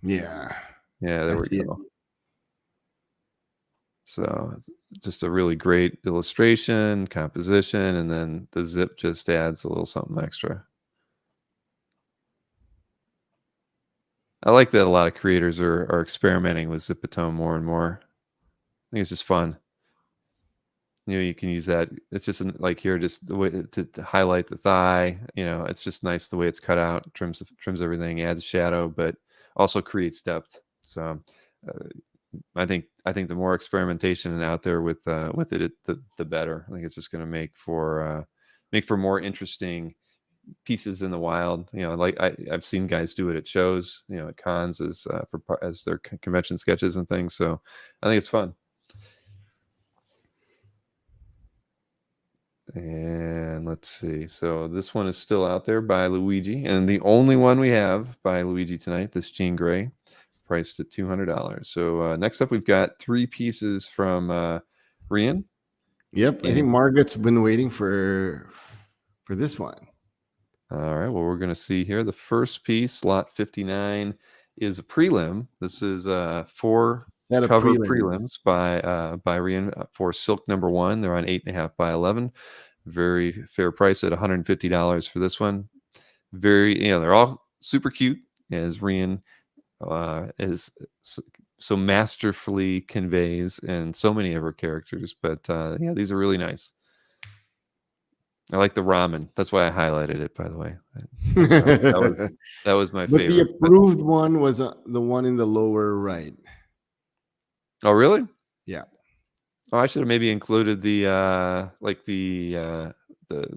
Yeah, there we go. So it's just a really great illustration, composition, and then the zip just adds a little something extra. I like that a lot of creators are experimenting with Zipatone more and more. I think it's just fun. You can use that. It's just like here, just the way to highlight the thigh. It's just nice the way it's cut out, trims everything, adds shadow, but also creates depth. So I think the more experimentation out there with it, the better. I think it's just going to make for more interesting pieces in the wild. Like I've seen guys do it at shows, at cons as their convention sketches and things. So I think it's fun. And let's see. So this one is still out there by Luigi, and the only one we have by Luigi tonight, this Jean Grey, priced at $200. So next up, we've got 3 pieces from Rian. Yep, I think Margaret's been waiting for this one. All right. Well, we're going to see here. The first piece, lot 59, is a prelim. This is 4 cover prelims by Rian for Silk #1. They're on 8.5 by 11. Very fair price at $150 for this one. They're all super cute, as Rian is so masterfully conveys in so many of her characters. But these are really nice. I like the ramen. That's why I highlighted it, by the way. That was my favorite. But the approved one was the one in the lower right. Oh, really? Yeah. Oh, I should have maybe included the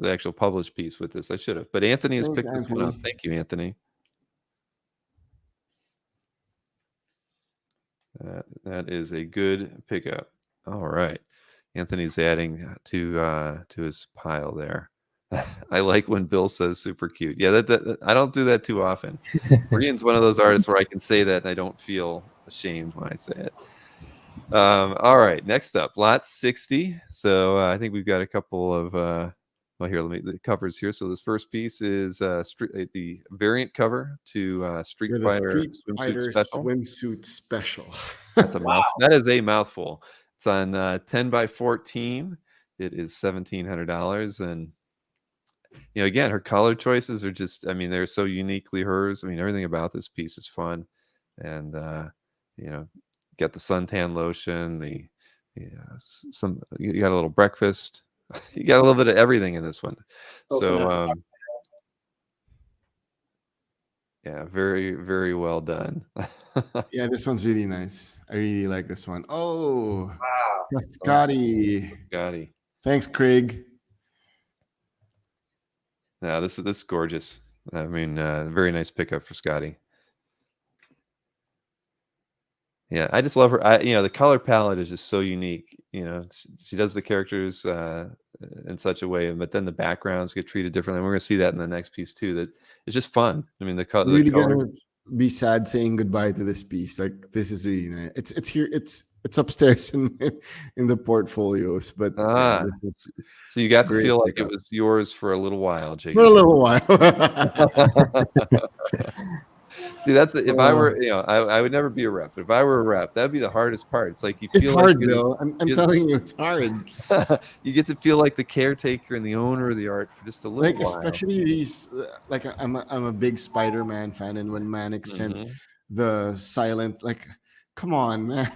actual published piece with this. I should have. But Anthony has picked this one up. Thank you, Anthony. That is a good pickup. All right. Anthony's adding to his pile there. I like when Bill says super cute. Yeah, that I don't do that too often. Rian's one of those artists where I can say that and I don't feel ashamed when I say it. All right, next up, lot 60. So I think we've got a couple of the covers here. So this first piece is the variant cover to Street Fighter swimsuit special. That's a that is a mouthful. It's on 10 by 14. It is $1,700, and again, her color choices are just, they're so uniquely hers. Everything about this piece is fun, and got the suntan lotion, you got a little breakfast, you got a little bit of everything in this one. So yeah, very, very well done. Yeah, this one's really nice. I really like this one. Oh, Wow. Scotty. Thanks, Craig. Yeah, this is gorgeous. Very nice pickup for Scotty. Yeah, I just love her. The color palette is just so unique. She does the characters in such a way, but then the backgrounds get treated differently. And we're going to see that in the next piece too. That it's just fun. The color. Really gonna be sad saying goodbye to this piece. Like, this is really nice. It's here. It's upstairs in the portlios. But so you got to feel like it was yours for a little while, Jiggy. For a little while. See, that's if I were, I would never be a rep. But if I were a rep, that'd be the hardest part. It's like you feel it's like hard, Bill. I'm telling you, it's hard. You get to feel like the caretaker and the owner of the art for just a little while. Especially these, I'm a big Spider-Man fan, and when Mannix sent the silent, come on, man.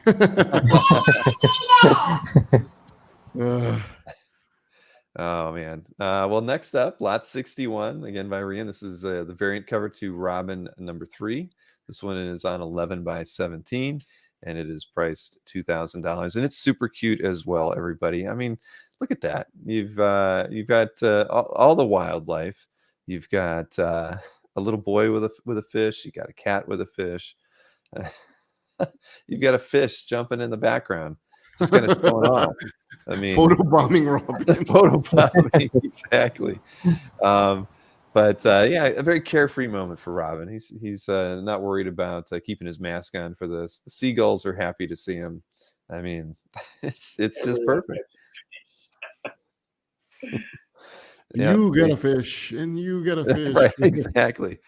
Oh man. Well, next up, lot 61, again by Rian. This is the variant cover to Robin #3. This one is on 11 by 17, and it is priced $2,000, and it's super cute as well. Everybody, look at that. You've got all the wildlife. You've got a little boy with a fish. You got a cat with a fish. You've got a fish jumping in the background, just kind of showing off. Photobombing Robin. Photobombing, exactly. But a very carefree moment for Robin. He's not worried about keeping his mask on for this. The seagulls are happy to see him. It's just perfect. You get a fish, and you get a fish. Right, exactly.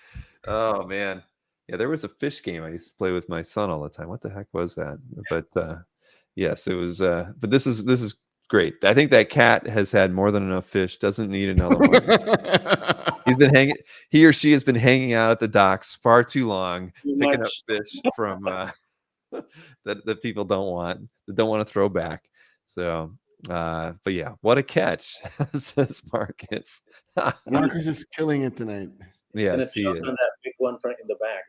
Oh man, yeah. There was a fish game I used to play with my son all the time. What the heck was that? But yes, it was. But this is great. I think that cat has had more than enough fish. Doesn't need another one. He or she has been hanging out at the docks far too long, picking up fish from that people don't want to throw back. So, but yeah, what a catch, says Marcus. Marcus is killing it tonight. Yes, he is. On that big one in the back.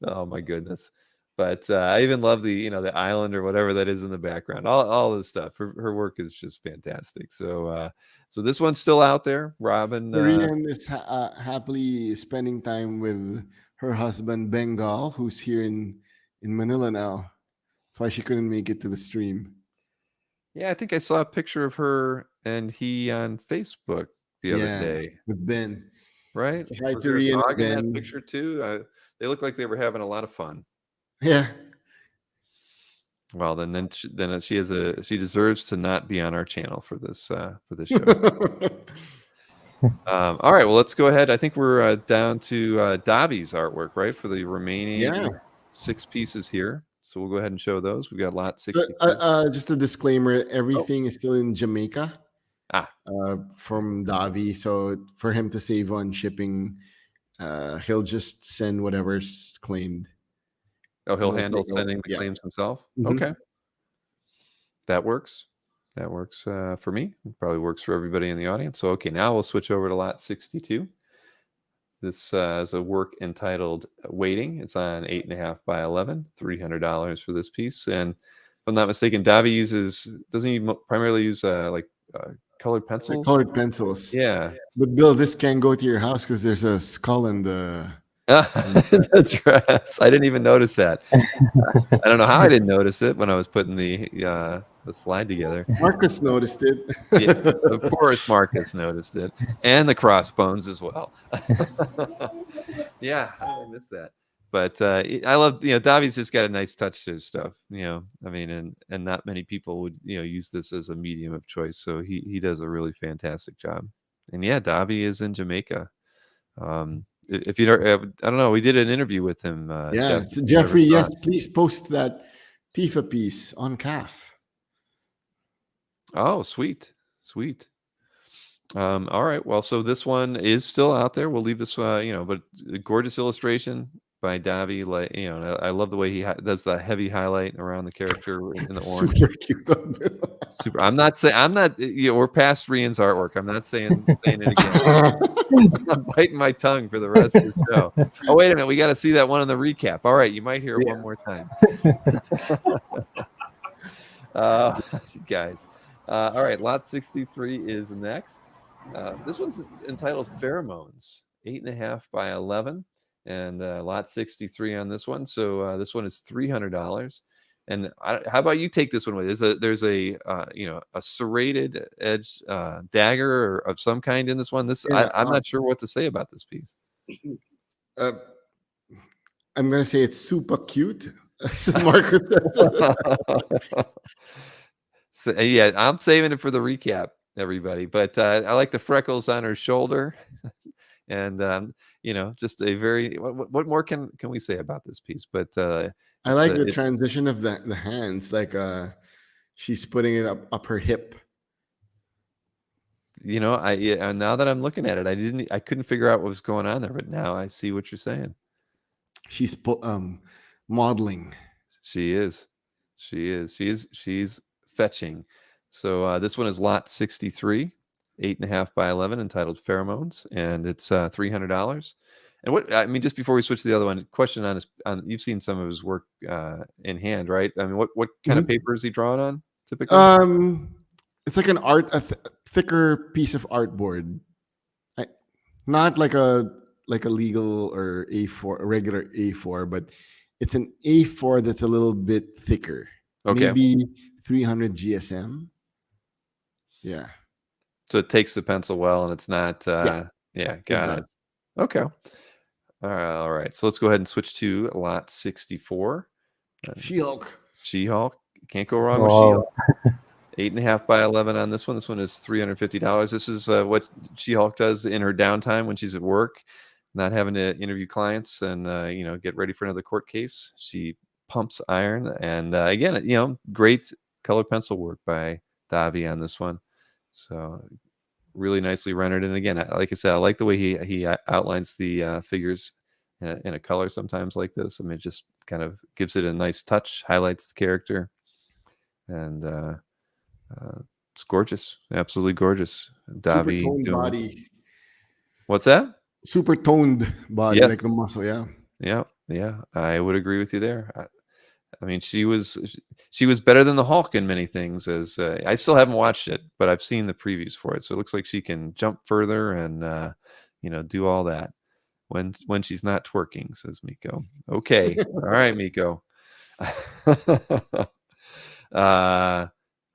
Oh my goodness. But I even love the the island or whatever that is in the background. All this stuff. Her work is just fantastic. So this one's still out there. Robin. Korean is happily spending time with her husband Bengal, who's here in Manila now. That's why she couldn't make it to the stream. Yeah, I think I saw a picture of her and he on Facebook the other day. With Ben. Right? So hi Was to there a Rian dog in that Ben. picture too? They look like they were having a lot of fun. Yeah. Well, then she deserves to not be on our channel for this show. All right, well, let's go ahead. I think we're down to Davi's artwork, right, for the remaining 6 pieces here. So we'll go ahead and show those. We've got lot 60. Just a disclaimer: everything is still in Jamaica. From Davi. So for him to save on shipping, he'll just send whatever's claimed. Oh, he'll handle sending the claims himself? Mm-hmm. Okay. That works. That works for me. It probably works for everybody in the audience. So, okay, now we'll switch over to lot 62. This is a work entitled Waiting. It's on 8.5 by 11, $300 for this piece. And if I'm not mistaken, Davi doesn't he primarily use colored pencils? Colored pencils. Yeah. But Bill, this can go to your house because there's a skull in the... That's right. I didn't even notice that. I don't know how I didn't notice it when I was putting the slide together. Marcus noticed it. Yeah, of course, Marcus noticed it, and the crossbones as well. Yeah, I missed that. But I love, Davi's just got a nice touch to his stuff. I mean, and not many people would use this as a medium of choice. So he does a really fantastic job. And yeah, Davi is in Jamaica. If you don't, I don't know, we did an interview with him. Jeffrey, yes, please post that Tifa piece on CAF. Oh, sweet. All right, well, so this one is still out there. We'll leave this, but a gorgeous illustration by Davi. I love the way he does the heavy highlight around the character in the orange. Super cute. Super. We're past Rian's artwork. I'm not saying it again. I'm biting my tongue for the rest of the show. Oh, wait a minute. We got to see that one in the recap. All right. You might hear it one more time. Guys. All right. Lot 63 is next. This one's entitled Pheromones, 8.5 by 11. And lot 63 on this one. So this one is $300. And how about you take this one with? There's a serrated edge dagger of some kind in this one. I'm not sure what to say about this piece. I'm gonna say it's super cute. Marcus says. So, yeah, I'm saving it for the recap, everybody. But I like the freckles on her shoulder. And just a very what more can we say about this piece? But I like the transition of the hands, like she's putting it up her hip. Now that I'm looking at it, I couldn't figure out what was going on there, but now I see what you're saying. She's modeling. She's fetching. So this one is lot 63. 8.5 by 11, entitled Pheromones, and it's $300. And just before we switch to the other one, question on you've seen some of his work in hand, right? I mean, what kind of paper is he drawing on typically? It's like a thicker piece of artboard, not like a legal or A4, a regular A4, but it's an A4 that's a little bit thicker. Okay, maybe 300 GSM. Yeah. So it takes the pencil well, and it's not. Got it. Okay. All right. So let's go ahead and switch to lot 64. She-Hulk. Can't go wrong with She-Hulk. 8.5 by 11 on this one. This one is $350. This is what She-Hulk does in her downtime when she's at work, not having to interview clients and get ready for another court case. She pumps iron, and again, great colored pencil work by Davi on this one. So really nicely rendered. And again, like I said, I like the way he outlines the figures in a color sometimes like this. I mean, it just kind of gives it a nice touch, highlights the character. And it's gorgeous. Absolutely gorgeous. Davi. Super toned body. What's that? Super toned body, like the muscle, yeah. Yeah. Yeah, I would agree with you there. I mean, she was better than the Hulk in many things. As I still haven't watched it, but I've seen the previews for it, so it looks like she can jump further and do all that when she's not twerking. Says Miko. Okay, all right, Miko.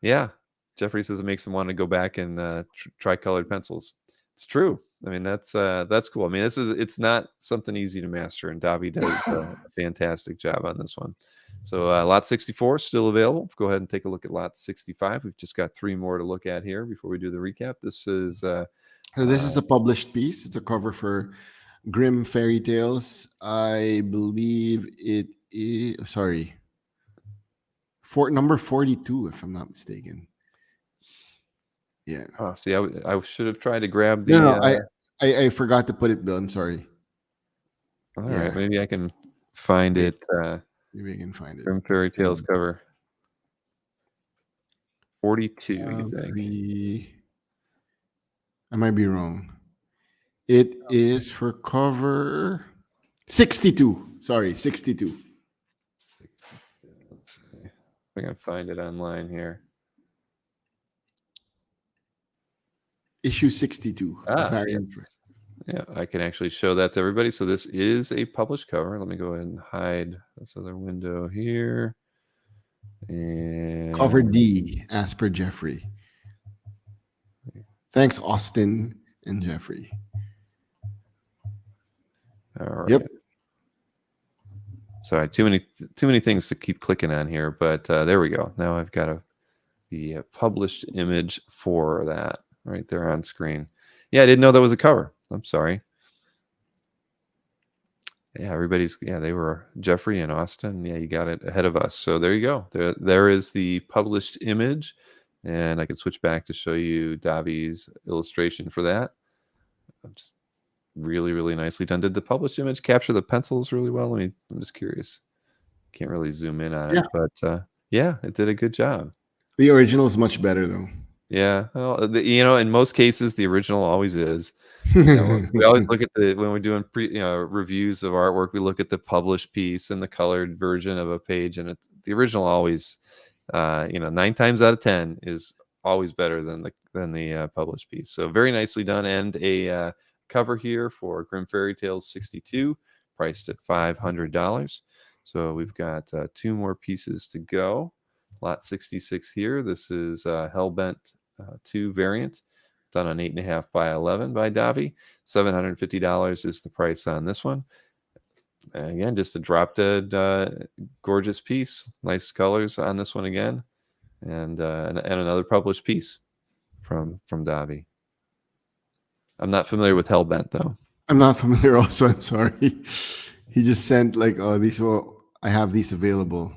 Yeah, Jeffrey says it makes him want to go back and try colored pencils. It's true. I mean, that's cool. I mean, it's not something easy to master, and Davi does a fantastic job on this one. So lot 64 still available. Go ahead and take a look at lot 65. We've just got 3 more to look at here before we do the recap. This is So this is a published piece. It's a cover for Grimm Fairy Tales. I believe it is, sorry, for number 42, if I'm not mistaken. Yeah. oh, see, I should have tried to grab the. No, I forgot to put it, Bill. I'm sorry. All right, maybe I can find it. Maybe I can find it. From Fairy Tales cover 42. You think? I might be wrong. It is for cover 62. Sorry, 62. 62. Let's see. I think I find it online here. Issue 62. Yes. Yeah, I can actually show that to everybody. So this is a published cover. Let me go ahead and hide this other window here. And Cover D, as per Jeffrey. Thanks, Austin and Jeffrey. All right. Yep. Sorry, too many things to keep clicking on here, but there we go. Now I've got the published image for that right there on screen. Yeah, I didn't know that was a cover. I'm sorry. Yeah, they were Jeffrey and Austin. Yeah, you got it ahead of us. So there you go. There is the published image, and I can switch back to show you Davi's illustration for that. Just really, really nicely done. Did the published image capture the pencils really well? I'm just curious. Can't really zoom in on it, but yeah, it did a good job. The original is much better, though. Yeah, well, in most cases, the original always is. We always look at when we're doing reviews of artwork. We look at the published piece and the colored version of a page, and the original always, 9 times out of 10 is always better than the published piece. So very nicely done, and a cover here for Grimm Fairy Tales 62, priced at $500. So we've got 2 more pieces to go. Lot 66 here. This is Hellbent 2 variant, done on 8.5 by 11 by Davi. $750 is the price on this one. And again, just a drop dead gorgeous piece. Nice colors on this one again, and another published piece from Davi. I'm not familiar with Hellbent though. I'm not familiar. Also, I'm sorry. He just sent I have these available.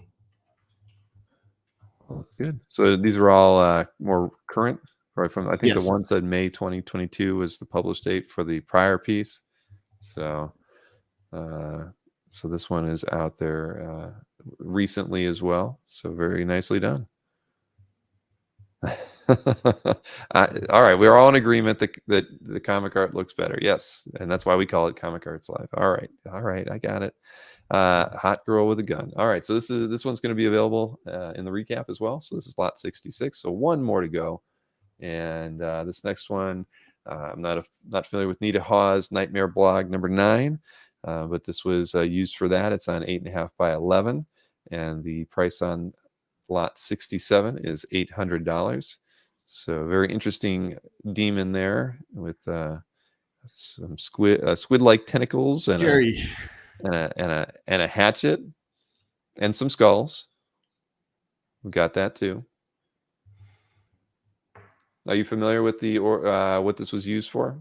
Oh, good. So these are all more current, right? I think Yes. the one said May 2022 was the published date for the prior piece. So, so this one is out there recently as well. So very nicely done. All right, we're all in agreement that the comic art looks better. Yes, and that's why we call it Comic Arts Live. All right, I got it. Hot girl with a gun. All right, so this one's going to be available in the recap as well. So this is lot 66. So 1 more to go, and this next one, I'm not familiar with Nita Hawes' Nightmare Blog number 9, but this was used for that. It's on 8.5 by 11, and the price on lot 67 is $800. So very interesting demon there with some squid-like tentacles and Scary. and a hatchet and some skulls. We got that too. Are you familiar with what this was used for?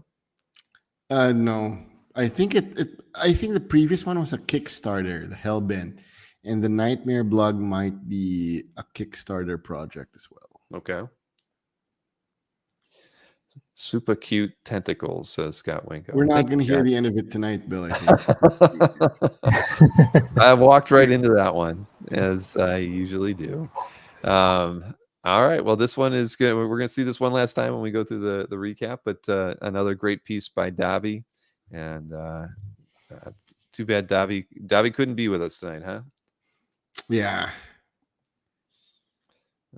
No. I think the previous one was a Kickstarter, the Hellbent, and the Nightmare Blog might be a Kickstarter project as well. Okay. Super cute tentacles, says Scott Winko. We're not going to hear the end of it tonight, Bill, I think. I walked right into that one, as I usually do. All right. Well, this one is good. We're going to see this one last time when we go through the recap, but another great piece by Davi, and Too bad Davi couldn't be with us tonight, huh? Yeah.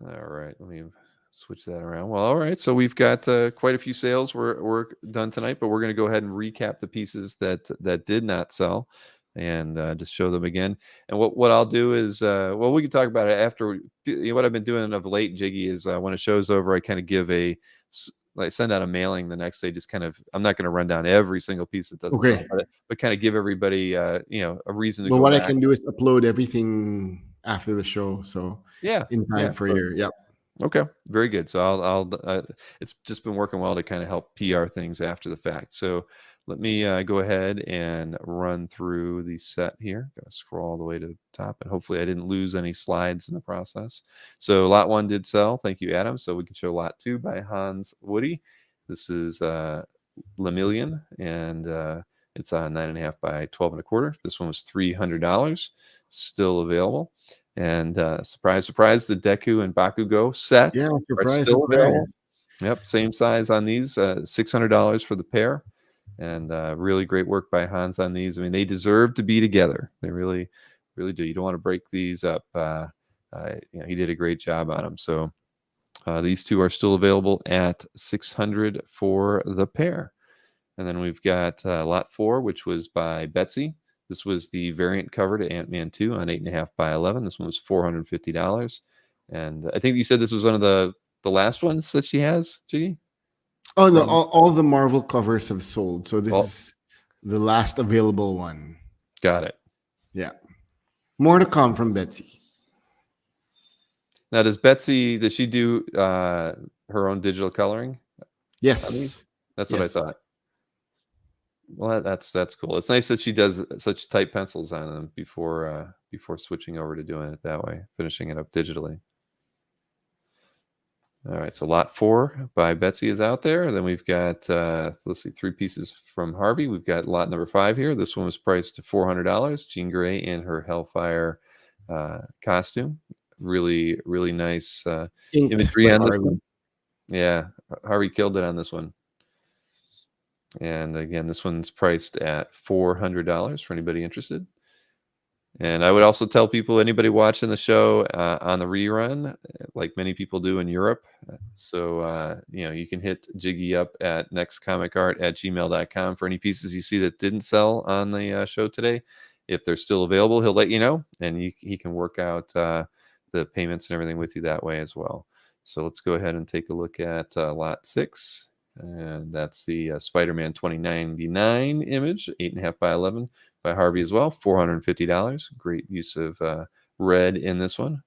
All right, let me switch that around. Well, all right, so we've got quite a few sales we're done tonight, but we're going to go ahead and recap the pieces that did not sell, and just show them again. And what I'll do is, well, we can talk about it after. What I've been doing of late, Jiggy, is when a show's over, I kind of give like send out a mailing the next day. Just kind of, I'm not going to run down every single piece that doesn't Okay. sell, but kind of give everybody, a reason to Well, go what I back. can do is upload everything after the show, so Yeah, in time for your yep. Okay, very good. So I'll it's just been working well to kind of help PR things after the fact. So let me go ahead and run through the set here. Gotta scroll all the way to the top, and hopefully I didn't lose any slides in the process. So lot 1 did sell. Thank you, Adam. So we can show lot 2 by Hans Woody. This is Lemillion, and it's 9.5 by 12.25. This one was $300, still available. And surprise, surprise, the Deku and Bakugo set Yeah, are surprise, still available. surprise. Yep, same size on these, $600 for the pair, and really great work by Hans on these. I mean, they deserve to be together. They really, really do. You don't want to break these up. He did a great job on them. So these two are still available at $600 for the pair. And then we've got lot 4, which was by Betsy. This was the variant cover to Ant-Man 2 on 8.5 by 11. This one was $450. And I think you said this was one of the last ones that she has, Jiggy? Oh no, all the Marvel covers have sold, so this Oh. is the last available one. Got it. Yeah, more to come from Betsy. Now, does she do her own digital coloring? Yes, That's what I thought. Well, that's cool. It's nice that she does such tight pencils on them before switching over to doing it that way, finishing it up digitally. All right, so lot 4 by Betsy is out there. Then we've got let's see, 3 pieces from Harvey. We've got lot number 5 here. This one was priced to $400. Jean Grey in her Hellfire costume. Really, really nice imagery on this one. Yeah, Harvey killed it on this one. And again, this one's priced at $400 for anybody interested. And I would also tell people, anybody watching the show on the rerun, like many people do in Europe. So, you can hit Jiggy up at nextcomicart@gmail.com for any pieces you see that didn't sell on the show today. If they're still available, he'll let you know, and he can work out the payments and everything with you that way as well. So let's go ahead and take a look at lot 6. And that's the Spider-Man 2099 image, 8.5 by 11 by Harvey as well, $450. Great use of red in this one.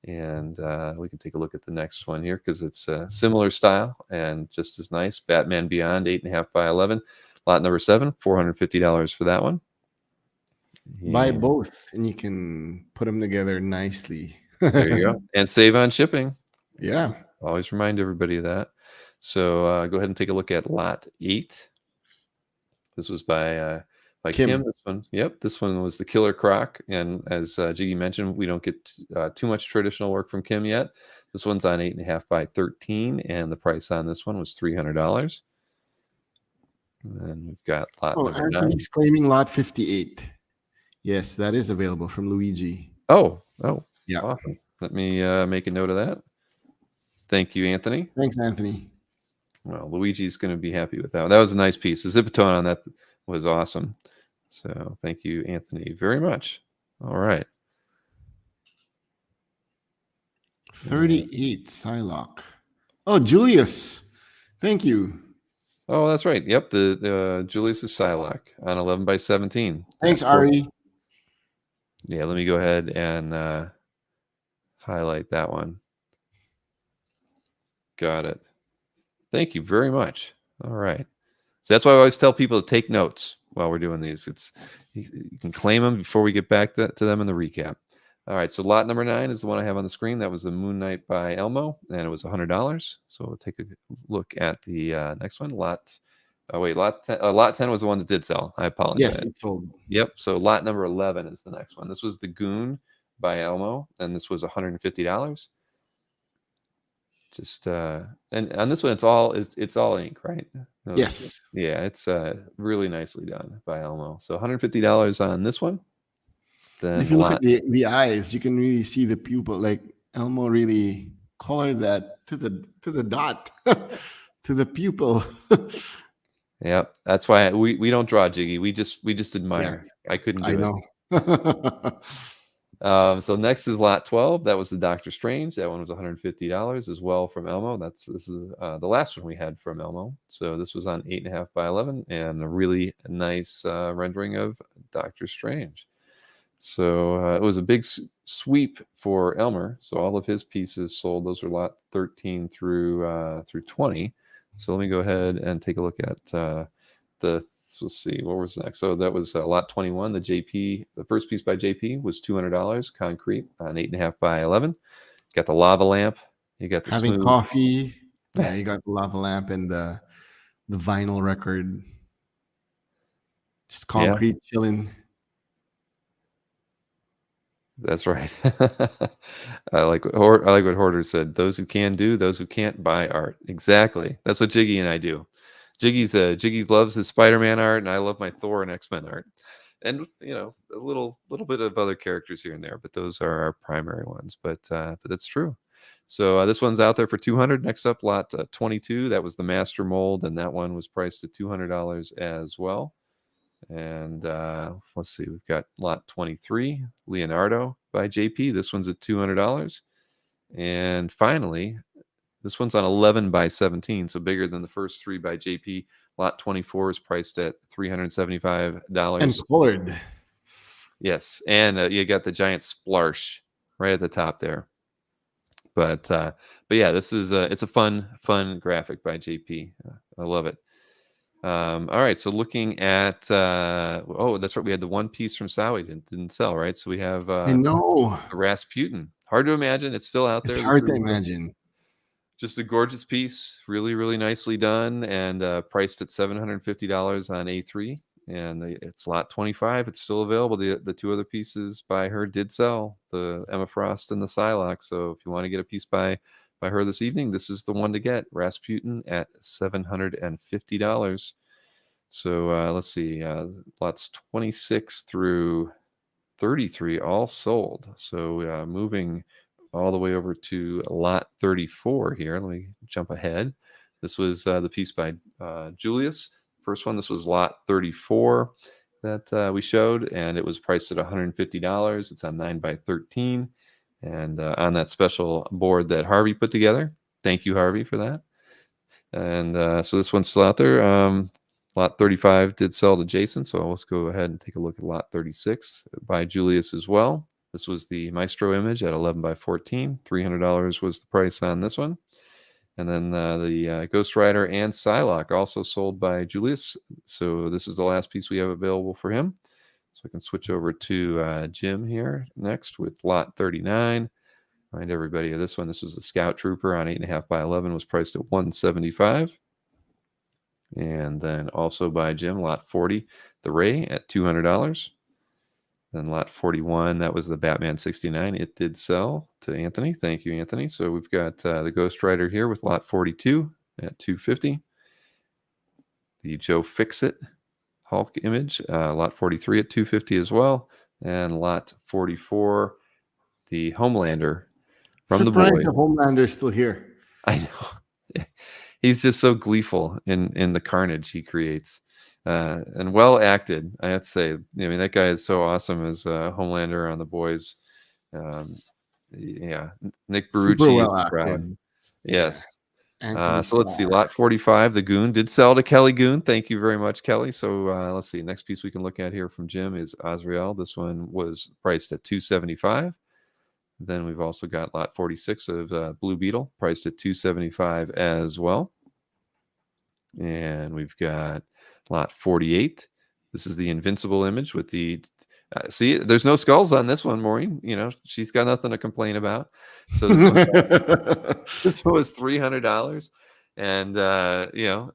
And we can take a look at the next one here because it's a similar style and just as nice. Batman Beyond, 8.5 by 11. Lot number 7, $450 for that one. Buy both, and you can put them together nicely. There you go. And save on shipping. Yeah. Always remind everybody of that. So go ahead and take a look at lot 8. This was by Kim. This one, this one was the Killer Croc, and as Jiggy mentioned, we don't get too much traditional work from Kim yet. This one's on 8.5 by 13, and the price on this one was $300. And then we've got lot number 9. Anthony's claiming lot 58. Yes, that is available from Luigi. Oh, yeah. Awesome. Let me make a note of that. Thank you, Anthony. Thanks, Anthony. Well, Luigi's going to be happy with that one. That was a nice piece. The Zipatone on that was awesome. So thank you, Anthony, very much. All right. 38 Psylocke. Oh, Julius. Thank you. Oh, that's right. Yep, the Julius is Psylocke on 11 by 17. Thanks, Ari. Yeah, let me go ahead and highlight that one. Got it. Thank you very much. All right. So that's why I always tell people to take notes while we're doing these. You can claim them before we get back to them in the recap. All right. So lot number 9 is the one I have on the screen. That was the Moon Knight by Elmo, and it was $100. So we'll take a look at the next one. Lot 10 was the one that did sell. I apologize. Yes, it sold. Yep. So lot number 11 is the next one. This was the Goon by Elmo, and this was $150. Just and on this one, it's all ink, right? No, Yes. yeah, it's really nicely done by Elmo. So $150 on this one. And Then if you look at lot, the eyes, you can really see the pupil. Like Elmo really colored that to the dot, to the pupil. yeah, that's why we don't draw, Jiggy. We just Yeah, admire. I couldn't I do it. know. So next is lot 12. That was the Doctor Strange. That one was $150 as well from Elmo. This is the last one we had from Elmo. So this was on 8.5 by 11 and a really nice rendering of Doctor Strange. So it was a big sweep for Elmer. So all of his pieces sold. Those are lot 13 through 20. So let me go ahead and take a look at the. Let's see, what was next? So that was lot 21. The first piece by JP was $200, concrete on 8.5 by 11. Got the lava lamp. You got the Having smooth. coffee. Yeah, you got the lava lamp and the vinyl record. Just concrete chilling. That's right. I like what Hoarder said. Those who can do, those who can't buy art. Exactly. That's what Jiggy and I do. Jiggy loves his Spider-Man art, and I love my Thor and X-Men art, and a little bit of other characters here and there, but those are our primary ones. But that's true. So this one's out there for $200. Next up, lot 22. That was the master mold, and that one was priced at $200 as well. And let's see, we've got lot 23, Leonardo by JP. This one's at $200. And finally, this one's on 11 by 17, so bigger than the first three by JP. Lot 24 is priced at $375. And colored. Yes, and you got the giant splarsh right at the top there. But yeah, this is it's a fun graphic by JP. I love it. All right, so looking at that's right, we had the one piece from Sawi didn't sell, right? So we have I know. the Rasputin. Hard to imagine. It's still out there. It's This hard to was imagine. just a gorgeous piece, really nicely done, and priced at $750 on A3. And it's lot 25. It's still available. The two other pieces by her did sell, the Emma Frost and the Psylocke. So if you want to get a piece by her this evening, this is the one to get. Rasputin at $750. So let's see, lots 26 through 33 all sold. So moving all the way over to lot 34 here. Let me jump ahead. This was the piece by Julius. First one, this was lot 34 that we showed, and it was priced at $150. It's on 9 by 13. And on that special board that Harvey put together. Thank you, Harvey, for that. And so this one's still out there. Lot 35 did sell to Jason, so let's go ahead and take a look at lot 36 by Julius as well. This was the Maestro image at 11 by 14. $300 was the price on this one. And then the Ghost Rider and Psylocke also sold by Julius. So this is the last piece we have available for him. So I can switch over to Jim here next with lot 39. Remind everybody of this one. This was the Scout Trooper on 8.5 by 11, was priced at $175. And then also by Jim, lot 40, the Ray at $200. Then lot 41, that was the Batman 69. It did sell to Anthony. Thank you, Anthony. So we've got the Ghost Rider here with lot 42 at $250. The Joe Fixit Hulk image, lot 43 at $250 as well. And lot 44, the Homelander from Surprised the boy. the Homelander's still here. I know. He's just so gleeful in the carnage he creates. And well acted, I have to say. I mean, that guy is so awesome as Homelander on The Boys. Yeah, Nick Barucci. Super well acted. Yes. Anthony So let's see. Starr. Lot 45, the Goon did sell to Kelly Goon. Thank you very much, Kelly. So let's see. Next piece we can look at here from Jim is Azrael. This one was priced at $275. Then we've also got lot 46 of Blue Beetle, priced at $275 as well. And we've got lot 48. This is the Invincible image with the see, there's no skulls on this one, Maureen. She's got nothing to complain about. So this one was $300, and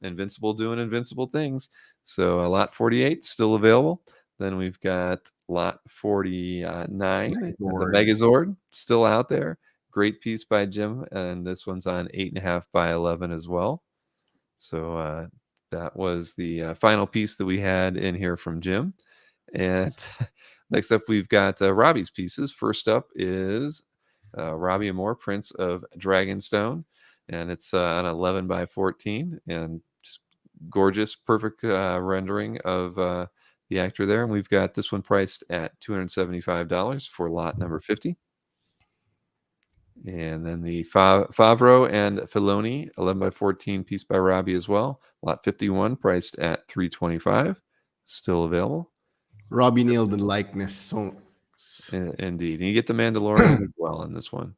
Invincible doing invincible things. So lot 48 still available. Then we've got lot 49, the Megazord still out there. great piece by Jim, and this one's on 8.5 by 11 as well. So that was the final piece that we had in here from Jim. And next up, we've got Robbie's pieces. First up is Robbie Amore, Prince of Dragonstone, and it's an 11 by 14, and just gorgeous, perfect rendering of the actor there. And we've got this one priced at $275 for lot number 50. And then the Favreau and Filoni 11 by 14 piece by Robbie as well. Lot 51 priced at $325. Still available. Robbie nailed the likeness. So Indeed. And you get the Mandalorian as well in this one.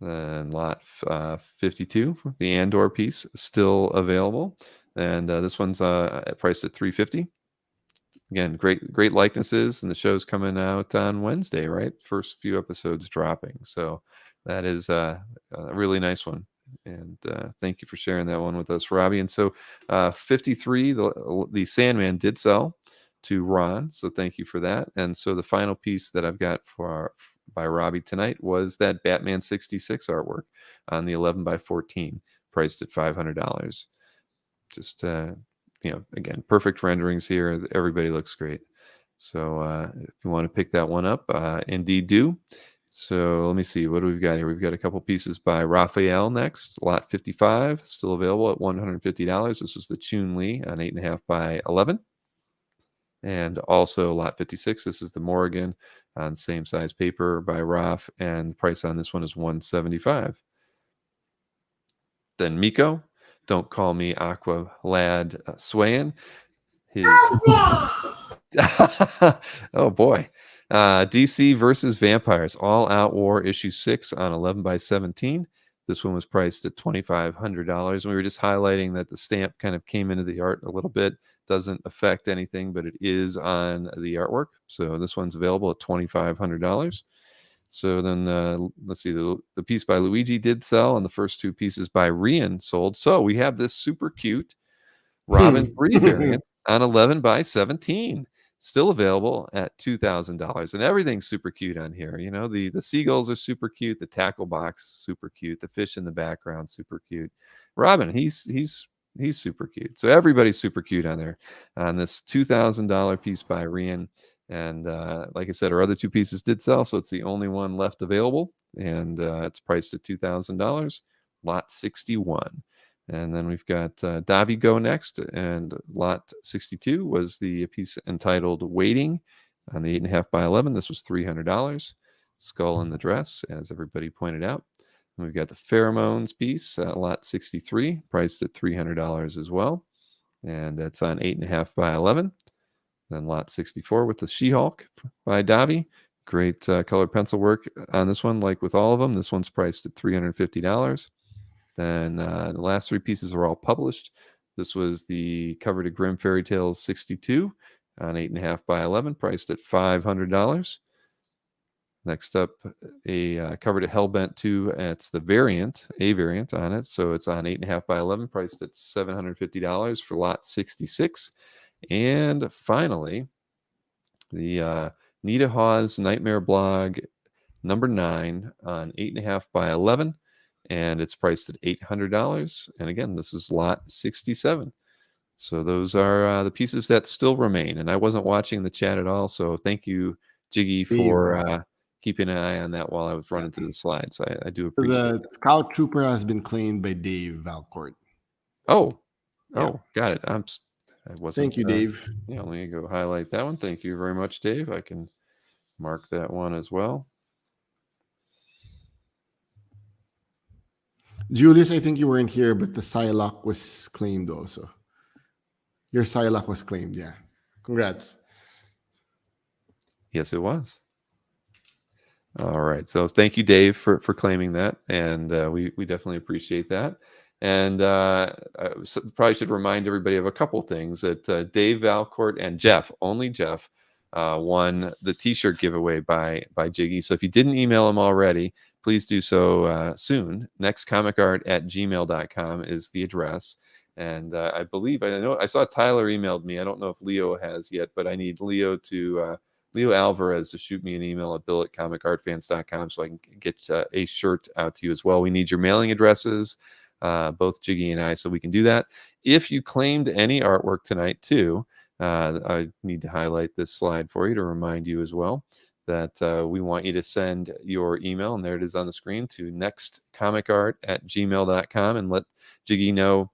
Then lot 52, the Andor piece, still available. And this one's priced at $350. Again, great likenesses, and the show's coming out on Wednesday, right? First few episodes dropping. So that is a really nice one. And thank you for sharing that one with us, Robbie. And so 53, the Sandman did sell to Ron. So thank you for that. And so the final piece that I've got by Robbie tonight was that Batman 66 artwork on the 11 by 14, priced at $500. Just again, perfect renderings here. Everybody looks great. So if you want to pick that one up, indeed do. So let me see. What do we've got here? We've got a couple pieces by Raphael next. Lot 55, still available at $150. This was the Chun-Li on 8.5 by 11. And also lot 56. This is the Morrigan on same size paper by Raph. And the price on this one is $175. Then Miko. Don't Call Me Aqua Lad Swayan. His oh boy. DC versus Vampires, All Out War issue 6 on 11 by 17. This one was priced at $2,500. And we were just highlighting that the stamp kind of came into the art a little bit. Doesn't affect anything, but it is on the artwork. So this one's available at $2,500. So then let's see, the piece by Luigi did sell, and the first two pieces by Rian sold. So we have this super cute Robin 3 variant on 11 by 17, still available at $2,000. And everything's super cute on here. You know, the seagulls are super cute, the tackle box super cute, the fish in the background super cute. Robin, he's super cute. So everybody's super cute on there on this $2,000 piece by Rian. And like I said, our other two pieces did sell, so it's the only one left available. And it's priced at $2,000, lot 61. And then we've got Davi Go next. And lot 62 was the piece entitled Waiting on the 8.5 by 11. This was $300. Skull in the Dress, as everybody pointed out. And we've got the Pheromones piece, lot 63, priced at $300 as well. And that's on 8.5 by 11. Then lot 64 with the She-Hulk by Davi. Great colored pencil work on this one, like with all of them. This one's priced at $350. Then the last three pieces are all published. This was the Cover to Grimm Fairy Tales 62 on 8.5 by 11, priced at $500. Next up, a Cover to Hellbent 2. It's the variant, a variant on it. So it's on 8.5 by 11, priced at $750 for lot 66. And finally, the Nita Hawes Nightmare Blog number 9 on 8.5 by 11, and it's priced at $800. And again, this is lot 67. So those are the pieces that still remain. And I wasn't watching the chat at all, so thank you, Jiggy, for keeping an eye on that while I was running through the slides. I do appreciate it. The Scout Trooper has been claimed by Dave Valcourt. Oh, Yeah. Got it. Thank you, Dave. Yeah, let me go highlight that one. Thank you very much, Dave. I can mark that one as well. Julius, I think you weren't here, but the Psylocke was claimed also. Your Psylocke was claimed, yeah. Congrats. Yes, it was. All right. So thank you, Dave, for claiming that. And we definitely appreciate that. And probably should remind everybody of a couple things that Dave Valcourt and Jeff, only Jeff, won the t-shirt giveaway by Jiggy. So if you didn't email him already, please do so soon. nextcomicart@gmail.com is the address. And I believe, I saw Tyler emailed me. I don't know if Leo has yet, but I need Leo to Leo Alvarez to shoot me an email at bill@comicartfans.com so I can get a shirt out to you as well. We need your mailing addresses, both Jiggy and I, so we can do that. If you claimed any artwork tonight too, I need to highlight this slide for you to remind you as well that we want you to send your email, and there it is on the screen, to nextcomicart@gmail.com and let Jiggy know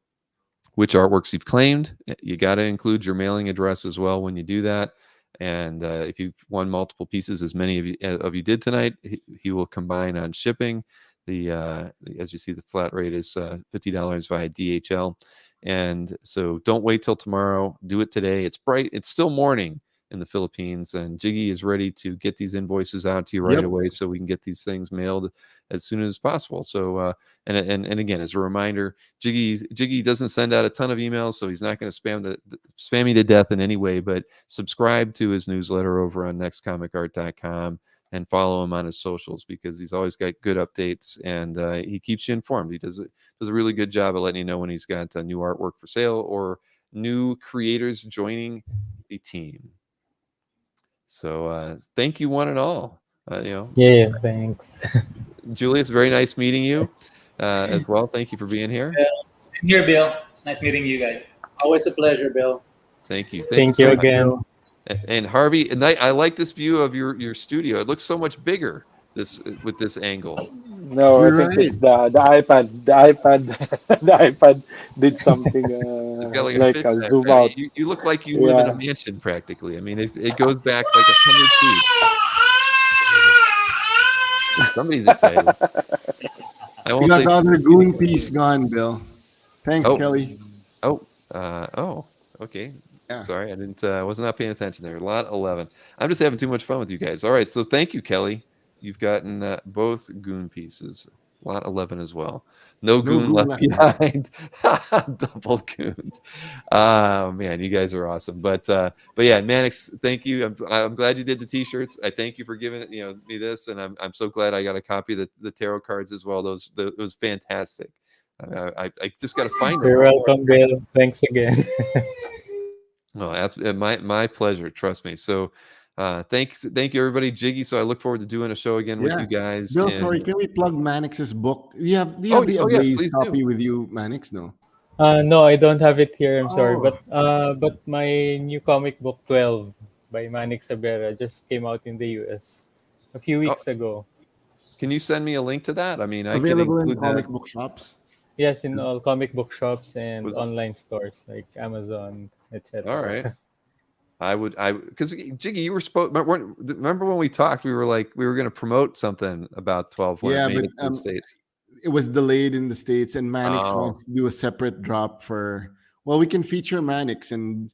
which artworks you've claimed. You got to include your mailing address as well when you do that. And if you've won multiple pieces, as many of you did tonight, he will combine on shipping. As you see, the flat rate is $50 via DHL. And so don't wait till tomorrow. Do it today. It's bright. It's still morning in the Philippines, and Jiggy is ready to get these invoices out to you right away so we can get these things mailed as soon as possible. So and again, as a reminder, Jiggy doesn't send out a ton of emails, so he's not going to spam you to death in any way, but subscribe to his newsletter over on nextcomicart.com and follow him on his socials, because he's always got good updates, and he keeps you informed. He does a really good job of letting you know when he's got new artwork for sale or new creators joining the team. So thank you one and all. Yeah, thanks. Julius, very nice meeting you as well. Thank you for being here. Same here, Bill. It's nice meeting you guys. Always a pleasure, Bill. Thank you. Thank so you much. again. And Harvey, and I like this view of your studio. It looks so much bigger with this angle. No, I think it's the iPad. The iPad, the iPad did something It's got like like a a fit zoom back, right? out. You look like you live in a Yeah. mansion practically. I mean, it goes back like 100 feet. Somebody's excited. I We won't got say. the other goon piece gone, Bill. Thanks, Oh. Kelly. Okay. Yeah. Sorry, I didn't. Was not paying attention there. Lot 11. I'm just having too much fun with you guys. All right, so thank you, Kelly. You've gotten both goon pieces. Lot 11 as well. No goon left behind. Double goons. Oh man, you guys are awesome. But yeah, Mannix, thank you. I'm glad you did the t-shirts. I thank you for giving it, me this, and I'm so glad I got a copy of the tarot cards as well. It was fantastic. I just got to find them. You're welcome, Bill. Thanks again. Oh, my pleasure. Trust me. So, thank you, everybody. Jiggy. So I look forward to doing a show again with you guys. Bill, and- sorry, can we plug Mannix's book? Do you have the yeah, Ablaze please copy do. with you, Mannix? No. No, I don't have it here. I'm sorry, Oh. but my new comic book 12 by Manix Cabrera just came out in the US a few weeks ago. Can you send me a link to that? I mean, I can Available in include comic that. book shops. Yes, in all comic book shops and Was- online stores like Amazon, etc. All right. Because Jiggy, you were supposed. Remember when we talked? We were going to promote something about 12 when Yeah, it made but, it to the States. It was delayed in the States, and Mannix Oh. wants to do a separate drop for. Well, we can feature Mannix and.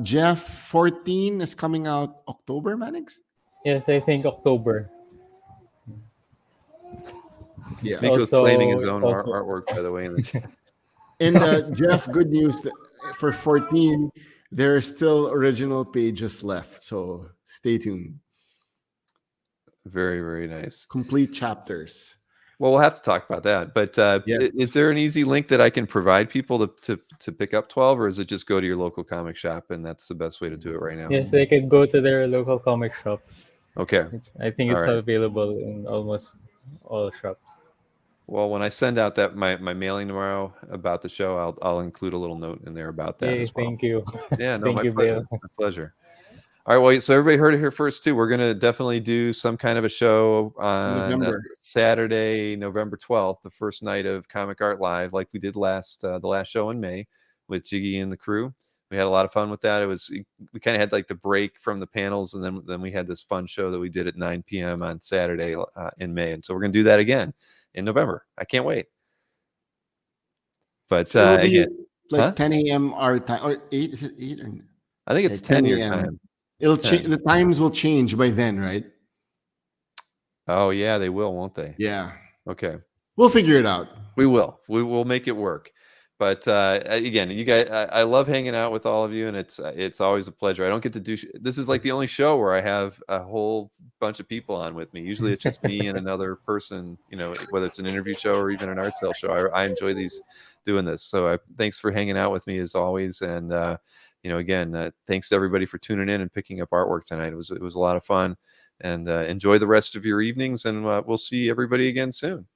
Jeff 14 is coming out October, Mannix? Yes, I think October. Yeah. Nico's Also- claiming his own also- artwork, by the way, in the chat. And Jeff, good news that for 14, there are still original pages left. So stay tuned. Very, very nice. Complete chapters. Well, we'll have to talk about that. But Yes. is there an easy link that I can provide people to pick up 12, or is it just go to your local comic shop and that's the best way to do it right now? Yes, they can go to their local comic shops. Okay. I think it's All right. available in almost all shops. Well, when I send out my mailing tomorrow about the show, I'll include a little note in there about that Hey, as well. thank you. Yeah, no, Thank my you, pleasure. Bill. My pleasure. All right, well, so everybody heard it here first too. We're gonna definitely do some kind of a show on November. Saturday, November 12th, the first night of Comic Art Live, like we did the last show in May with Jiggy and the crew. We had a lot of fun with that. We kind of had like the break from the panels, and then we had this fun show that we did at 9 p.m. on Saturday in May, and so we're gonna do that again in November. I can't wait. But So it'll be again, like huh? 10 a.m. our time, or 8? Is it 8 or? I think it's Okay, 10 your 10 a.m. time. It'll It's change. 10. The times will change by then, right? Oh yeah, they will, won't they? Yeah, Okay. we'll figure it out. We will. We will make it work. But again, you guys, I love hanging out with all of you, and it's always a pleasure. I don't get to do. This is like the only show where I have a whole bunch of people on with me. Usually, it's just me and another person. Whether it's an interview show or even an art sale show. I enjoy doing this. So thanks for hanging out with me as always, and again, thanks to everybody for tuning in and picking up artwork tonight. It was a lot of fun, and enjoy the rest of your evenings, and we'll see everybody again soon.